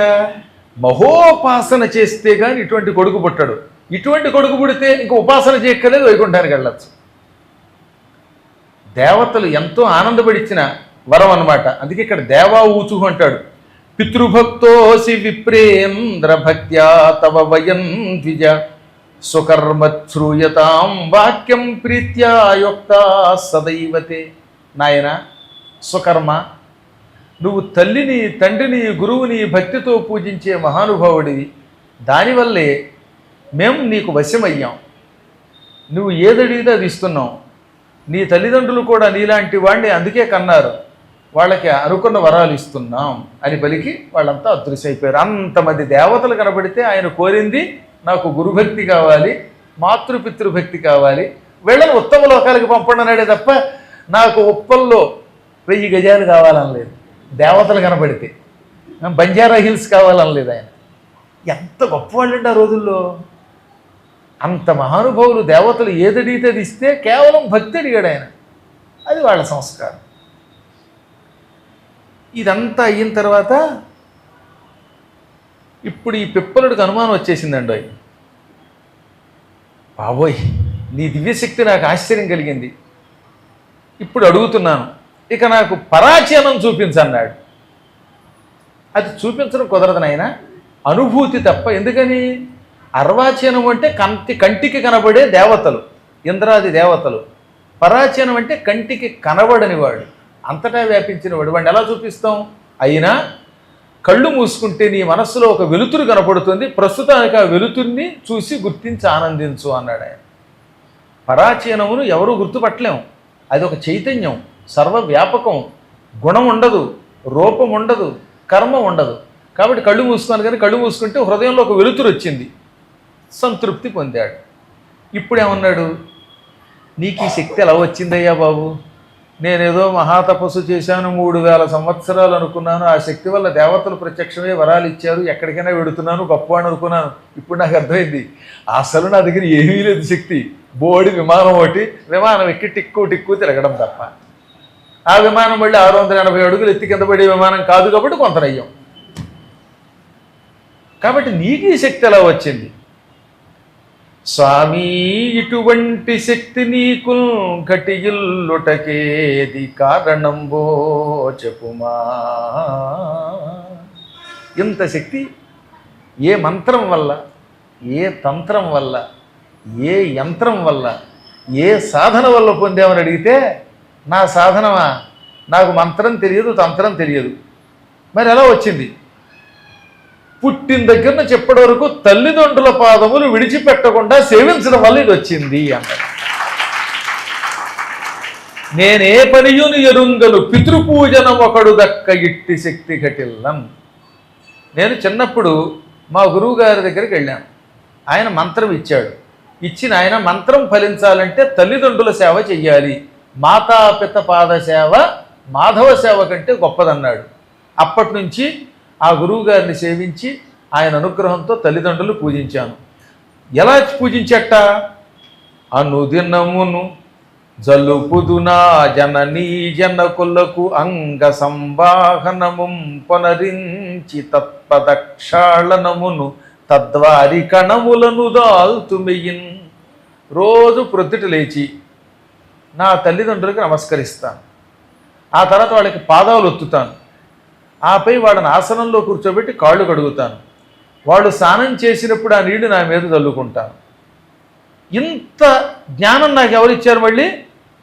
మహోపాసన చేస్తే కానీ ఇటువంటి కొడుకు పుట్టాడు. ఇటువంటి కొడుకు పుడితే ఇంక ఉపాసన చేయక్కర్లేదు, వైకుంఠానికి వెళ్ళచ్చు. దేవతలు ఎంతో ఆనందపడిచ్చిన వరం అన్నమాట. అందుకే ఇక్కడ దేవా ఊచుహు అంటాడు. పితృభక్తోసి విప్రేంద్ర భక్త్యా తవ వయం ద్విజ సుకర్మశ్రూయతాం వాక్యం ప్రీత్యా యుక్త సదైవతే. నాయన సుకర్మ, నువ్వు తల్లిని, తండ్రిని, గురువుని భక్తితో పూజించే మహానుభావుడివి. దానివల్లే మేము నీకు వశమయ్యాం. నువ్వు ఏదడిగితే అది ఇస్తున్నావు. నీ తల్లిదండ్రులు కూడా నీలాంటి వాడిని అందుకే కన్నారు, వాళ్ళకి అనుకున్న వరాలు ఇస్తున్నాం అని పలికి వాళ్ళంతా అదృశ్యమైపోయారు. అంతమంది దేవతలు కనబడితే ఆయన కోరింది నాకు గురుభక్తి కావాలి, మాతృపితృభక్తి కావాలి, వీళ్ళని ఉత్తమ లోకాలకు పంపండి అన్నాడే తప్ప నాకు ఉప్పల్లో 1000 గజాలు కావాలనలేదు. దేవతలు కనబడితే బంజారా హిల్స్ కావాలనలేదు ఆయన. ఎంత గొప్పవాళ్ళండి ఆ రోజుల్లో. అంత మహానుభావులు దేవతలు ఏదడిగితే అది ఇస్తే కేవలం భక్తి అడిగాడు ఆయన. అది వాళ్ళ సంస్కారం. ఇదంతా అయిన తర్వాత ఇప్పుడు ఈ పిప్పలుడికి అనుమానం వచ్చేసిందండి. అవి బాబోయ్, నీ దివ్యశక్తి నాకు ఆశ్చర్యం కలిగింది, ఇప్పుడు అడుగుతున్నాను, ఇక నాకు పరాచీనం చూపించన్నాడు. అది చూపించడం కుదరదు నాయన, అనుభూతి తప్ప. ఎందుకని? అర్వాచీనం అంటే కంటికి కనబడే దేవతలు, ఇంద్రాది దేవతలు. పరాచీనం అంటే కంటికి కనబడని వాడు, అంతటా వ్యాపించిన వాడు. వాడిని ఎలా చూపిస్తాం? అయినా కళ్ళు మూసుకుంటే నీ మనస్సులో ఒక వెలుతురు కనపడుతుంది, ప్రస్తుతానికి ఆ వెలుతురిని చూసి గుర్తించి ఆనందించు అన్నాడు ఆయన. పరాచీనమును ఎవరూ గుర్తుపట్టలేము. అది ఒక చైతన్యం, సర్వవ్యాపకం. గుణం ఉండదు, రూపం ఉండదు, కర్మ ఉండదు. కాబట్టి కళ్ళు మూసుకున్నాను, కానీ కళ్ళు మూసుకుంటే హృదయంలో ఒక వెలుతురు వచ్చింది, సంతృప్తి పొందాడు. ఇప్పుడు ఏమన్నాడు? నీకు ఈ శక్తి ఎలా వచ్చిందయ్యా బాబు? నేనేదో మహాతపస్సు చేశాను, 3000 సంవత్సరాలు అనుకున్నాను, ఆ శక్తి వల్ల దేవతలు ప్రత్యక్షమే వరాలు ఇచ్చారు, ఎక్కడికైనా వెడుతున్నాను, గొప్పవాడు అనుకున్నాను. ఇప్పుడు నాకు అర్థమైంది, అసలు నా దగ్గర ఏమీ లేదు శక్తి. బోడి విమానం ఒకటి, విమానం ఎక్కి టిక్కు తిరగడం తప్ప. ఆ విమానం మళ్ళీ 680 అడుగులు ఎత్తి కింద పడే విమానం కాదు, కాబట్టి కొంతనయ్యాం. కాబట్టి నీకు ఈ శక్తి ఎలా వచ్చింది? స్వామి, ఇటువంటి శక్తి నీకు ఘటిల్లుటకేది కారణంబో చెప్పుమా. ఇంత శక్తి ఏ మంత్రం వల్ల, ఏ తంత్రం వల్ల, ఏ యంత్రం వల్ల, ఏ సాధన వల్ల పొందామని అడిగితే, నా సాధనమా? నాకు మంత్రం తెలియదు, తంత్రం తెలియదు. మరి ఎలా వచ్చింది? పుట్టిన దగ్గర నుంచి ఇప్పటి వరకు తల్లిదండ్రుల పాదములు విడిచిపెట్టకుండా సేవించడం వల్ల ఇది వచ్చింది అన్నాడు. నేనే పనియును ఎరుంగలు పితృపూజనం ఒకడు దక్క ఇట్టి శక్తి ఘటిల్లం. నేను చిన్నప్పుడు మా గురువు గారి దగ్గరికి వెళ్ళాను. ఆయన మంత్రం ఇచ్చాడు. ఇచ్చిన ఆయన మంత్రం ఫలించాలంటే తల్లిదండ్రుల సేవ చెయ్యాలి, మాతాపిత పాద సేవ మాధవ సేవ కంటే గొప్పదన్నాడు. అప్పటి నుంచి ఆ గురువు గారిని సేవించి ఆయన అనుగ్రహంతో తల్లిదండ్రులు పూజించాను. ఎలా పూజించట? అనుదినమును జలుపుదునా జననీ జనకులకు అంగ సంవాహనముం పొనరించి తత్పదక్షాళనమును తద్వారి కణములను దాల్తుమెయిన్. రోజు ప్రొద్దుట లేచి నా తల్లిదండ్రులకు నమస్కరిస్తాను. ఆ తర్వాత వాళ్ళకి పాదాలు ఒత్తుతాను. ఆపై వాళ్ళని ఆసనంలో కూర్చోబెట్టి కాళ్ళు కడుగుతాను. వాళ్ళు స్నానం చేసినప్పుడు ఆ నీళ్లు నా మీద చల్లుకుంటాను. ఇంత జ్ఞానం నాకు ఎవరిచ్చారు? మళ్ళీ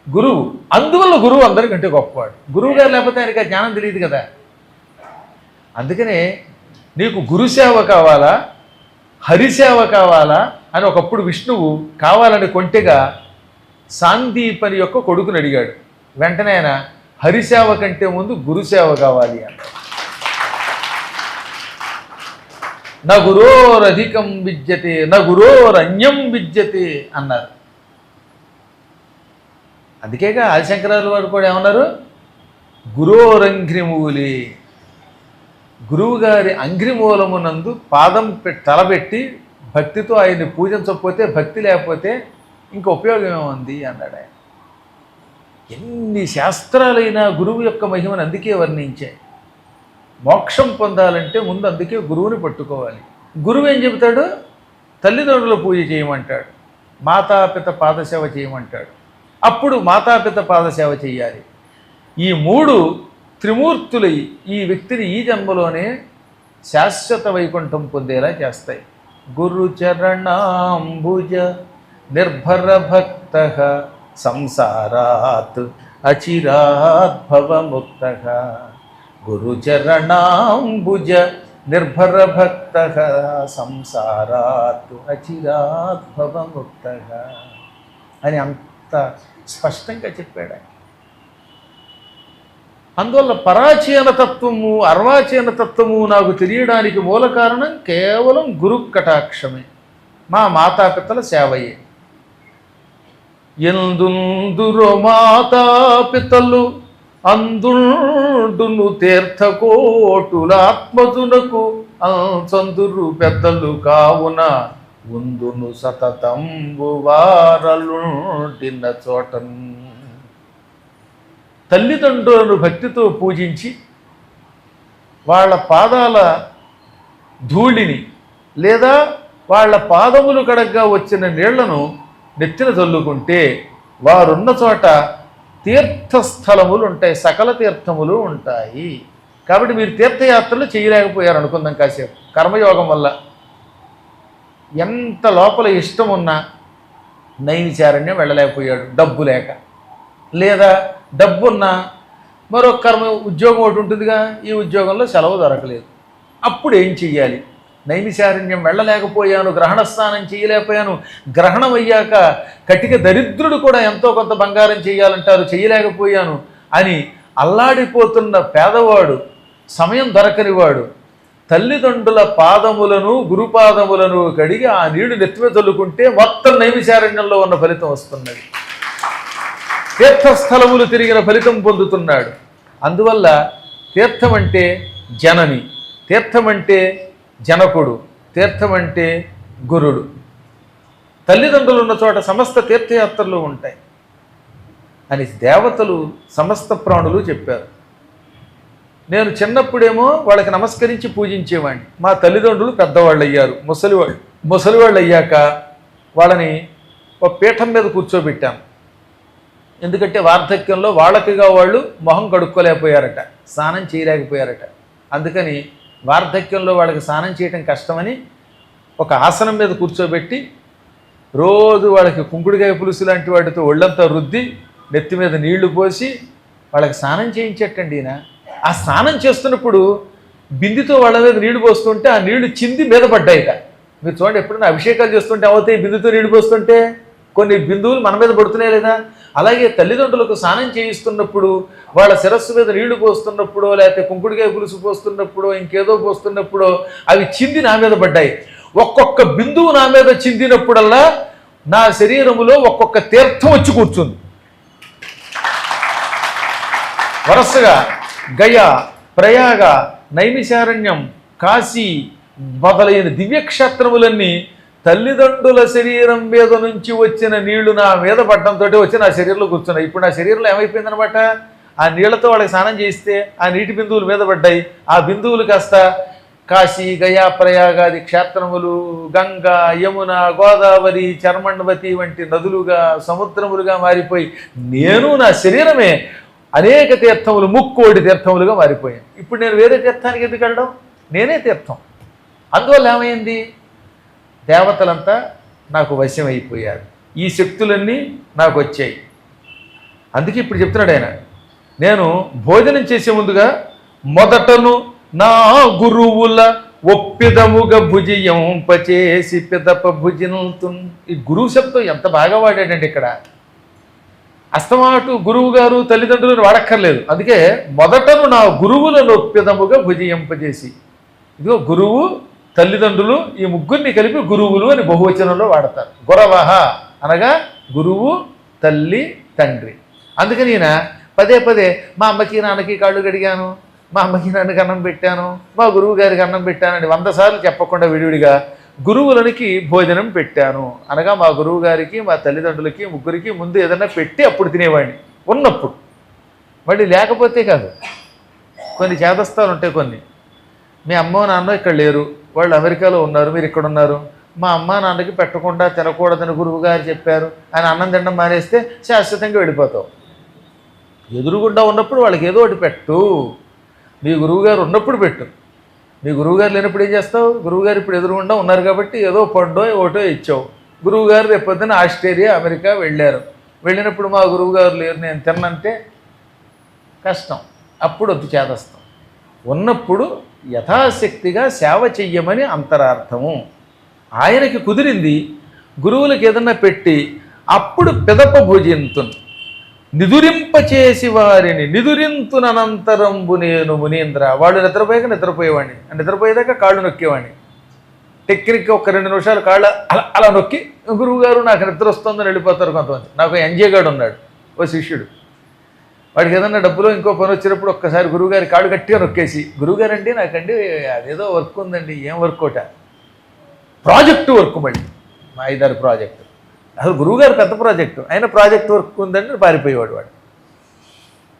గురువు. అందువల్ల గురువు అందరికంటే గొప్పవాడు. గురువు గారు లేకపోతే ఆయనకి ఆ జ్ఞానం తెలియదు కదా. అందుకనే నీకు గురుసేవ కావాలా, హరిసేవ కావాలా అని ఒకప్పుడు విష్ణువు కావాలని కొంటెగా సాందీపని యొక్క కొడుకుని అడిగాడు. వెంటనే ఆయన హరిసేవ కంటే ముందు గురుసేవ కావాలి అన్న. నా గురోరధికం విద్యతే నా గురోరన్యం విద్యతే అన్నారు. అందుకేగా ఆదిశంకరాలు వారు కూడా ఏమన్నారు? గురోరంఘ్రిమూలి. గురువుగారి అంఘ్రిమూలమునందు పాదం తలబెట్టి భక్తితో ఆయన్ని పూజించకపోతే, భక్తి లేకపోతే ఇంక ఉపయోగం ఏముంది అన్నాడు ఆయన. ఎన్ని శాస్త్రాలైనా గురువు యొక్క మహిమను అందుకే వర్ణించాయి. మోక్షం పొందాలంటే ముందు అందుకే గురువుని పట్టుకోవాలి. గురువు ఏం చెబుతాడు? తల్లిదండ్రుల పూజ చేయమంటాడు, మాతాపిత పాదసేవ చేయమంటాడు. అప్పుడు మాతాపిత పాదసేవ చేయాలి. ఈ మూడు త్రిమూర్తులు ఈ వ్యక్తిని ఈ జన్మలోనే శాశ్వత వైకుంఠం పొందేలా చేస్తాయి. గురుచరణాంబుజ నిర్భర భక్త సంసారాత్ అచిరాత్ భవముక్త. గురుచరణాంబుజ నిర్భర భక్త సంసారాత్ అచిరాత్ భవముక్త అని అంత స్పష్టంగా చెప్పాడు. అందువల్ల పరాచీన తత్వము, అర్వాచీన తత్వము నాకు తెలియడానికి మూల కారణం కేవలం గురు కటాక్షమే, మా మాతాపితల సేవయే. ఎందుందురో మాతాపితలు అందుండును తీర్థకోటులాత్మజునకు చందురు పెద్దలు కావున ఉందును సతతంబు వారలుండిన చోటన్. తల్లిదండ్రులను భక్తితో పూజించి వాళ్ళ పాదాల ధూళిని లేదా వాళ్ళ పాదములు కడగ్గా వచ్చిన నీళ్లను నెత్తిన చల్లుకుంటే వారున్న చోట తీర్థస్థలములు ఉంటాయి, సకల తీర్థములు ఉంటాయి. కాబట్టి మీరు తీర్థయాత్రలు చేయలేకపోయారు అనుకుందాం కాసేపు. కర్మయోగం వల్ల ఎంత లోపల ఇష్టం ఉన్నా నైమిచారణ్యం వెళ్ళలేకపోయాడు డబ్బు లేక, లేదా డబ్బున్నా మరో కర్మ ఉద్యోగం ఒకటి ఉంటుందిగా, ఈ ఉద్యోగంలో సెలవు దొరకలేదు. అప్పుడు ఏం చెయ్యాలి? నైమిశారణ్యం వెళ్ళలేకపోయాను, గ్రహణ స్నానం చేయలేకపోయాను, గ్రహణం అయ్యాక కటిక దరిద్రుడు కూడా ఎంతో కొంత బంగారం చేయాలంటారు, చేయలేకపోయాను అని అల్లాడిపోతున్న పేదవాడు, సమయం దొరకనివాడు తల్లిదండ్రుల పాదములను గురుపాదములను కడిగి ఆ నీళ్లు నెత్తిమే చల్లుకుంటే మొత్తం నైమిశారణ్యంలో ఉన్న ఫలితం వస్తున్నది. తీర్థస్థలములు తిరిగిన ఫలితం పొందుతున్నాడు. అందువల్ల తీర్థం అంటే జనని, తీర్థం అంటే జనకుడు, తీర్థం అంటే గురుడు. తల్లిదండ్రులు ఉన్న చోట సమస్త తీర్థయాత్రలు ఉంటాయి అని దేవతలు సమస్త ప్రాణులు చెప్పారు. నేను చిన్నప్పుడేమో వాళ్ళకి నమస్కరించి పూజించేవాడిని. మా తల్లిదండ్రులు పెద్దవాళ్ళు అయ్యారు, ముసలివాళ్ళు అయ్యాక వాళ్ళని ఒక పీఠం మీద కూర్చోబెట్టాను. ఎందుకంటే వార్ధక్యంలో వాళ్ళకిగా వాళ్ళు మొహం కడుక్కోలేకపోయారట, స్నానం చేయలేకపోయారట. అందుకని వార్ధక్యంలో వాళ్ళకి స్నానం చేయటం కష్టమని ఒక ఆసనం మీద కూర్చోబెట్టి రోజు వాళ్ళకి కుంకుడుకాయ పులుసు లాంటి వాటితో ఒళ్ళంతా రుద్ది నెత్తి మీద నీళ్లు పోసి వాళ్ళకి స్నానం చేయించటండి. ఈయన ఆ స్నానం చేస్తున్నప్పుడు బిందుతో వాళ్ళ మీద నీళ్లు పోస్తుంటే ఆ నీళ్లు చింది మీద పడ్డాయిట. మీరు చూడండి, ఎప్పుడైనా అభిషేకాలు చేస్తుంటే అవుతాయి బిందుతో నీళ్లు పోస్తుంటే కొన్ని బిందువులు మన మీద పడుతున్నాయి లేదా? అలాగే తల్లిదండ్రులకు స్నానం చేయిస్తున్నప్పుడు వాళ్ళ శిరస్సు మీద నీళ్లు పోస్తున్నప్పుడో లేకపోతే కుంకుడుకాయ పులుసు పోస్తున్నప్పుడో ఇంకేదో పోస్తున్నప్పుడో అవి చింది నా మీద పడ్డాయి. ఒక్కొక్క బిందువు నా మీద చిందినప్పుడల్లా నా శరీరములో ఒక్కొక్క తీర్థం వచ్చి కూర్చుంది. వరుసగా గయా, ప్రయాగ, నైమిశారణ్యం, కాశీ మొదలైన దివ్యక్షేత్రములన్నీ తల్లిదండ్రుల శరీరం మీద నుంచి వచ్చిన నీళ్లు నా మీద పడటంతో వచ్చి నా శరీరంలో కూర్చున్నాయి. ఇప్పుడు నా శరీరంలో ఏమైపోయిందనమాట, ఆ నీళ్లతో వాళ్ళకి స్నానం చేయిస్తే ఆ నీటి బిందువులు మీద పడ్డాయి. ఆ బిందువులు కాస్త కాశీ, గయా, ప్రయాగాది క్షేత్రములు, గంగా, యమున, గోదావరి, చర్మండవతి వంటి నదులుగా, సముద్రములుగా మారిపోయి నేను నా శరీరమే అనేక తీర్థములు, ముక్కోడి తీర్థములుగా మారిపోయాను. ఇప్పుడు నేను వేరే తీర్థానికి ఎందుకు వెళ్ళడం, నేనే తీర్థం. అందువల్ల ఏమైంది, దేవతలంతా నాకు వశమైపోయారు, ఈ శక్తులన్నీ నాకు వచ్చాయి. అందుకే ఇప్పుడు చెప్తున్నాడు ఆయన, నేను భోజనం చేసే ముందుగా మొదటను నా గురువుల ఒప్పిదముగా భుజింపచేసి పిదప భుజింతు. ఈ గురువు శబ్దం ఎంత బాగా వాడాడంటే ఇక్కడ అస్తమాటు గురువు గారు తల్లిదండ్రులను వాడక్కర్లేదు. అందుకే మొదటను నా గురువులను ఒప్పిదముగా భుజింపజేసి, ఇదిగో గురువు తల్లిదండ్రులు ఈ ముగ్గురిని కలిపి గురువులు అని బహువచనంలో వాడతారు. గురవహ అనగా గురువు, తల్లి, తండ్రి. అందుకని ఈయన పదే పదే మా అమ్మకి నాన్నకి కాళ్ళు కడిగాను, మా అమ్మకి నాన్నకి అన్నం పెట్టాను, మా గురువు గారికి అన్నం పెట్టానని 100 సార్లు చెప్పకుండా విడివిడిగా గురువులనికి భోజనం పెట్టాను అనగా మా గురువు గారికి, మా తల్లిదండ్రులకి, ముగ్గురికి ముందు ఏదన్నా పెట్టి అప్పుడు తినేవాడిని ఉన్నప్పుడు. మళ్ళీ లేకపోతే కాదు. కొన్ని చేదస్తాలు ఉంటాయి. కొన్ని మీ అమ్మ నాన్న ఇక్కడ లేరు, వాళ్ళు అమెరికాలో ఉన్నారు, మీరు ఇక్కడ ఉన్నారు, మా అమ్మ నాన్నకి పెట్టకుండా తినకూడదని గురువు గారు చెప్పారు అని అన్నం తినడం మానేస్తే శాశ్వతంగా వెళ్ళిపోతావు. ఎదురుగుండా ఉన్నప్పుడు వాళ్ళకి ఏదో ఒకటి పెట్టు. మీ గురువుగారు ఉన్నప్పుడు పెట్టు. మీ గురువుగారు లేనప్పుడు ఏం చేస్తావు, గురువుగారు ఇప్పుడు ఎదురుగుండా ఉన్నారు కాబట్టి ఏదో పండో ఒకటో ఇచ్చావు. గురువుగారు రేపు పొద్దున్న ఆస్ట్రేలియా, అమెరికా వెళ్ళినప్పుడు మా గురువుగారు లేరు నేను తిన్నంటే కష్టం. అప్పుడు వద్దు చేదస్తాం. ఉన్నప్పుడు యథాశక్తిగా సేవ చెయ్యమని అంతరార్థము. ఆయనకి కుదిరింది గురువులకు ఏదన్నా పెట్టి అప్పుడు పిదప భుజింతున్, నిదురింపచేసి వారిని నిదురింతునంతరంబు నేను మునీంద్ర. వాళ్ళు నిద్రపోయాక నిద్రపోయేవాడిని, నిద్రపోయేదాకా కాళ్ళు నొక్కేవాడిని. టెక్నిక్ ఒక 2 నిమిషాలు కాళ్ళు అలా అలా నొక్కి గురువుగారు నాకు నిద్ర వస్తుందని వెళ్ళిపోతారు కొంతమంది. నాకు ఎంజే గాడు ఉన్నాడు, ఓ శిష్యుడు. వాడికి ఏదన్నా డబ్బులో ఇంకో పని వచ్చినప్పుడు ఒక్కసారి గురువుగారి కాళ్ళు గట్టిగా నొక్కేసి, గురువుగారండి నాకండి అదేదో వర్క్ ఉందండి. ఏం వర్కౌట, ప్రాజెక్టు వర్క్, మళ్ళీ మా 5-6 ప్రాజెక్టు. అసలు గురువుగారు పెద్ద ప్రాజెక్టు, ఆయన ప్రాజెక్ట్ వర్క్ ఉందని పారిపోయేవాడు వాడు.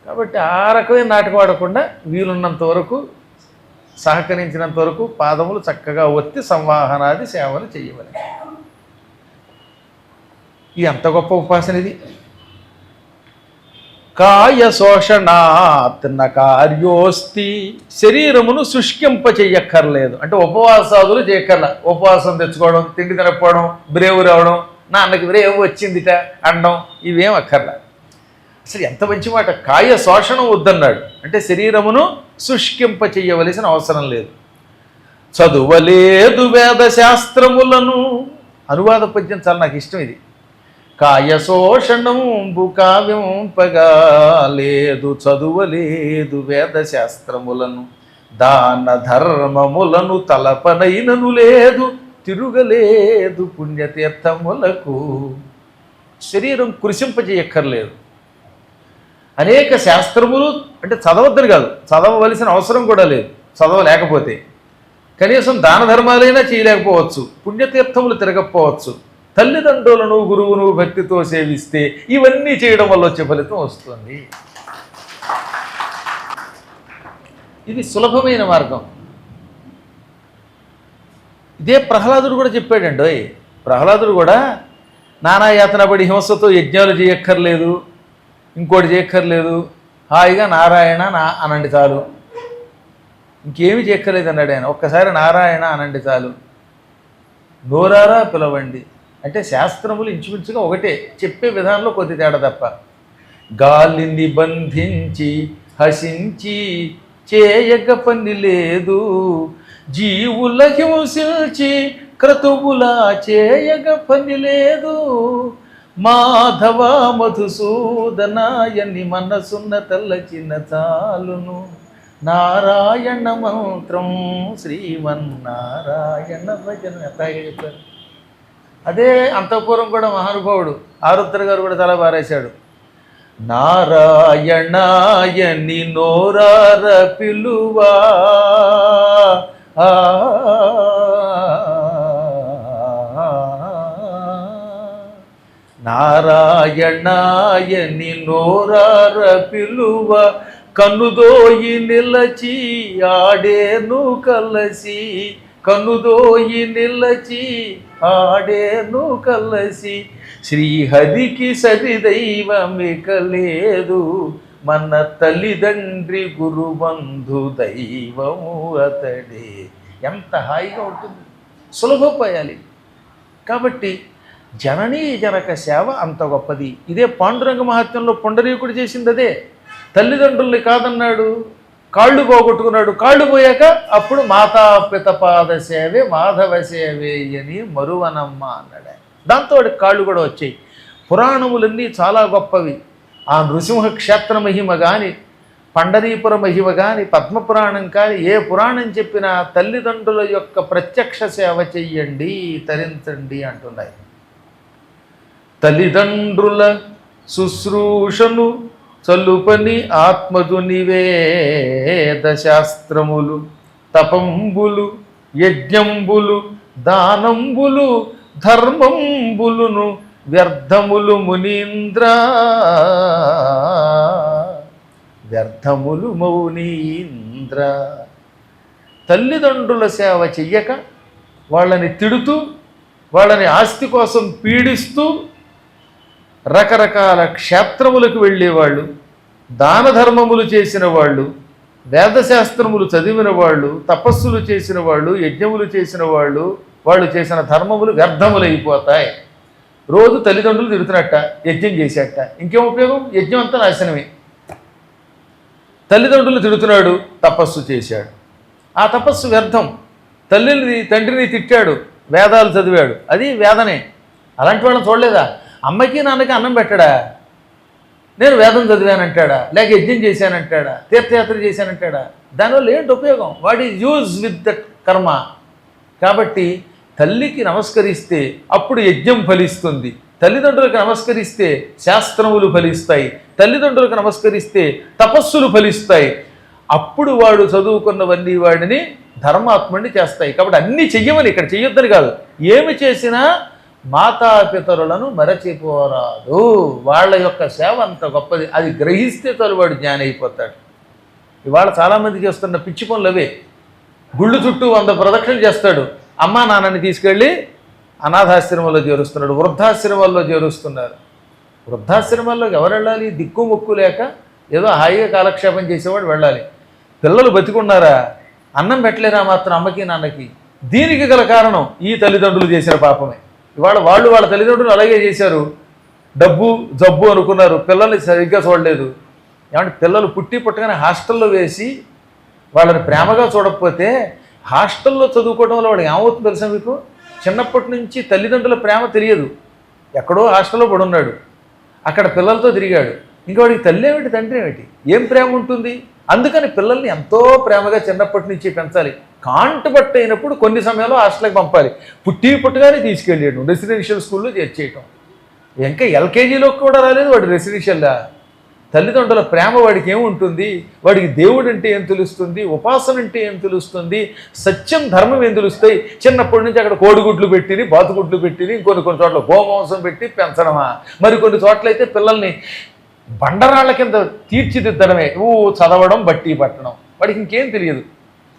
కాబట్టి ఆ రకమైన నాటకం ఆడకుండా వీలున్నంత వరకు, సహకరించినంత వరకు పాదములు చక్కగా ఒత్తి సంవాహనాది సేవలు చేయవలె. ఇది అంత గొప్ప ఉపాసన ఇది. కాయ శోషణాత్ న కార్యోస్తి, శరీరమును శుష్కింప చెయ్యక్కర్లేదు. అంటే ఉపవాసాదులు చేయక్కర్లా. ఉపవాసం తెచ్చుకోవడం, తిండి తినకపోవడం, బ్రేవు రావడం, నాన్నకి బ్రేవు వచ్చిందిట అనడం, ఇవేం అక్కర్లా. అసలు ఎంత మంచి మాట. కాయ శోషణం వద్దన్నాడు అంటే శరీరమును శుష్కింప చెయ్యవలసిన అవసరం లేదు. చదువలేదు వేద శాస్త్రములను. అనువాద పద్యం చాలా నాకు ఇష్టం ఇది. కాయ శోషణంబు కావ్యంపగా లేదు, చదువలేదు వేద శాస్త్రములను, దాన ధర్మములను తలపనైనను లేదు, తిరుగలేదు పుణ్యతీర్థములకు. శరీరం కృషింపజేయక్కర్లేదు. అనేక శాస్త్రములు అంటే చదవద్దని కాదు, చదవవలసిన అవసరం కూడా లేదు. చదవలేకపోతే కనీసం దాన ధర్మాలైనా చేయలేకపోవచ్చు, పుణ్యతీర్థములు తిరగకపోవచ్చు. తల్లిదండ్రులను గురువును భక్తితో సేవిస్తే ఇవన్నీ చేయడం వల్ల వచ్చే ఫలితం వస్తుంది. ఇది సులభమైన మార్గం. ఇదే ప్రహ్లాదుడు కూడా చెప్పాడండి. ప్రహ్లాదుడు కూడా నానాయాతన పడి హింసతో యజ్ఞాలు చేయక్కర్లేదు, ఇంకోటి చేయక్కర్లేదు, హాయిగా నారాయణ అనండి చాలు, ఇంకేమి చేయక్కర్లేదు అన్నాడు ఆయన. ఒక్కసారి నారాయణ అనండి చాలు, నోరారా పిలవండి అంటే శాస్త్రములు ఇంచుమించుగా ఒకటే, చెప్పే విధానంలో కొద్ది తేడా తప్ప. గాలిని బంధించి హసించి చేయక పని లేదు, జీవుల హింసించి క్రతువులా చేయగ పని లేదు, మాధవ మధుసూదనాయని మనసున్న తల్లచిన చాలును, నారాయణ మంత్రం శ్రీమన్నారాయణ భజన. అట్లాగే చెప్పారు. అదే అంతఃపురం కూడా మహానుభావుడు ఆరుద్ర గారు కూడా చాలా బారేశాడు. నారాయణాయని నోరార పిలువా, నారాయణాయని నోరార పిలువ కన్నుదోయి నిలచి ఆడేను కలసి కన్నుదోయి నిలచి ఆడేను కలసి శ్రీహరికి సరిదైవమిక లేదు మన తల్లిదండ్రి గురుబంధు దైవము అతడే. ఎంత హాయిగా ఉంటుంది, సులభోపాయాలి. కాబట్టి జననీ జనక సేవ అంత గొప్పది. ఇదే పాండురంగ మహాత్మ్యంలో పుండరీకుడు చేసింది అదే. తల్లిదండ్రుల్ని కాదన్నాడు, కాళ్ళు పోగొట్టుకున్నాడు. కాళ్ళు పోయాక అప్పుడు మాతాపిత పాద సేవే మాధవ సేవే అని మరువనమ్మ అన్నాడు. దాంతో వాడికి కాళ్ళు కూడా వచ్చాయి. పురాణములన్నీ చాలా గొప్పవి. ఆ నృసింహ క్షేత్ర మహిమ కానీ, పండరీపుర మహిమ కానీ, పద్మపురాణం కానీ, ఏ పురాణం చెప్పినా తల్లిదండ్రుల యొక్క ప్రత్యక్ష సేవ చెయ్యండి, తరించండి అంటున్నాయి. తల్లిదండ్రుల శుశ్రూషను చల్లుపని ఆత్మజు నివేద శాస్త్రములు తపంబులు యజ్ఞంబులు దానంబులు ధర్మంబులును వ్యర్థములు మునీంద్ర వ్యర్థములు మౌనీంద్ర. తల్లిదండ్రుల సేవ చెయ్యక వాళ్ళని తిడుతూ వాళ్ళని ఆస్తి కోసం పీడిస్తూ రకరకాల క్షేత్రములకు వెళ్ళేవాళ్ళు, దాన ధర్మములు చేసిన వాళ్ళు, వేదశాస్త్రములు చదివిన వాళ్ళు, తపస్సులు చేసిన వాళ్ళు, యజ్ఞములు చేసిన వాళ్ళు, వాళ్ళు చేసిన ధర్మములు వ్యర్థములైపోతాయి. రోజు తల్లిదండ్రులు తిడుతున్నట్ట, యజ్ఞం చేసేట, ఇంకేం ఉపయోగం? యజ్ఞం అంతా నాశనమే. తల్లిదండ్రులు తిడుతున్నాడు, తపస్సు చేశాడు, ఆ తపస్సు వ్యర్థం. తల్లిని తండ్రిని తిట్టాడు, వేదాలు చదివాడు, అది వేదనే. అలాంటి వాళ్ళని చూడలేదా? అమ్మకి నాన్నకి అన్నం పెట్టడా? నేను వేదం చదివానంటాడా? లేక యజ్ఞం చేశానంటాడా? తీర్థయాత్ర చేశానంటాడా? దానివల్ల ఏంటి ఉపయోగం? What is use with that కర్మ? కాబట్టి తల్లికి నమస్కరిస్తే అప్పుడు యజ్ఞం ఫలిస్తుంది, తల్లిదండ్రులకు నమస్కరిస్తే శాస్త్రములు ఫలిస్తాయి, తల్లిదండ్రులకు నమస్కరిస్తే తపస్సులు ఫలిస్తాయి. అప్పుడు వాడు చదువుకున్నవన్నీ వాడిని ధర్మాత్ముడిని చేస్తాయి. కాబట్టి అన్నీ చెయ్యమని, ఇక్కడ చెయ్యొద్దని కాదు, ఏమి చేసినా మాతాపితరులను మరచిపోరాదు. వాళ్ళ యొక్క సేవ అంత గొప్పది. అది గ్రహిస్తే తోలువాడు జ్ఞాని అయిపోతాడు. ఇవాళ చాలామంది చేస్తున్న పిచ్చి పనులు అవే. గుళ్ళు చుట్టూ 100 ప్రదక్షిణలు చేస్తాడు, అమ్మా నాన్నని తీసుకెళ్ళి అనాథాశ్రమంలో చేరుస్తున్నాడు, వృద్ధాశ్రమాల్లో చేరుస్తున్నారు. వృద్ధాశ్రమాల్లోకి ఎవరు వెళ్ళాలి? దిక్కు మొక్కు లేక ఏదో హాయిగా కాలక్షేపం చేసేవాడు వెళ్ళాలి. పిల్లలు బతికున్నారా? అన్నం పెట్టలేరా మాత్రం అమ్మకి నాన్నకి? దీనికి గల కారణం ఈ తల్లిదండ్రులు చేసిన పాపమే. ఇవాళ వాళ్ళ తల్లిదండ్రులు అలాగే చేశారు. డబ్బు జబ్బు అనుకున్నారు, పిల్లల్ని సరిగ్గా చూడలేదు. ఏమంటే పిల్లలు పుట్టగానే హాస్టల్లో వేసి వాళ్ళని ప్రేమగా చూడకపోతే హాస్టల్లో చదువుకోవడం వల్ల వాడు ఏమవుతుంది తెలుసా మీకు? చిన్నప్పటి నుంచి తల్లిదండ్రుల ప్రేమ తెలియదు. ఎక్కడో హాస్టల్లో పడున్నాడు, అక్కడ పిల్లలతో తిరిగాడు, ఇంకా వాడికి తల్లి ఏమిటి తండ్రి ఏమిటి, ఏం ప్రేమ ఉంటుంది? అందుకని పిల్లల్ని ఎంతో ప్రేమగా చిన్నప్పటి నుంచి పెంచాలి. కాంటుబట్టు అయినప్పుడు కొన్ని సమయంలో హాస్టల్కి పంపాలి. పుట్టగానే తీసుకెళ్ళాడు రెసిడెన్షియల్ స్కూల్లో చేర్చేయటం. ఇంకా ఎల్కేజీలోకి కూడా రాలేదు వాడు రెసిడెన్షియల్లా. తల్లిదండ్రుల ప్రేమ వాడికి ఏముంటుంది? వాడికి దేవుడు అంటే ఏం తెలుస్తుంది, ఉపాసన అంటే ఏం తెలుస్తుంది, సత్యం ధర్మం ఏం తెలుస్తాయి? చిన్నప్పటి నుంచి అక్కడ కోడిగుడ్లు పెట్టిని, బాతుగుడ్లు పెట్టిని, కొన్ని చోట్ల గోమాంసం పెట్టి పెంచడమా, మరికొన్ని చోట్ల అయితే పిల్లల్ని బండరాళ్ళ కింద తీర్చిదిద్దడమే, చదవడం బట్టి పట్టడం. వాడికి ఇంకేం తెలియదు,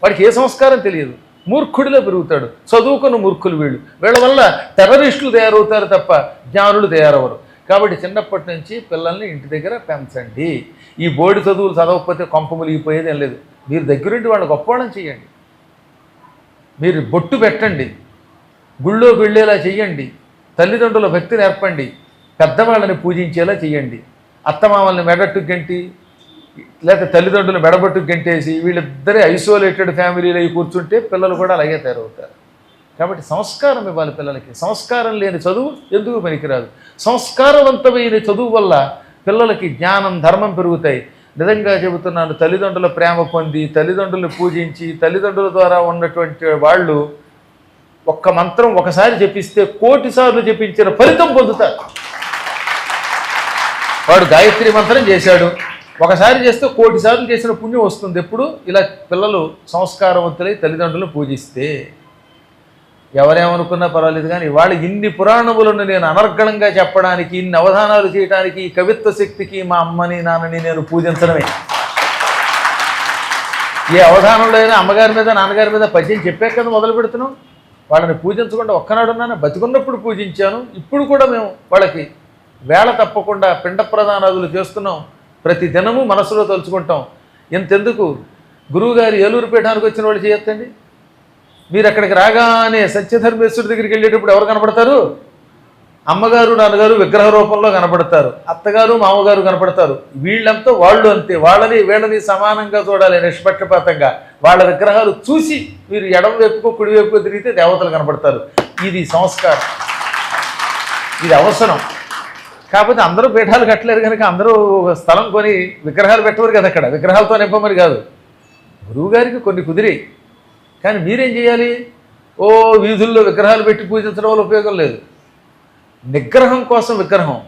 వాడికి ఏ సంస్కారం తెలియదు, మూర్ఖుడిలో పెరుగుతాడు. చదువుకున్న మూర్ఖులు వీళ్ళ వల్ల టెర్రరిస్టులు తయారవుతారు తప్ప జ్ఞానులు తయారవరు. కాబట్టి చిన్నప్పటి నుంచి పిల్లల్ని ఇంటి దగ్గర పెంచండి. ఈ బోర్డు చదువులు చదవకపోతే కొంప ములిగిపోయేది ఏం లేదు. మీరు దగ్గరుండి వాళ్ళని గొప్పవాళ్ళని చెయ్యండి. మీరు బొట్టు పెట్టండి, గుళ్ళోకి వెళ్ళేలా చెయ్యండి, తల్లిదండ్రుల భక్తి నేర్పండి, పెద్దవాళ్ళని పూజించేలా చెయ్యండి. అత్తమామల్ని మెడట్టు గంటి లేకపోతే తల్లిదండ్రులు మెడబట్టు గంటేసి వీళ్ళిద్దరే ఐసోలేటెడ్ ఫ్యామిలీలో కూర్చుంటే పిల్లలు కూడా అలాగే తయారవుతారు. కాబట్టి సంస్కారం ఇవ్వాలి పిల్లలకి. సంస్కారం లేని చదువు ఎందుకు పనికిరాదు. సంస్కారవంతమైన చదువు వల్ల పిల్లలకి జ్ఞానం ధర్మం పెరుగుతాయి. నిజంగా చెబుతున్నాను, తల్లిదండ్రుల ప్రేమ పొంది తల్లిదండ్రులను పూజించి తల్లిదండ్రుల ద్వారా ఉన్నటువంటి వాళ్ళు ఒక్క మంత్రం ఒకసారి జపిస్తే 1,000,000 సార్లు జపించిన ఫలితం పొందుతారు. వాడు గాయత్రి మంత్రం చేశాడు, ఒకసారి చేస్తే 1,000,000 సార్లు చేసిన పుణ్యం వస్తుంది. ఎప్పుడు ఇలా పిల్లలు సంస్కారవంతులై తల్లిదండ్రులను పూజిస్తే. ఎవరేమనుకున్నా పర్వాలేదు, కానీ ఇవాళ ఇన్ని పురాణములను నేను అనర్గళంగా చెప్పడానికి, ఇన్ని అవధానాలు చేయడానికి, ఈ కవిత్వ శక్తికి మా అమ్మని నాన్నని నేను పూజించడమే. ఏ అవధానంలో అయినా అమ్మగారి మీద నాన్నగారి మీద పద్యం చెప్పాక కదా మొదలు పెడుతున్నాం. వాళ్ళని పూజించకుండా ఒక్కనాడున్నాను, బతికున్నప్పుడు పూజించాను, ఇప్పుడు కూడా మేము వాళ్ళకి వేళ తప్పకుండా పిండ ప్రదానాదులు చేస్తున్నాం. ప్రతి దినము మనసులో తలుచుకుంటాం. ఎంతెందుకు గురువుగారు ఏలూరు పీఠానికి వచ్చిన వాళ్ళు చేయొద్దండి. మీరు అక్కడికి రాగానే సత్యధర్మేశ్వరుడి దగ్గరికి వెళ్ళేటప్పుడు ఎవరు కనపడతారు? అమ్మగారు నాన్నగారు విగ్రహ రూపంలో కనపడతారు, అత్తగారు మామగారు కనపడతారు. వీళ్ళంతా వాళ్ళు అంతే, వాళ్ళని వీళ్ళని సమానంగా చూడాలి, నిష్పక్షపాతంగా. వాళ్ళ విగ్రహాలు చూసి మీరు ఎడమ వైపుకో కుడి వైపుకో తిరిగితే దేవతలు కనపడతారు. ఇది సంస్కారం, ఇది అవసరం. కాకపోతే అందరూ పీఠాలు కట్టలేరు కనుక అందరూ స్థలం కొని విగ్రహాలు పెట్టవరు కదా. అక్కడ విగ్రహాలతో నింపమని కాదు, గురువుగారికి కొన్ని కుదిరాయి. కానీ మీరేం చేయాలి? ఓ వీధుల్లో విగ్రహాలు పెట్టి పూజించడం వల్ల ఉపయోగం లేదు. నిగ్రహం కోసం విగ్రహం,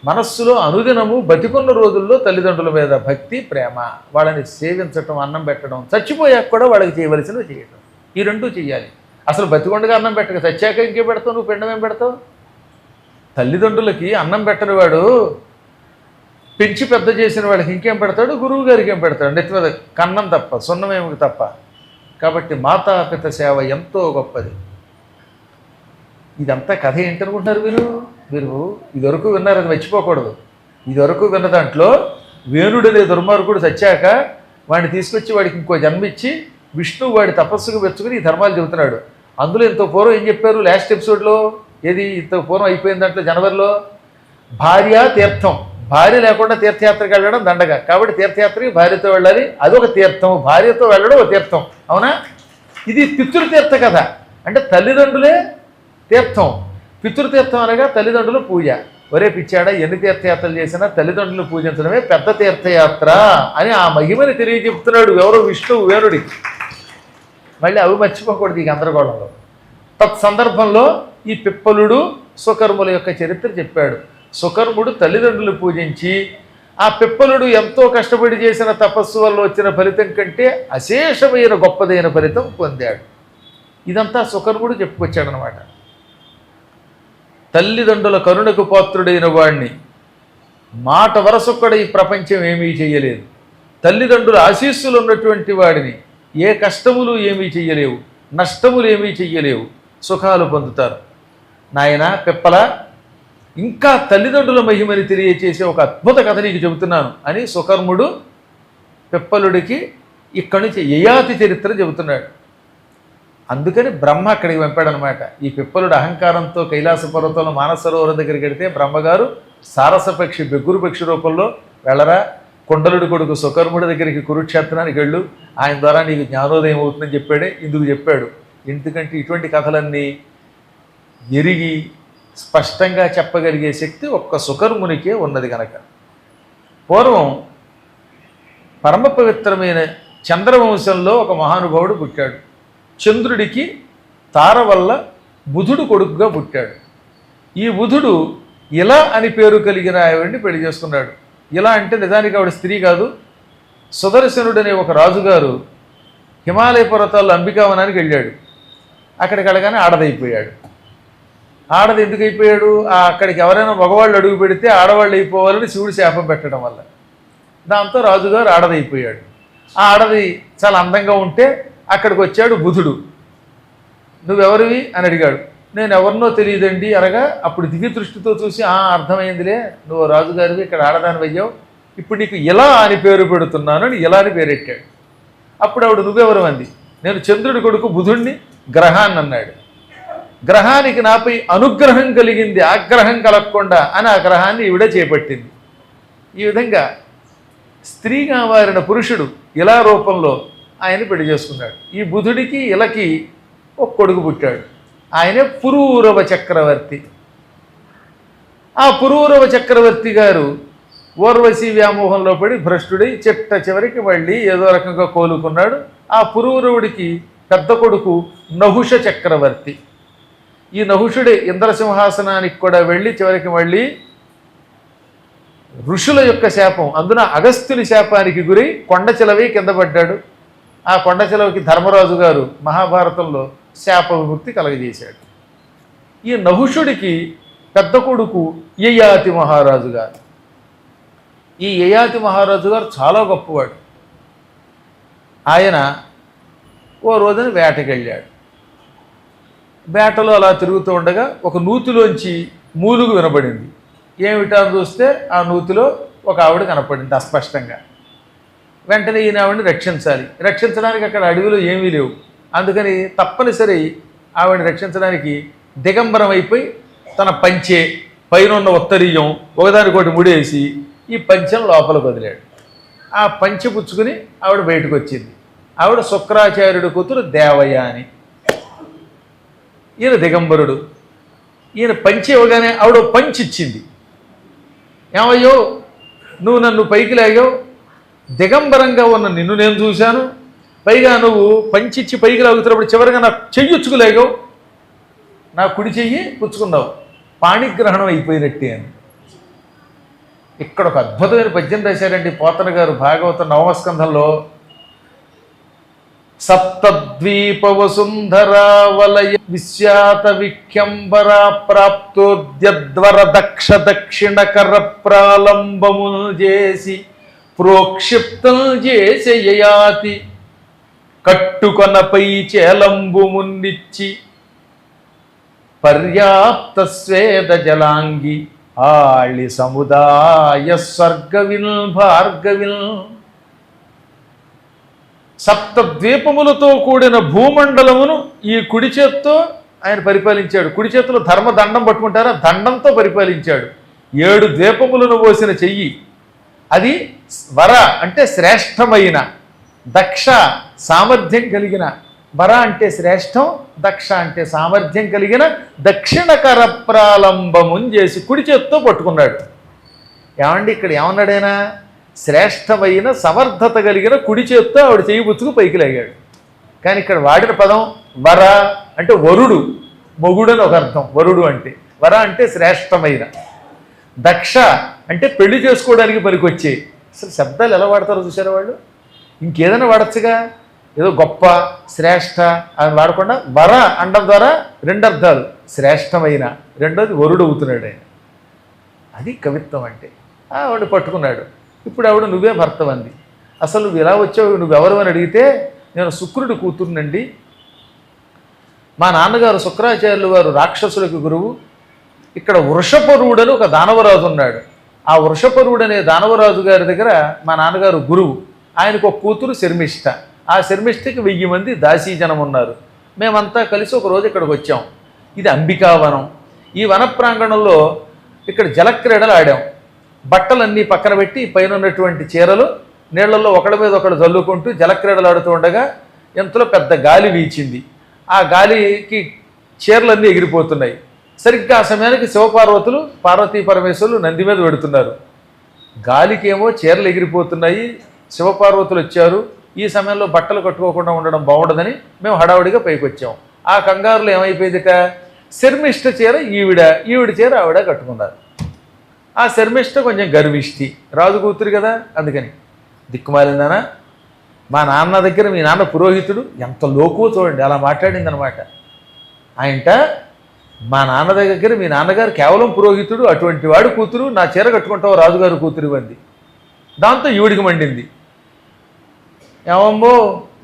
మనస్సులో అనుదినము బతికున్న రోజుల్లో తల్లిదండ్రుల మీద భక్తి ప్రేమ, వాళ్ళని సేవించటం, అన్నం పెట్టడం, చచ్చిపోయాక కూడా వాళ్ళకి చేయవలసినవి చేయటం, ఈ రెండూ చెయ్యాలి. అసలు బతికొండగా అన్నం పెట్టక చచ్చాక ఇంకేం పెడతావు? నువ్వు పిండం ఏం పెడతావు? తల్లిదండ్రులకి అన్నం పెట్టని వాడు పెంచి పెద్ద చేసిన వాళ్ళకి ఇంకేం పెడతాడు? గురువు గారికి ఏం పెడతాడు? నెత్తి మీద కన్నం తప్ప, సున్నమేమి తప్ప. కాబట్టి మాతాపిత సేవ ఎంతో గొప్పది. ఇదంతా కథ ఏంటనుకుంటున్నారు మీరు ఇదివరకు విన్నారు, అది మర్చిపోకూడదు. ఇదివరకు విన్న దాంట్లో వేణుడనే దుర్మార్గుడు చచ్చాక వాడిని తీసుకొచ్చి వాడికి ఇంకో జన్మిచ్చి విష్ణువు వాడి తపస్సుకు మెచ్చుకుని ఈ ధర్మాలు చెబుతున్నాడు. అందులో ఇంత పూర్వం ఏం చెప్పారు లాస్ట్ ఎపిసోడ్లో? ఏది ఇంత పూర్వం అయిపోయిన దాంట్లో జనవరిలో భార్య తీర్థం, భార్య లేకుండా తీర్థయాత్రకు వెళ్ళడం దండగా. కాబట్టి తీర్థయాత్రకి భార్యతో వెళ్ళాలి, అదొక తీర్థం. భార్యతో వెళ్ళడం ఒక తీర్థం, అవునా? ఇది పితృతీర్థ కథ. అంటే తల్లిదండ్రులే తీర్థం. పితృతీర్థం అనగా తల్లిదండ్రుల పూజ. ఒరే పిచ్చాడా, ఎన్ని తీర్థయాత్రలు చేసినా తల్లిదండ్రులు పూజించడమే పెద్ద తీర్థయాత్ర అని ఆ మహిమని తెలియజెప్తున్నాడు ఎవరో విష్ణువు వేణుడికి. మళ్ళీ అవి మర్చిపోకూడదు ఈ గందరగోళంలో. తత్సందర్భంలో ఈ పిప్పలుడు సుకర్ముల యొక్క చరిత్ర చెప్పాడు. సుకర్ముడు తల్లిదండ్రులు పూజించి ఆ పిప్పలుడు ఎంతో కష్టపడి చేసిన తపస్సు వల్ల వచ్చిన ఫలితం కంటే అశేషమైన గొప్పదైన ఫలితం పొందాడు. ఇదంతా సుకర్ముడు చెప్పుకొచ్చాడనమాట. తల్లిదండ్రుల కరుణకు పాత్రుడైన వాడిని మాట వరసొక్కడ ఈ ప్రపంచం ఏమీ చేయలేదు. తల్లిదండ్రుల ఆశీస్సులు ఉన్నటువంటి వాడిని ఏ కష్టములు ఏమీ చెయ్యలేవు, నష్టములు ఏమీ చెయ్యలేవు, సుఖాలు పొందుతారు. నాయన పిప్పల, ఇంకా తల్లిదండ్రుల మహిమని తెలియచేసే ఒక అద్భుత కథ నీకు చెబుతున్నాను అని సుకర్ముడు పిప్పలుడికి ఇక్కడి నుంచి యయాతి చరిత్ర చెబుతున్నాడు. అందుకని బ్రహ్మ అక్కడికి పంపాడనమాట. ఈ పిప్పలుడు అహంకారంతో కైలాస పర్వతంలో మానసరోవరం దగ్గరికి వెడితే బ్రహ్మగారు సారసపక్షి బెగ్గురు పక్షి రూపంలో వెళ్ళరా, కుండలుడి కొడుకు సుకర్ముడి దగ్గరికి కురుక్షేత్రానికి వెళ్ళు, ఆయన ద్వారా నీకు జ్ఞానోదయం అవుతుందని చెప్పాడే. ఇందుకు చెప్పాడు. ఎందుకంటే ఇటువంటి కథలన్నీ ఎరిగి స్పష్టంగా చెప్పగలిగే శక్తి ఒక్క సుకర్మునికే ఉన్నది కనుక. పూర్వం పరమ పవిత్రమైన చంద్రవంశంలో ఒక మహానుభావుడు పుట్టాడు. చంద్రుడికి తార వల్ల బుధుడు కొడుకుగా పుట్టాడు. ఈ బుధుడు ఇలా అని పేరు కలిగిన ఆవిడ్ని పెళ్లి చేసుకున్నాడు. ఇలా అంటే నిజానికి ఆవిడ స్త్రీ కాదు. సుదర్శనుడు అనే ఒక రాజుగారు హిమాలయ పర్వతాల్లో అంబికావనానికి వెళ్ళాడు. అక్కడికి వెళ్ళగానే ఆడదైపోయాడు. ఆడది ఎందుకు అయిపోయాడు? అక్కడికి ఎవరైనా మగవాళ్ళు అడుగు పెడితే ఆడవాళ్ళు అయిపోవాలని శివుడు శాపం పెట్టడం వల్ల. దాంతో రాజుగారు ఆడదైపోయాడు. ఆ ఆడది చాలా అందంగా ఉంటే అక్కడికి వచ్చాడు బుధుడు. నువ్వెవరివి అని అడిగాడు. నేను ఎవరినో తెలియదండి అనగా అప్పుడు దివ్య దృష్టితో చూసి అర్థమైందిలే, నువ్వు రాజుగారివి, ఇక్కడ ఆడదాని అయ్యావు, ఇప్పుడు నీకు ఇలా అని పేరు పెడుతున్నాను అని ఇలా అని పేరెట్టాడు. అప్పుడు ఆవిడ నువ్వెవరు అంది. నేను చంద్రుడి కొడుకు బుధుడిని, గ్రహాన్ని అన్నాడు. గ్రహానికి నాపై అనుగ్రహం కలిగింది, ఆగ్రహం కలగకుండా అని ఆ గ్రహాన్ని ఈవిడ చేపట్టింది. ఈ విధంగా స్త్రీగా మారిన పురుషుడు ఇలా రూపంలో ఆయన పెళ్లి చేసుకున్నాడు. ఈ బుధుడికి ఇలకి ఒక కొడుకు పుట్టాడు. ఆయనే పురూరవ చక్రవర్తి. ఆ పురూరవ చక్రవర్తి గారు ఊర్వశి వ్యామోహంలో పడి భ్రష్టుడై చివరికి మళ్ళీ ఏదో రకంగా కోలుకున్నాడు. ఆ పురూరవుడికి పెద్ద కొడుకు నహుష చక్రవర్తి. ఈ నహుషుడే ఇంద్రసింహాసనానికి కూడా వెళ్ళి చివరికి మళ్ళీ ఋషుల యొక్క శాపం, అందున అగస్త్యుని శాపానికి గురై కొండ చిలవై కింద పడ్డాడు. ఆ కొండ చిలవకి ధర్మరాజు గారు మహాభారతంలో శాప విముక్తి కలగజేశాడు. ఈ నహుషుడికి పెద్ద కొడుకు యయాతి మహారాజు గారు. ఈ యయాతి మహారాజు గారు చాలా గొప్పవాడు. ఆయన ఓ రోజున వేటకెళ్ళాడు. వేటలో అలా తిరుగుతూ ఉండగా ఒక నూతిలోంచి మూలుగు వినబడింది. ఏమిటా అని చూస్తే ఆ నూతిలో ఒక ఆవిడ కనపడింది అస్పష్టంగా. వెంటనే ఈయన ఆవిడని రక్షించడానికి అక్కడ అడవిలో ఏమీ లేవు. అందుకని తప్పనిసరి ఆవిడని రక్షించడానికి దిగంబరం అయిపోయి తన పంచె పైన ఉన్న ఉత్తరీయం ఒకదానికోటి ముడేసి ఈ పంచెను లోపలికి వదిలాడు. ఆ పంచె పుచ్చుకుని ఆవిడ బయటకు వచ్చింది. ఆవిడ శుక్రాచార్యుడి కూతురు దేవయ్య అని. ఈయన దిగంబరుడు. ఈయన పంచె ఇవ్వగానే ఆవిడ పంచి ఇచ్చింది. ఏమయ్యో నువ్వు నన్ను పైకి లాగావు, దిగంబరంగా ఉన్న నిన్ను నేను చూశాను, పైగా నువ్వు పంచిచ్చి పైకి లాగుతున్నప్పుడు చివరిగా నా చెయ్యొచ్చుకులేగావు, నా కుడి చెయ్యి పుచ్చుకున్నావు, పాణిగ్రహణం అయిపోయినట్టే అని. ఇక్కడ ఒక అద్భుతమైన పద్యం రాశారండి పోతన గారు భాగవత నవమస్కంధంలో. సప్తద్వీపవసుంధరావలయ విశ్యాత విఖ్యంబరా ప్రాప్తోద్యద్వర దక్ష దక్షిణకర ప్రాలంబముల్ చేసి ప్రోక్షిప్తం చేసే యయాతి కట్టుకొనపై చేలంబు మున్నిచ్చి పర్యాప్త స్వేద జలాంగి ఆళి సముదాయ స్వర్గవిల్ భార్గవిల్. సప్తద్వీపములతో కూడిన భూమండలమును ఈ కుడి చేత్తో ఆయన పరిపాలించాడు. కుడి చేతిలో ధర్మదండం పట్టుకుంటారా, దండంతో పరిపాలించాడు. 7 ద్వీపములను పోసిన చెయ్యి. అది వర అంటే శ్రేష్టమైన, దక్ష సామర్థ్యం కలిగిన. వర అంటే శ్రేష్టం, దక్ష అంటే సామర్థ్యం కలిగిన దక్షిణ కరప్రాలంబముని చేసి కుడి చేత్తో పట్టుకున్నాడు. ఏమండి ఇక్కడ ఏమన్నాడైనా? శ్రేష్టమైన సమర్థత కలిగిన కుడి చేత్తో ఆవిడ చెయ్యి పుచ్చుకు పైకి లాగాడు. కానీ ఇక్కడ వాడిన పదం వర అంటే వరుడు, మొగుడు అని ఒక అర్థం. వరుడు అంటే వర అంటే శ్రేష్టమైన. దక్ష అంటే పెళ్లి చేసుకోవడానికి పనికొచ్చే. అసలు శబ్దాలు ఎలా వాడతారో చూసారా వాళ్ళు? ఇంకేదైనా వాడచ్చుగా. ఏదో గొప్ప శ్రేష్ఠ అని వాడకుండా వర అనడం ద్వారా 2 అర్థాలు. శ్రేష్టమైన, రెండోది వరుడు అవుతున్నాడు ఆయన. అది కవిత్వం అంటే. ఆవిడ పట్టుకున్నాడు. ఇప్పుడు ఆవిడ నువ్వే భర్తవంది. అసలు నువ్వు ఎలా వచ్చావు, నువ్వెవరు అని అడిగితే నేను శుక్రుడి కూతురునండి. మా నాన్నగారు శుక్రాచార్యులు వారు రాక్షసులకు గురువు. ఇక్కడ వృషపరువుడని ఒక దానవరాజు ఉన్నాడు. ఆ వృషపరువుడు అనే దానవరాజు గారి దగ్గర మా నాన్నగారు గురువు. ఆయనకు ఒక కూతురు శర్మిష్ఠ. ఆ శర్మిష్ఠకి 1000 మంది దాసీజనం ఉన్నారు. మేమంతా కలిసి ఒక రోజు ఇక్కడికి వచ్చాం. ఇది అంబికావనం. ఈ వన ప్రాంగణంలో ఇక్కడ జలక్రీడలు ఆడాం. బట్టలన్నీ పక్కన పెట్టి పైన ఉన్నటువంటి చీరలు నీళ్లలో ఒకడి మీద ఒకడు జల్లుకుంటూ జలక్రీడలు ఆడుతూ ఉండగా ఎంతలో పెద్ద గాలి వీచింది. ఆ గాలికి చీరలన్నీ ఎగిరిపోతున్నాయి. సరిగ్గా ఆ సమయానికి శివపార్వతులు, పార్వతీ పరమేశ్వరులు నంది మీద పెడుతున్నారు. గాలికేమో చీరలు ఎగిరిపోతున్నాయి, శివపార్వతులు వచ్చారు. ఈ సమయంలో బట్టలు కట్టుకోకుండా ఉండడం బాగుండదని మేము హడావుడిగా పైకి వచ్చాం. ఆ కంగారులో ఏమైపోయిందిట, శర్మిష్ఠ చీర ఈవిడ చీర ఆవిడ కట్టుకున్నారు. ఆ శర్మిష్ఠ కొంచెం గర్విష్టి, రాజు కూతురు కదా, అందుకని దిక్కుమాలిందనా. మా నాన్న దగ్గర మీ నాన్న పురోహితుడు, ఎంత లోకువో చూడండి, అలా మాట్లాడిందనమాట. ఆయనట మా నాన్న దగ్గర మీ నాన్నగారు కేవలం పురోహితుడు, అటువంటి వాడు కూతురు నా చీర కట్టుకుంటావు రాజుగారు కూతురు అంది. దాంతో ఈవిడికి మండింది. ఏమమ్మో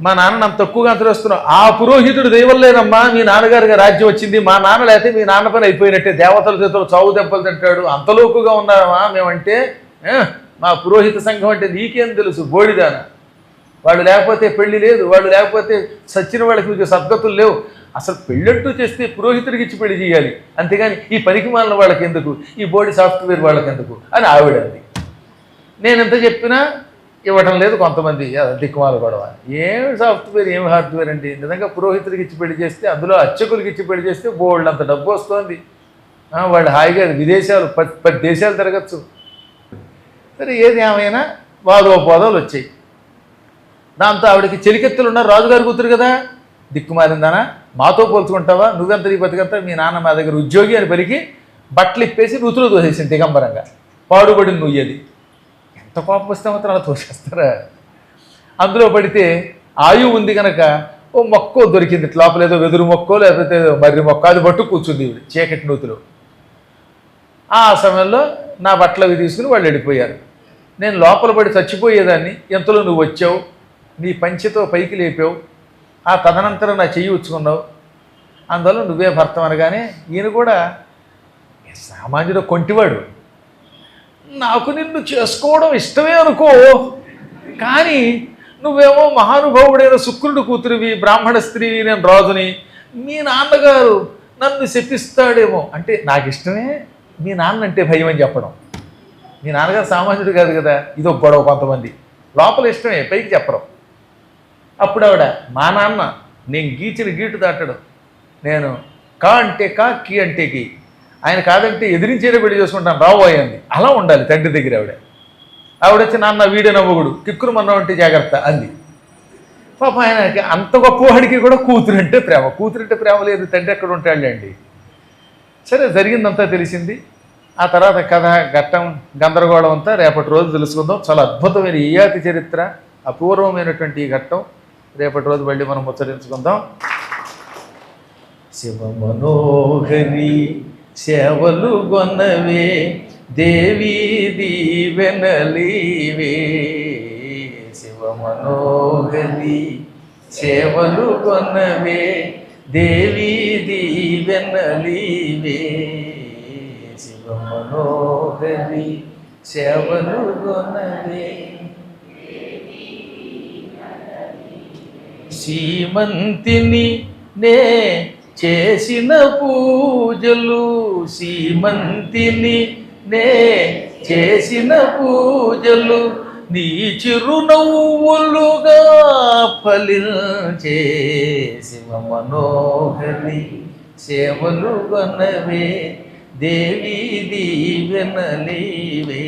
మా నాన్న అంత తక్కువగా అంతరేస్తున్నావు, ఆ పురోహితుడు దైవల్లేనమ్మా మీ నాన్నగారికి రాజ్యం వచ్చింది, మా నాన్న లేకపోతే మీ నాన్న పని అయిపోయినట్టే, దేవతల చేతులు చావు దెబ్బలు తింటాడు, అంతలోకుగా ఉన్నామా మేమంటే. మా పురోహిత సంఘం అంటే నీకేం తెలుసు బోడిదాన, వాళ్ళు లేకపోతే పెళ్లి లేదు, వాళ్ళు లేకపోతే సచ్చిన వాళ్ళకి మీకు సద్గతులు లేవు, అసలు పెళ్ళంటూ చేస్తే పురోహితుడికి ఇచ్చి పెళ్లి చేయాలి, అంతేగాని ఈ పనికి మాలిన వాళ్ళకి ఎందుకు, ఈ బోడి సాఫ్ట్వేర్ వాళ్ళకి ఎందుకు అని ఆవిడంది. నేను ఎంత చెప్పినా ఇవ్వటం లేదు కొంతమంది, దిక్కుమాల గొడవ. ఏమి సాఫ్ట్వేర్ ఏమి హార్డ్వేర్ అండి, నిజంగా పురోహితుడికి ఇచ్చి పెళ్లి చేస్తే, అందులో అర్చకులకి ఇచ్చి పెళ్లి చేస్తే బోల్డ్ అంత డబ్బు వస్తుంది. వాళ్ళు హాయిగా విదేశాలు 10 దేశాలు తిరగచ్చు. సరే ఏది ఏమైనా వాదోపాదాలు వచ్చాయి. దాంతో ఆవిడకి చెలికెత్తులు ఉన్నారు, రాజుగారి కూతురు కదా, దిక్కుమారిందానా మాతో పోల్చుకుంటావా, నువ్వెంత నీ బతికంతా, మీ నాన్న మా దగ్గర ఉద్యోగి అని పలికి బట్టలు ఇప్పేసి రుతులు తోసేసింది దిగంబరంగా. పాడుబడి నుయ్యది. ఎంత కోపం వస్తే మాత్రం అలా తోసేస్తారా? అందులో పడితే ఆయువు ఉంది కనుక ఓ మొక్కో దొరికింది లోపల, ఏదో వెదురు మొక్కో లేకపోతే మర్రి మొక్క, అది పట్టు కూర్చుంది ఈవిడ చీకటి నూతిలో. ఆ సమయంలో నా బట్టలు అవి తీసుకుని వాళ్ళు వెళ్ళిపోయారు. నేను లోపల పడి చచ్చిపోయేదాన్ని. ఎంతలో నువ్వు వచ్చావు, నీ పంచెతో పైకి లేపావు, ఆ తదనంతరం నా చెయ్యి ఉచ్చుకున్నావు, అందువల్ల నువ్వే భర్త అనగానే ఈయన కూడా సామాన్యుడు కొంటివాడు, నాకు నిన్ను చేసుకోవడం ఇష్టమే అనుకో, కానీ నువ్వేమో మహానుభావుడైన శుక్రుడు కూతురివి, బ్రాహ్మణ స్త్రీవి, నేను రాజుని, మీ నాన్నగారు నన్ను శపిస్తాడేమో అంటే నాకు ఇష్టమే, మీ నాన్న అంటే భయం అని చెప్పడం. మీ నాన్నగారు సామాన్యుడు కాదు కదా, ఇదో గొడవ. కొంతమంది లోపల ఇష్టమే, పైకి చెప్పడం. అప్పుడు ఆవిడ, మా నాన్న నేను గీచిన గీటు దాటడం, నేను కా అంటే కా, కీ అంటే కీ, ఆయన కాదంటే ఎదిరించేనే పెళ్లి చేసుకుంటాను రాబోయండి. అలా ఉండాలి తండ్రి దగ్గర. ఆవిడొచ్చి నాన్న వీడే నవ్వుగుడు, కిక్కురు మన్నవంటే జాగ్రత్త అంది. పాప ఆయనకి అంత గొప్పవాడికి కూడా కూతురంటే ప్రేమ. కూతురంటే ప్రేమ లేదు, తండ్రి ఎక్కడ ఉంటాడులేండి. సరే, జరిగిందంతా తెలిసింది. ఆ తర్వాత కథ ఘట్టం గందరగోళం అంతా రేపటి రోజు తెలుసుకుందాం. చాలా అద్భుతమైన ఈయాతి చరిత్ర, అపూర్వమైనటువంటి ఈ ఘట్టం రేపటి రోజు మళ్ళీ మనం ముచ్చరించుకుందాం. శివ మనోహరి సేవలు గొన్నవే, దేవీ దీవెనలీవే. శివ మనోహరి సేవలు గొన్నవే, దేవీ దీవెనలీవే. శివ మనోహరి సేవలు గొన్నవే. సీమంతిని నే చేసిన పూజలు, సీమంతిని నే చేసిన పూజలు, నీ చిరునవ్వులుగా ఫలించే. శివ మనోహరి సేవలు గొన్నవే, దేవీ దీవెనలీవే.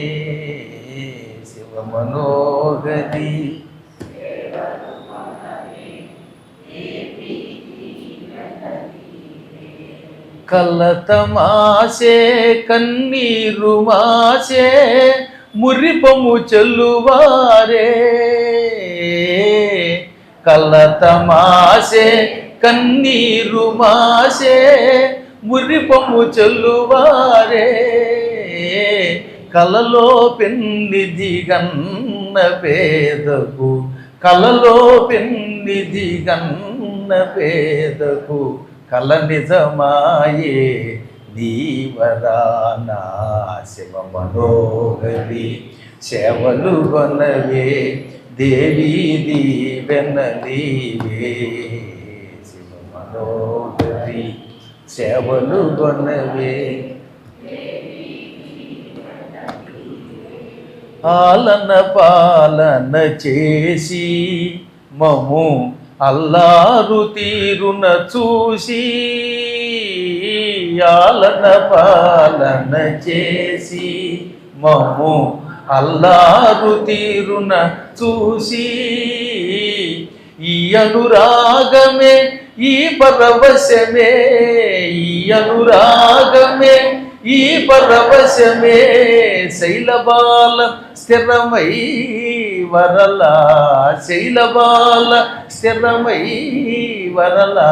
శివ మనోహరి కలతమాసే కన్నీరు మాసే, మురిపము చెల్లువారే. కలతమాసే కన్నీరు మాసే, మురిపము చెల్లువారే. కలలో పెన్నిధి గన్న పేదకు, కలలో పెన్నిధి గన్న పేదకు, కల నిజమాయే దీవరానా. శివ మనోహరి సేవలు గొన్నవే, దేవీ దీవెనలీవే. శివ మనోహరి సేవలు గొన్నవే. ఆలన పాలన చేసి మము అల్లారు తీరున చూసి, ఆలన పాలన చేసి మము అల్లారు తీరున చూసి, ఈ అనురాగమే ఈ పరవశమే, ఈ అనురాగమే ఈ పరవశమే, శైలబాల స్థిరమై వరలా, శైలబాల స్థిరమై వరలా,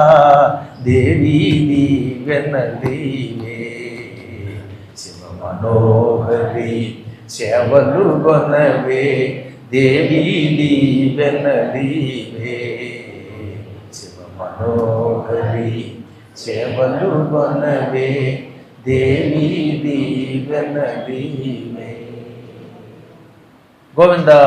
దేవీ దీవెనలీవే. శివ మనోహరి సేవలు గొన్నవే, దేవీ దీవెనలీవే. శివ మనోహరి సేవలు గొన్నవే, దేవీ దీవెనలీవే. గోవిందా.